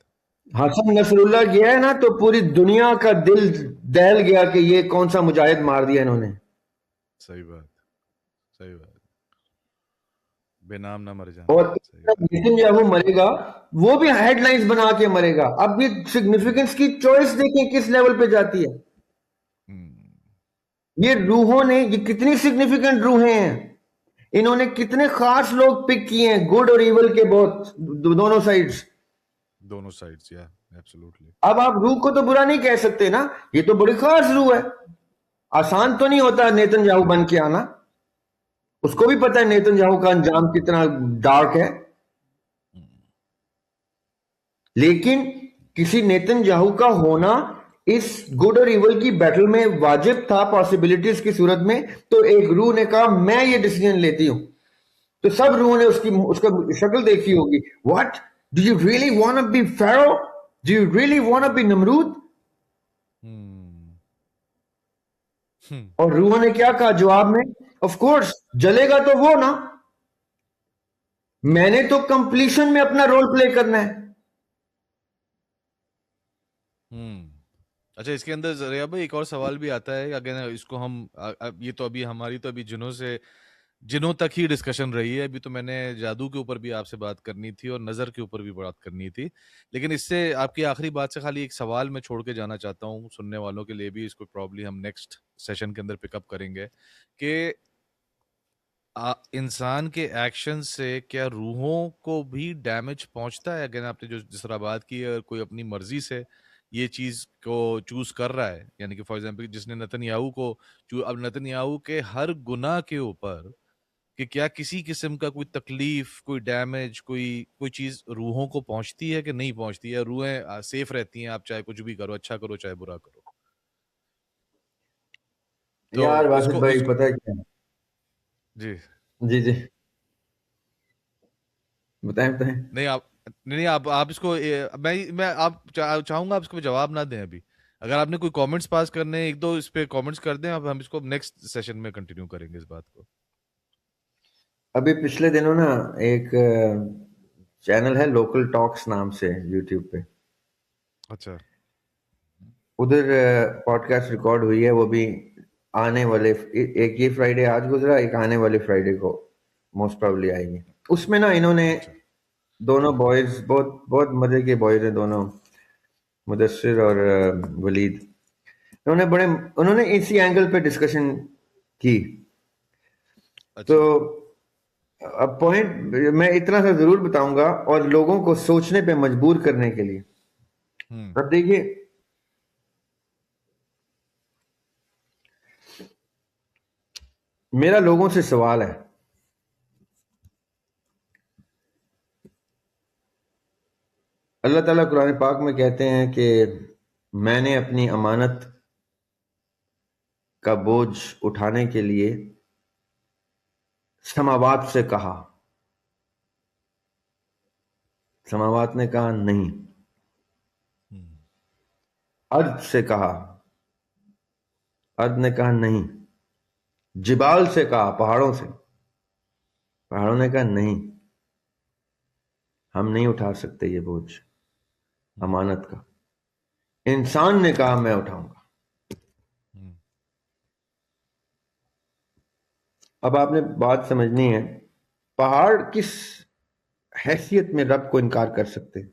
حسن نصر اللہ گیا ہے نا تو پوری دنیا کا دل دہل گیا کہ یہ کون سا مجاہد مار دیا انہوں نے.
صحیح بات. صحیح بات. بے نام نہ مر جانا.
اور نیتن مرے گا وہ بھی ہیڈ لائنز بنا کے مرے گا. اب یہ سگنیفیکنس کی چوائس دیکھیں کس لیول پہ جاتی ہے. یہ روحوں نے، یہ کتنی سگنیفیکنٹ روحیں ہیں، انہوں نے کتنے خاص لوگ پک کیے ہیں، گڈ اور ایول کے، بہت دونوں سائیڈز.
یا ایبسولوٹلی.
اب آپ روح کو تو برا نہیں کہہ سکتے نا، یہ تو بڑی خاص روح ہے. آسان تو نہیں ہوتا نیتن یاہو بن کے آنا، اس کو بھی پتا ہے نیتن یاہو کا انجام کتنا ڈارک ہے، لیکن کسی نیتن یاہو کا ہونا اس گڈ اور ایول کی بیٹل میں واجب تھا پاسبلٹیز کی صورت میں. تو ایک روح نے کہا میں یہ ڈیسیژن لیتی ہوں، تو سب روحوں نے اس کا شکل دیکھی ہوگی. What do you really want to be Pharaoh, do you really want to be نمرود. اور روحوں نے کیا کہا جواب میں؟ آف کورس جلے گا تو وہ نا، میں نے تو کمپلیشن میں اپنا رول پلے کرنا ہے.
اچھا، اس کے اندر ذرا بھائی ایک اور سوال بھی آتا ہے، اگر اس کو ہم یہ تو ابھی ہماری تو ابھی جنوں تک ہی ڈسکشن رہی ہے. ابھی تو میں نے جادو کے اوپر بھی آپ سے بات کرنی تھی اور نظر کے اوپر بھی بات کرنی تھی، لیکن اس سے آپ کی آخری بات سے خالی ایک سوال میں چھوڑ کے جانا چاہتا ہوں، سننے والوں کے لیے بھی. اس کو پرابلی ہم نیکسٹ سیشن کے اندر پک اپ کریں گے کہ انسان کے ایکشن سے کیا روحوں کو بھی ڈیمیج پہنچتا ہے؟ اگر آپ نے جس طرح بات کی ہے، کوئی اپنی مرضی سے یہ چیز کو چوز کر رہا ہے، یعنی کہ فار ایگزامپل جس نے نتن یاہو کو اب نتن یاہو کے ہر گناہ کے اوپر کہ کیا کسی قسم کا کوئی تکلیف، کوئی ڈیمیج، کوئی چیز روحوں کو پہنچتی ہے کہ نہیں پہنچتی ہے؟ روحیں سیف رہتی ہیں، آپ چاہے کچھ بھی کرو، اچھا کرو چاہے برا کرو؟ تو
یار
اس
باسط
کو
بھائی پتہ ہے کیا ہے؟
جی
جی جی بتائیں
نہیں آپ اس کو میں آپ چاہوں گا آپ اس کو جواب نہ دیں ابھی. اگر آپ نے کوئی کامنٹس پاس کرنے ہیں، ایک دو اس پہ کامنٹس کر دیں، اب ہم اس کو نیکسٹ سیشن میں کنٹینیو کریں گے اس بات کو.
ابھی پچھلے دنوں نا ایک چینل ہے لوکل ٹاکس نام سے یوٹیوب پہ،
اچھا
ادھر پوڈ کاسٹ ریکارڈ ہوئی ہے، وہ بھی آنے والے ایک یہ فرائیڈے آج گزرا، ایک آنے والے فرائیڈے کو موسٹ پرابلی آئے گی. اس میں نا انہوں نے
اچھا
دونوں بوائز بہت بہت مزے کے بوائز ہیں دونوں، مدثر اور ولید. انہوں نے اسی اینگل پہ ڈسکشن کی. تو
اچھا
اب پوائنٹ میں اتنا سا ضرور بتاؤں گا اور لوگوں کو سوچنے پہ مجبور کرنے کے لیے. اب دیکھیے میرا لوگوں سے سوال ہے، اللہ تعالیٰ قرآن پاک میں کہتے ہیں کہ میں نے اپنی امانت کا بوجھ اٹھانے کے لیے سماوات سے کہا. سماوات نے کہا نہیں. ارض سے کہا، ارض نے کہا نہیں. جبال سے کہا، پہاڑوں سے، پہاڑوں نے کہا نہیں، ہم نہیں اٹھا سکتے یہ بوجھ امانت کا. انسان نے کہا میں اٹھاؤں گا. اب آپ نے بات سمجھنی ہے، پہاڑ کس حیثیت میں رب کو انکار کر سکتے ہیں؟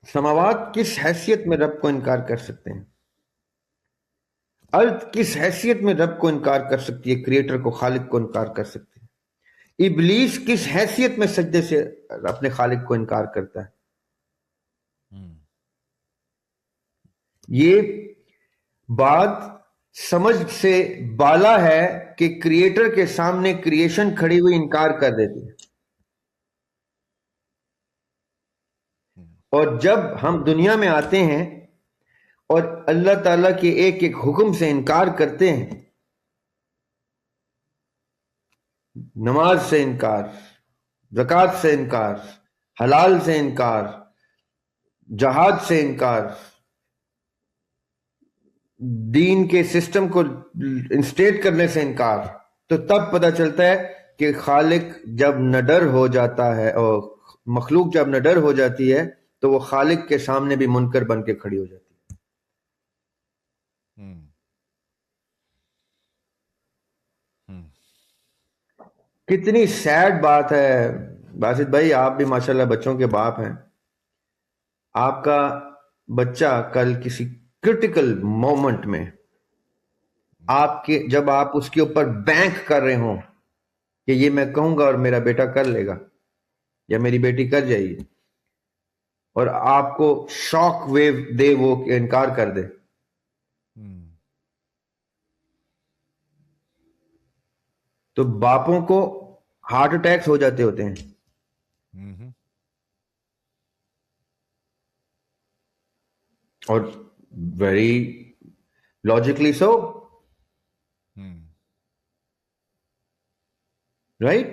سماوات کس حیثیت میں رب کو انکار کر سکتے ہیں؟ ارض کس حیثیت میں رب کو انکار کر سکتی ہے، کریٹر کو، خالق کو انکار کر سکتی ہے؟ ابلیس کس حیثیت میں سجدے سے اپنے خالق کو انکار کرتا ہے؟ یہ بات سمجھ سے بالا ہے کہ کریٹر کے سامنے کریشن کھڑی ہوئی انکار کر دیتی ہے. اور جب ہم دنیا میں آتے ہیں اور اللہ تعالیٰ کے ایک ایک حکم سے انکار کرتے ہیں، نماز سے انکار، زکوٰۃ سے انکار، حلال سے انکار، جہاد سے انکار، دین کے سسٹم کو انسٹیٹ کرنے سے انکار، تو تب پتہ چلتا ہے کہ خالق جب نڈر ہو جاتا ہے اور مخلوق جب نڈر ہو جاتی ہے تو وہ خالق کے سامنے بھی منکر بن کے کھڑی ہو جاتی ہے. کتنی سیڈ بات ہے باسط بھائی، آپ بھی ماشاءاللہ بچوں کے باپ ہیں. آپ کا بچہ کل کسی کرٹیکل مومنٹ میں جب آپ اس کے اوپر بینک کر رہے ہوں کہ یہ میں کہوں گا اور میرا بیٹا کر لے گا یا میری بیٹی کر جائے گی، اور آپ کو شاک ویو دے، وہ انکار کر دے، تو باپوں کو ہارٹ اٹیکس ہو جاتے ہوتے ہیں. اور ویری لاجیکلی سو، رائٹ.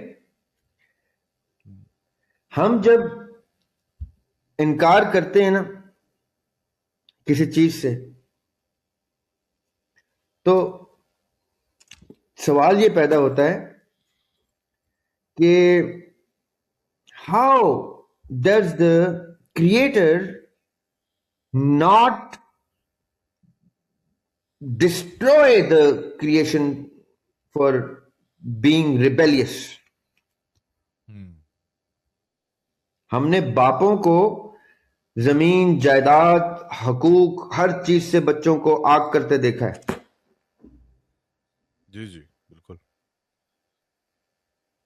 ہم جب انکار کرتے ہیں نا کسی چیز سے، تو سوال یہ پیدا ہوتا ہے کہ how does the creator not destroy the creation for being rebellious. ہم نے باپوں کو زمین، جائیداد، حقوق، ہر چیز سے بچوں کو آگ کرتے دیکھا ہے.
جی جی بالکل،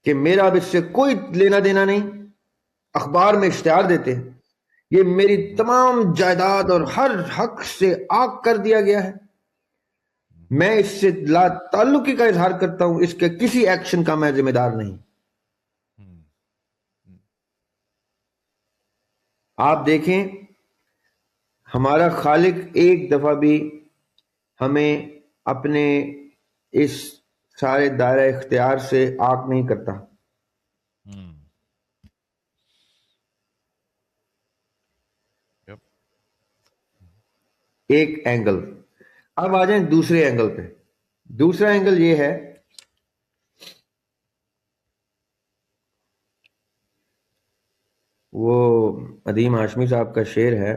کہ میرا اب اس سے کوئی لینا دینا نہیں. اخبار میں اشتہار دیتے ہیں یہ میری تمام جائیداد اور ہر حق سے آگ کر دیا گیا ہے. میں اس سے لا تعلقی کا اظہار کرتا ہوں, اس کے کسی ایکشن کا میں ذمہ دار نہیں. آپ دیکھیں ہمارا خالق ایک دفعہ بھی ہمیں اپنے اس سارے دائرہ اختیار سے آگ نہیں کرتا. ایک اینگل. اب آ جائیں دوسرے اینگل پہ. دوسرا اینگل یہ ہے وہ عدیم ہاشمی صاحب کا شعر ہے,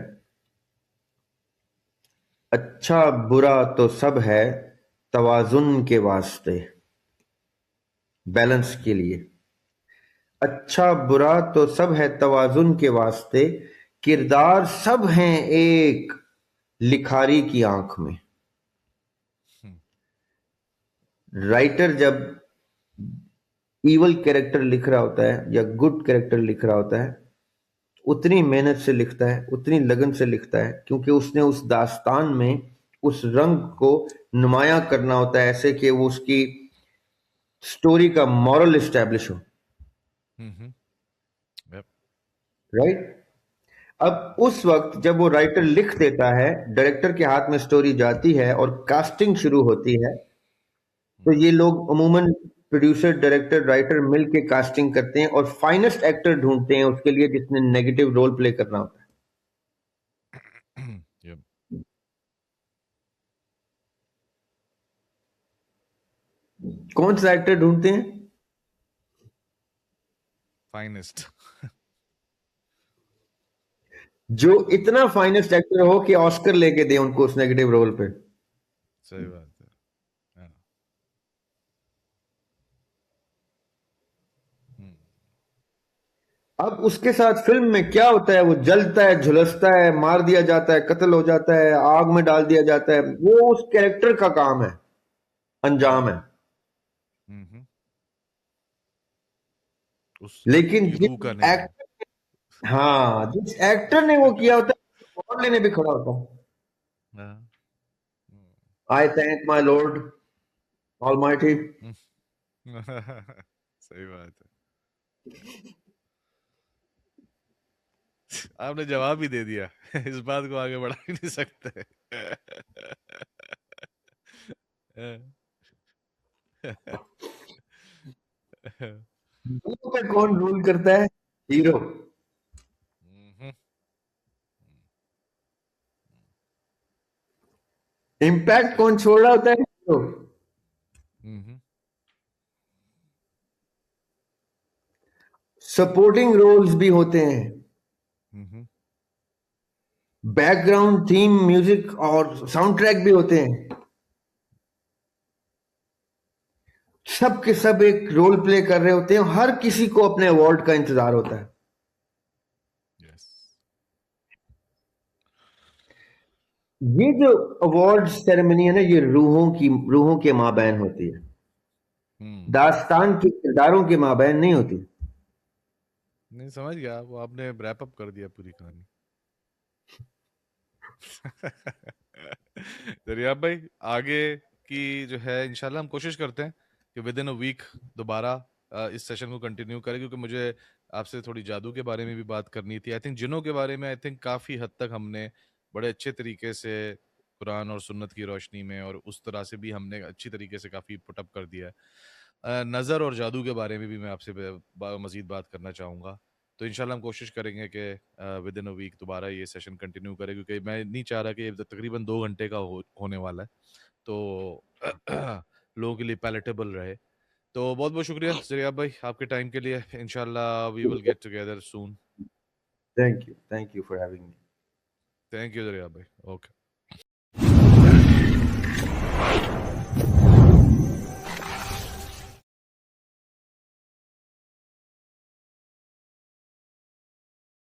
اچھا برا تو سب ہے توازن کے واسطے, بیلنس کے لیے. اچھا برا تو سب ہے توازن کے واسطے, کردار سب ہیں ایک لکھاری کی آنکھ میں. رائٹر جب ایول کیریکٹر لکھ رہا ہوتا ہے یا گڈ کیریکٹر لکھ رہا ہوتا ہے, اتنی محنت سے لکھتا ہے, اتنی لگن سے لکھتا ہے, کیونکہ اس نے اس داستان میں اس رنگ کو نمایاں کرنا ہوتا ہے ایسے کہ وہ اس کی سٹوری کا مورل اسٹیبلش ہو. رائٹ. اب اس وقت جب وہ رائٹر لکھ دیتا ہے, ڈائریکٹر کے ہاتھ میں سٹوری جاتی ہے اور کاسٹنگ شروع ہوتی ہے, تو یہ لوگ عموماً پروڈیوسر, ڈائریکٹر, رائٹر مل کے کاسٹنگ کرتے ہیں اور فائنسٹ ایکٹر ڈھونڈتے ہیں اس کے لیے جس نے نیگیٹو رول پلے کرنا ہوتا ہے. کون سا ایکٹر ڈھونڈتے ہیں؟
فائنسٹ.
جو اتنا فائنسٹ ایکٹر ہو کہ آسکر لے کے دیں ان کو اس نیگیٹو رول پہ.
صحیح بات ہے.
اب اس کے ساتھ فلم میں کیا ہوتا ہے, وہ جلتا ہے, جھلستا ہے, مار دیا جاتا ہے, قتل ہو جاتا ہے, آگ میں ڈال دیا جاتا ہے, وہ اس کیریکٹر کا کام ہے, انجام ہے. لیکن جس ایکٹر نے وہ کیا ہوتا ہے اور لینے بھی کھڑا ہوتا ہے. I thank my Lord Almighty.
صحیح بات ہے. آپ نے جواب ہی دے دیا, اس بات کو آگے بڑھا ہی نہیں سکتے.
پہ کون رول کرتا ہے؟ ہیرو. امپیکٹ کون چھوڑ رہا ہوتا ہے؟ ہیرو. سپورٹنگ رولز بھی ہوتے ہیں, بیک گراؤنڈ تھیم میوزک اور ساؤنڈ ٹریک بھی ہوتے ہیں. سب کے سب ایک رول پلے کر رہے ہوتے ہیں, ہر کسی کو اپنے ایوارڈ کا انتظار ہوتا ہے. یہ جو ایوارڈ سیریمنی ہے نا, یہ روحوں کے مابین ہوتی ہے, داستان کے کرداروں کے مابین نہیں ہوتی.
نہیں سمجھ گیا, وہ آپ نے ریپ اپ کر دیا پوری کہانی. دریاب بھائی, آگے کی جو ہے انشاءاللہ ہم کوشش کرتے ہیں کہ ود ان اے ویک دوبارہ اس سیشن کو کنٹینیو کریں, کیونکہ مجھے آپ سے تھوڑی جادو کے بارے میں بھی بات کرنی تھی. آئی تھنک جنوں کے بارے میں کافی حد تک ہم نے بڑے اچھے طریقے سے قرآن اور سنت کی روشنی میں اور اس طرح سے بھی ہم نے اچھی طریقے سے کافی پٹ اپ کر دیا ہے. نظر اور جادو کے بارے میں بھی میں آپ سے مزید بات کرنا چاہوں گا, تو انشاءاللہ ہم کوشش کریں گے کہ ود ان اے ویک دوبارہ یہ سیشن کنٹینیو کریں, کیونکہ میں نہیں چاہ رہا کہ تقریباً 2 گھنٹے کا ہونے والا ہے, تو لوگوں کے لیے پیلیٹیبل رہے. تو بہت بہت شکریہ زریاب بھائی آپ کے ٹائم کے لیے. انشاءاللہ we will get together soon.
Thank you for having me.
Thank you Zaryab بھائی. اوکے.